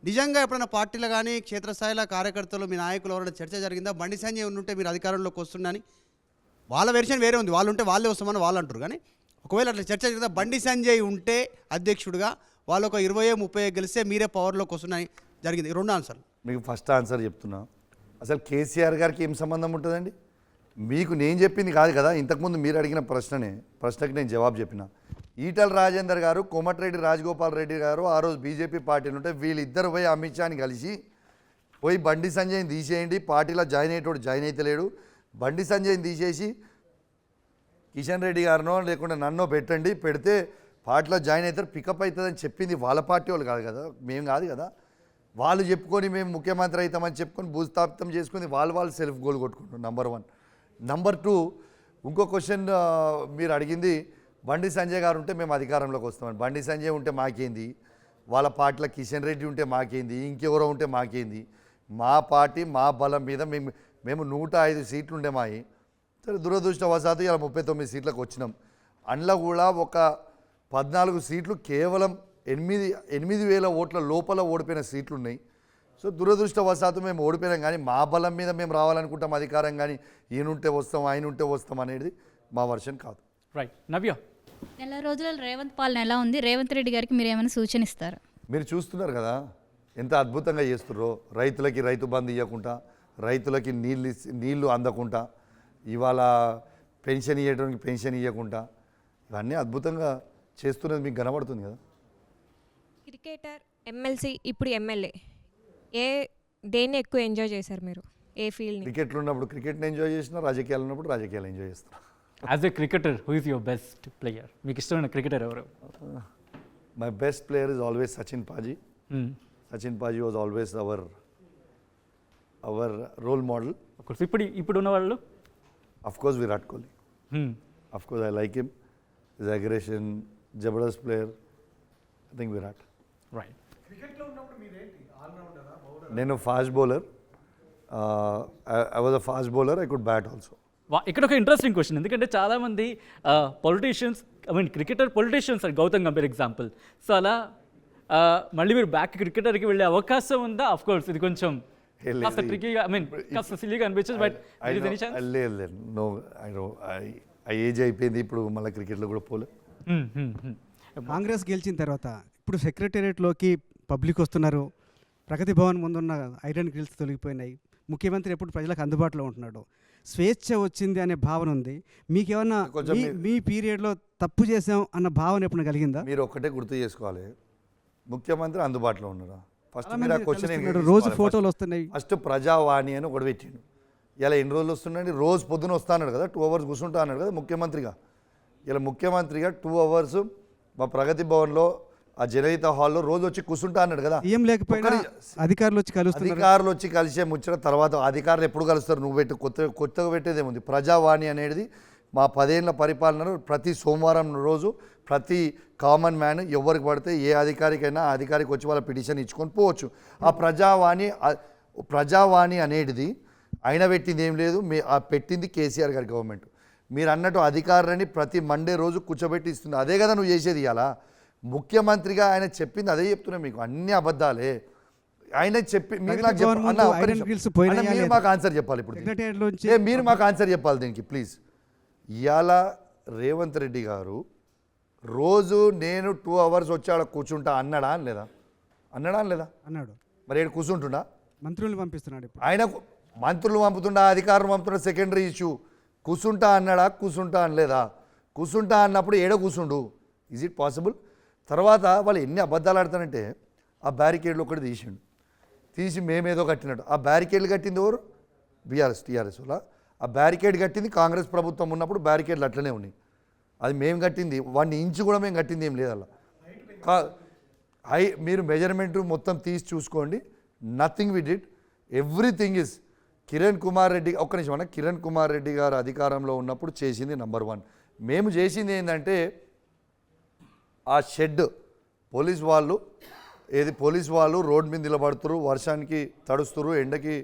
S4: నిజంగా ఎప్పుడైనా పార్టీలో కానీ క్షేత్రస్థాయిలో కార్యకర్తలు మీ నాయకులు ఎవరైనా చర్చ జరిగిందా? బండి సంజయ్ ఉంటే మీరు అధికారంలోకి వస్తుందని వాళ్ళ వెర్షన్ వేరే ఉంది, వాళ్ళు ఉంటే వాళ్ళే వస్తామని వాళ్ళు అంటారు. కానీ ఒకవేళ అట్లా చర్చ జరిగిందా బండి సంజయ్ ఉంటే అధ్యక్షుడిగా వాళ్ళు ఒక 20-30 గెలిస్తే మీరే పవర్లోకి వస్తున్నాయని జరిగింది? 2 ఆన్సర్లు
S2: మీకు ఫస్ట్ ఆన్సర్ చెప్తున్నా. అసలు కేసీఆర్ గారికి ఏం సంబంధం ఉంటుందండి? మీకు నేను చెప్పింది కాదు కదా, ఇంతకుముందు మీరు అడిగిన ప్రశ్నకి నేను జవాబు చెప్పిన. ఈటల రాజేందర్ గారు, కోమటిరెడ్డి రాజగోపాల్ రెడ్డి గారు ఆ రోజు బీజేపీ పార్టీలు ఉంటే వీళ్ళిద్దరు పోయి అమిత్ షాని కలిసి పోయి బండి సంజయ్ని తీసేయండి, పార్టీలో జాయిన్ అయ్యేటోడు జాయిన్ అయితే లేడు, బండి సంజయ్ని తీసేసి కిషన్ రెడ్డి గారినో లేకుండా నన్నో పెట్టండి, పెడితే పార్టీలో జాయిన్ అవుతారు, పికప్ అవుతుందని చెప్పింది వాళ్ళ పార్టీ వాళ్ళు కాదు కదా, మేము కాదు కదా. వాళ్ళు చెప్పుకొని మేము ముఖ్యమంత్రి అవుతామని చెప్పుకొని భూస్థాపితం చేసుకుని వాళ్ళు సెల్ఫ్ గోల్ కొట్టుకుంటారు. నంబర్ 1. నంబర్ 2, ఇంకో క్వశ్చన్ మీరు అడిగింది బండి సంజయ్ గారు ఉంటే మేము అధికారంలోకి వస్తామని. బండి సంజయ్ ఉంటే మాకేంది, వాళ్ళ పార్టీలో కిషన్ రెడ్డి ఉంటే మాకేంది, ఇంకెవరో ఉంటే మాకేంది? మా పార్టీ మా బలం మీద మేము 105 సీట్లు ఉండే మాయి. సరే దురదృష్టవశాత్తు ఇలా 39 సీట్లకు వచ్చినాం. అందులో కూడా ఒక 14 సీట్లు కేవలం 8,000 ఓట్ల లోపల ఓడిపోయిన సీట్లు ఉన్నాయి. సో దురదృష్టవశాత్తు మేము ఓడిపోయినాం. కానీ మా బలం మీద మేము రావాలనుకుంటాం అధికారం, కానీ ఈయనుంటే వస్తాం ఆయన ఉంటే వస్తాం అనేది మా వర్షన్ కాదు.
S1: రైట్. నవ్య,
S17: నెల రోజుల రేవంత్ పాలన ఎలా ఉంది? రేవంత్ రెడ్డి గారికి మీరు ఏమైనా సూచన ఇస్తారా?
S2: మీరు చూస్తున్నారు కదా ఎంత అద్భుతంగా చేస్తున్నారో. రైతులకి రైతు బంధు ఇవ్వకుండా, రైతులకి నీళ్లు అందకుండా, ఇవాళ పెన్షన్ ఇవ్వడానికి పెన్షన్ ఇవ్వకుండా, ఇవన్నీ అద్భుతంగా చేస్తున్నది మీకు కనబడుతుంది కదా.
S18: క్రికెటర్, ఎమ్మెల్సీ, ఇప్పుడు ఎమ్మెల్యే, దేన్ని ఎక్కువ ఎంజాయ్ చేశారు మీరు? ఏ ఫీల్డ్?
S2: క్రికెట్లో ఉన్నప్పుడు క్రికెట్ని ఎంజాయ్ చేసిన, రాజకీయాలు ఉన్నప్పుడు రాజకీయాలు ఎంజాయ్ చేస్తున్నా.
S1: As a cricketer, who is your best player? మీకు ఇష్టమైన క్రికెటర్ ఎవరు?
S2: My best player is always Sachin paaji. Sachin paaji was always our our role model.
S1: ఇప్పుడు ఉన్న వాళ్ళు
S2: of course Virat Kohli. Of course I like him, his aggression, జబర్దస్త్ player. I think Virat.
S1: Right.
S2: నేను fast bowler. I was a fast bowler. I could bat also.
S1: ఇక్కడ ఒక interesting question, ఎందుకంటే చాలామంది politicians, I mean cricketer politicians అని Gautam Gambhir example. So అలా మళ్ళీ మీరు బ్యాక్ క్రికెటర్కి వెళ్ళే అవకాశం ఉందా? ఆఫ్ కోర్స్ ఇది కొంచెం కాస్త ట్రికీగా, ఐ మీన్ కాస్త సిల్లీగా అనిపించచ్చు, బట్
S2: లేదు, నో, ఐ ఏజ్ అయిపోయింది, ఇప్పుడు మళ్ళీ క్రికెట్లో కూడా పోలే.
S8: కాంగ్రెస్ గెలిచిన తర్వాత ఇప్పుడు సెక్రటేరియట్లోకి పబ్లిక్ వస్తున్నారు, ప్రగతి భవన్ ముందున్న ఐరన్ గ్రిల్స్ తొలగిపోయినాయి, ముఖ్యమంత్రి ఎప్పుడు ప్రజలకు అందుబాటులో ఉంటున్నాడు, స్వేచ్ఛ వచ్చింది అనే భావన ఉంది. మీకేమన్నా మీ పీరియడ్లో తప్పు చేసాం అన్న భావన ఎప్పుడు కలిగిందా?
S2: మీరు ఒక్కటే గుర్తు చేసుకోవాలి, ముఖ్యమంత్రి అందుబాటులో ఉన్నారా? ఫస్ట్ మీరు ఆ క్వశ్చన్
S8: రోజు ఫోటోలు వస్తున్నాయి.
S2: ఫస్ట్ ప్రజావాణి అని ఒకటి పెట్టిండు. ఇలా ఎన్ని రోజులు వస్తున్నాయండి? రోజు పొద్దున వస్తా అన్నాడు కదా, 2 hours కూర్చుంటా అన్నాడు కదా ముఖ్యమంత్రిగా. ఇలా ముఖ్యమంత్రిగా 2 hours మా ప్రగతి భవన్లో ఆ జనహిత హాల్లో రోజు వచ్చి కూర్చుంటా అన్నాడు కదా.
S8: ఏం లేకపోయినా అధికారులు వచ్చి కలుస్తారు.
S2: అధికారులు వచ్చి కలిసే ముచ్చట తర్వాత అధికారులు ఎప్పుడు కలుస్తారు? నువ్వు పెట్టి కొత్తగా పెట్టేదేముంది? ప్రజావాణి అనేది మా 10 ఏళ్ల పరిపాలనలో ప్రతి సోమవారం రోజు ప్రతి కామన్ మ్యాన్ ఎవరికి పడితే ఏ అధికారికైనా ఆ అధికారికి వచ్చి వాళ్ళ పిటిషన్ ఇచ్చుకొని పోవచ్చు. ఆ ప్రజావాణి అనేది ఆయన పెట్టింది ఏం లేదు, ఆ పెట్టింది కేసీఆర్ గారి గవర్నమెంట్. మీరు అన్నట్టు అధికారులని ప్రతి మండే రోజు కూర్చోబెట్టి ఇస్తుంది. అదే కదా నువ్వు చేసేది. ఇలా ముఖ్యమంత్రిగా ఆయన చెప్పింది అదే చెప్తున్నా, మీకు అన్ని అబద్ధాలే. ఆయన చెప్పి మీరు నాకు మీరు మాకు ఆన్సర్ చెప్పాలి. ఇప్పుడు మీరు మాకు ఆన్సర్ చెప్పాలి దీనికి ప్లీజ్. ఇవాళ రేవంత్ రెడ్డి గారు రోజు నేను 2 hours వచ్చి ఆడ కూర్చుంటా అన్నాడా అని లేదా?
S8: అన్నాడు.
S2: మరి ఏడు కూర్చుంటున్నా?
S8: మంత్రులు పంపిస్తున్నాడు.
S2: ఆయన మంత్రులు పంపుతుండా, అధికారులు పంపుతుండా, సెకండరీ ఇష్యూ. కూర్చుంటా అన్నాడా, కూర్చుంటా అనలేదా? కూర్చుంటా అన్నప్పుడు ఏడ కూర్చుండు? Is it possible? తర్వాత వాళ్ళు ఎన్ని అబద్ధాలు ఆడతానంటే ఆ బ్యారికేడ్లు ఒకటి తీసి మేమేదో కట్టినట్టు. ఆ బ్యారికేడ్లు కట్టింది ఎవరు? టీఆర్ఎస్ వల్ల. ఆ బ్యారికేడ్ కట్టింది కాంగ్రెస్ ప్రభుత్వం ఉన్నప్పుడు బ్యారికేడ్లు అట్లనే ఉన్నాయి. అది మేము కట్టింది 1 inch కూడా మేము కట్టింది ఏం లేదు. అలా మీరు మెజర్మెంట్ మొత్తం తీసి చూసుకోండి. Nothing we did, everything is. Kiran Kumar Reddy, ఒక్క నిమిషం అన్న, కిరణ్ కుమార్ రెడ్డి గారు అధికారంలో ఉన్నప్పుడు చేసింది నెంబర్ 1. మేము చేసింది ఏంటంటే ఆ షెడ్ పోలీస్ వాళ్ళు రోడ్ మీద నిలబడుతురు, వర్షానికి తడుస్తురు, ఎండకి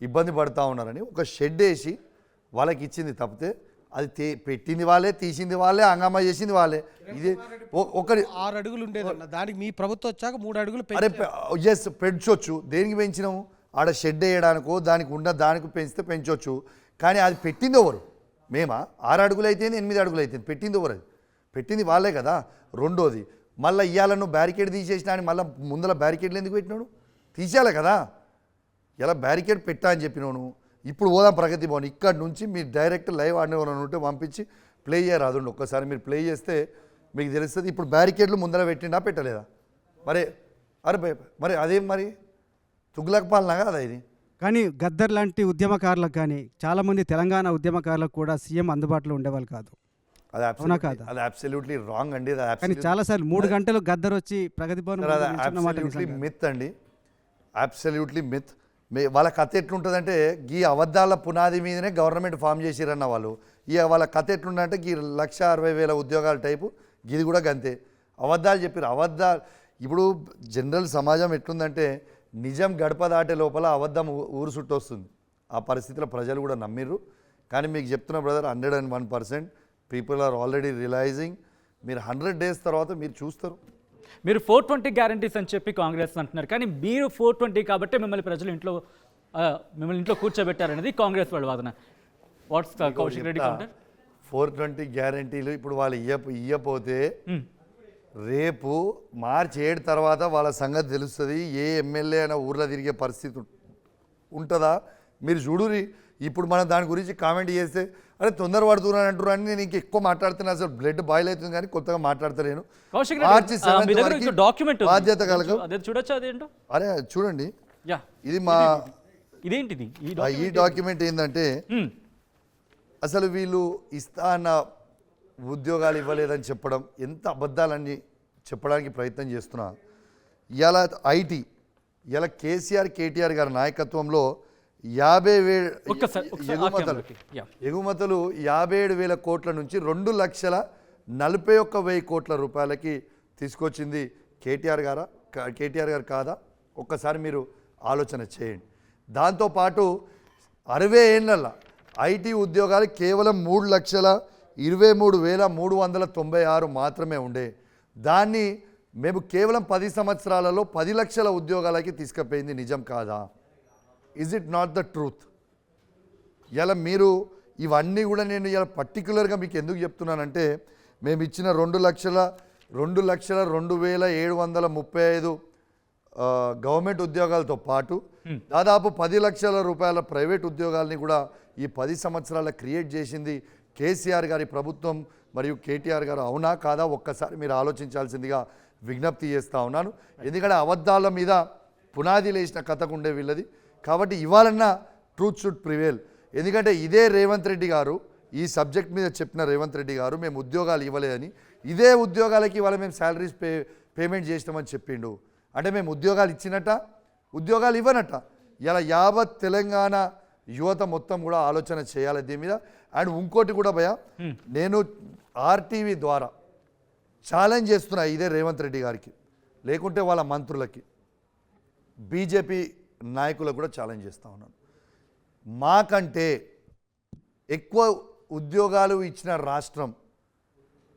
S2: ఇబ్బంది పడుతూ ఉన్నారని ఒక షెడ్ వేసి వాళ్ళకి ఇచ్చింది తప్పితే అది పెట్టింది వాళ్ళే, తీసింది వాళ్ళే, హంగామా చేసింది వాళ్ళే. ఇది
S3: 6 అడుగులు ఉండేదన్న, దానికి మీ ప్రభుత్వం వచ్చాక 3 అడుగులు.
S2: అరే ఎస్ పెంచవచ్చు. దేనికి పెంచినాము? ఆడ షెడ్ వేయడానికో దానికి పెంచితే పెంచవచ్చు. కానీ అది పెట్టింది ఎవరు? మేమా? 6 అడుగులు అయితే 8 అడుగులు అయితే పెట్టింది ఎవరు? అది పెట్టింది వాళ్ళే కదా. రెండోది, మళ్ళీ ఇవాళ నువ్వు బ్యారికేడ్ తీసేసినా అని మళ్ళీ ముందర బ్యారికేడ్లు ఎందుకు పెట్టినాడు? తీసేయాలి కదా. ఇలా బ్యారికేడ్ పెట్టా అని చెప్పినాను. ఇప్పుడు పోదాం ప్రగతి భవన్, ఇక్కడ నుంచి మీరు డైరెక్ట్ లైవ్ ఆడినవన్నీ ఉంటే పంపించి ప్లే చేయరాదు. ఒక్కసారి మీరు ప్లే చేస్తే మీకు తెలుస్తుంది. ఇప్పుడు బ్యారికేడ్లు ముందర పెట్టిండా పెట్టలేదా? మరి అదేం మరి తుగ్లక్ పాలన కదా ఇది.
S8: కానీ గద్దర్ లాంటి ఉద్యమకారులకు కానీ చాలామంది తెలంగాణ ఉద్యమకారులకు కూడా సీఎం అందుబాటులో ఉండేవాళ్ళు కాదు.
S2: అది అబ్సల్యూట్లీ రాంగ్ అండి.
S8: కానీ చాలాసార్లు 3 గంటలు గద్దర్ వచ్చి ప్రగతి భవన్
S2: మిత్ అండి, అబ్సల్యూట్లీ మిత్. వాళ్ళ కథ ఎట్లుంటుందంటే ఈ అబద్ధాల పునాది మీదనే గవర్నమెంట్ ఫామ్ చేసిరన్న వాళ్ళు. వాళ్ళ కథ ఎట్లుందంటే ఈ 1,60,000 ఉద్యోగాల టైపు ఇది కూడా గంతే. అబద్ధాలు చెప్పారు. ఇప్పుడు జనరల్ సమాజం ఎట్లుందంటే నిజం గడప దాటే లోపల అబద్ధం ఊరు చుట్టూ వస్తుంది. ఆ పరిస్థితిలో ప్రజలు కూడా నమ్మిర్రు. కానీ మీకు చెప్తున్న brother, 101% people are already realizing. మీరు 100 days తర్వాత మీరు చూస్తారు.
S1: మీరు 420 గ్యారంటీస్ అని చెప్పి కాంగ్రెస్ అంటున్నారు, కానీ మీరు 420 కాబట్టి మిమ్మల్ని ప్రజలు ఇంట్లో కూర్చోబెట్టారనేది కాంగ్రెస్ వాళ్ళ వాదన. Watts Kaushik Reddy counter?
S2: 420 గ్యారంటీలు ఇప్పుడు వాళ్ళు ఇయ్యపోతే రేపు March 7 తర్వాత వాళ్ళ సంగతి తెలుస్తుంది. ఏ ఎమ్మెల్యే అయినా ఊర్లో తిరిగే పరిస్థితి ఉంటుందా? మీరు చూడురి. ఇప్పుడు మనం దాని గురించి కామెంట్ చేస్తే అరే తొందర పడుతున్నాను అంటున్నారు అని నేను ఎక్కువ మాట్లాడుతున్నాను. అసలు బ్లడ్ బాయిల్ అవుతుంది కానీ కొత్తగా మాట్లాడతలేను. బాధ్యత కలగ. అరే చూడండి, ఇది మా
S1: ఇదేంటిది
S2: ఈ డాక్యుమెంట్ ఏంటంటే అసలు వీళ్ళు ఇస్తా అన్న ఉద్యోగాలు ఇవ్వలేదని చెప్పడం, ఎంత అబద్ధాలన్నీ చెప్పడానికి ప్రయత్నం చేస్తున్నా. ఇలా ఐటీ ఇలా కేసీఆర్ కేటీఆర్ గారి నాయకత్వంలో ఎగుమతులు 57,000 కోట్ల నుంచి 2,41,000 కోట్ల రూపాయలకి తీసుకొచ్చింది కేటీఆర్ గారు కాదా? ఒక్కసారి మీరు ఆలోచన చేయండి. దాంతోపాటు 60 ఏళ్ళ ఐటీ ఉద్యోగాలు కేవలం 3,23,396 మాత్రమే ఉండే దాన్ని మేము కేవలం 10 సంవత్సరాలలో 10 లక్షల ఉద్యోగాలకి తీసుకుపోయింది నిజం కాదా? Is it not the truth? ఇలా మీరు ఇవన్నీ కూడా నేను ఇలా పర్టికులర్గా మీకు ఎందుకు చెప్తున్నానంటే మేము ఇచ్చిన 2,02,735 గవర్నమెంట్ ఉద్యోగాలతో పాటు దాదాపు 10 లక్షల రూపాయల ప్రైవేట్ ఉద్యోగాల్ని కూడా ఈ 10 సంవత్సరాల క్రియేట్ చేసింది కేసీఆర్ గారి ప్రభుత్వం మరియు కేటీఆర్ గారు. అవునా కాదా? ఒక్కసారి మీరు ఆలోచించాల్సిందిగా విజ్ఞప్తి చేస్తూ ఉన్నాను. ఎందుకంటే అబద్ధాల మీద పునాది లేచిన కథకు ఉండే వీళ్ళది. కాబట్టి ఇవాళన్నా ట్రూత్ షుడ్ ప్రివేల్. ఎందుకంటే ఇదే రేవంత్ రెడ్డి గారు ఈ సబ్జెక్ట్ మీద చెప్పిన రేవంత్ రెడ్డి గారు మేము ఉద్యోగాలు ఇవ్వలేదని, ఇదే ఉద్యోగాలకి ఇవాళ మేము శాలరీస్ పేమెంట్ చేసినామని చెప్పిండు. అంటే మేము ఉద్యోగాలు ఇచ్చినట్ట, ఉద్యోగాలు ఇవ్వనట్ట. ఇలా యావత్ తెలంగాణ యువత మొత్తం కూడా ఆలోచన చేయాలి దీని మీద. అండ్ ఇంకోటి కూడా భయ, నేను ఆర్టీవీ ద్వారా ఛాలెంజ్ చేస్తున్నా ఇదే రేవంత్ రెడ్డి గారికి, లేకుంటే వాళ్ళ మంత్రులకి, బీజేపీ నాయకులకు కూడా ఛాలెంజ్ చేస్తూ ఉన్నాను. మాకంటే ఎక్కువ ఉద్యోగాలు ఇచ్చిన రాష్ట్రం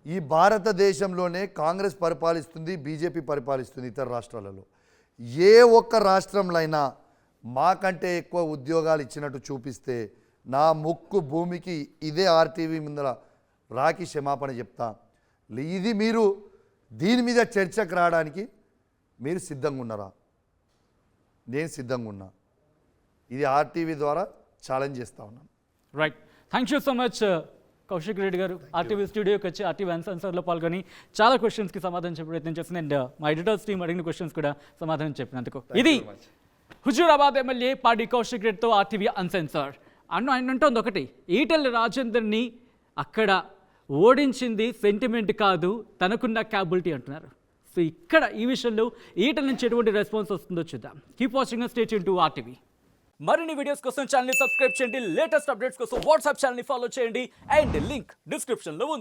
S2: ఈ భారతదేశంలోనే కాంగ్రెస్ పరిపాలిస్తుంది, బీజేపీ పరిపాలిస్తుంది. ఇతర రాష్ట్రాలలో ఏ ఒక్క రాష్ట్రంలో అయినా మాకంటే ఎక్కువ ఉద్యోగాలు ఇచ్చినట్టు చూపిస్తే నా ముక్కు భూమికి ఇదే ఆర్టీవీ ముందర రాకి క్షమాపణ చెప్తా. ఇది మీరు దీని మీద చర్చకు రావడానికి మీరు సిద్ధంగా ఉన్నారా? నేను సిద్ధంగా ఉన్నా. ఇది ఆర్టీవీ ద్వారా ఛాలెంజ్ చేస్తూ ఉన్నాను.
S1: Right, thank you so much Kaushik Reddy గారు. ఆర్టీవీ స్టూడియోకి వచ్చి ఆర్టీవీ ఆన్సర్లో పాల్గొని చాలా క్వశ్చన్స్కి సమాధానం చెప్పే ప్రయత్నం చేసింది. అండ్ మా ఎడిటర్స్ టీం అడిగిన క్వశ్చన్స్ కూడా సమాధానం చెప్పినందుకు. ఇది హుజూరాబాద్ ఎమ్మెల్యే పాడి కౌశిక్ రెడ్డితో ఆర్టీవీ అన్సెన్సర్డ్. ఆయన అంటోంది ఒకటి, ఈటెల రాజేందర్ని అక్కడ ఓడించింది సెంటిమెంట్ కాదు, తనకున్న క్యాబిలిటీ అంటున్నారు. సో ఇక్కడ ఈ విషయంలో ఈటెల నుంచి ఎటువంటి రెస్పాన్స్ వస్తుందో చూద్దాం. Keep watching, stay tuned to RTV. మరిన్ని వీడియోస్ కోసం ఛానల్ని సబ్స్క్రైబ్ చేయండి. లేటెస్ట్ అప్డేట్స్ కోసం వాట్సాప్ ఛానల్ని ఫాలో చేయండి. అండ్ లింక్ డిస్క్రిప్షన్లో ఉంది.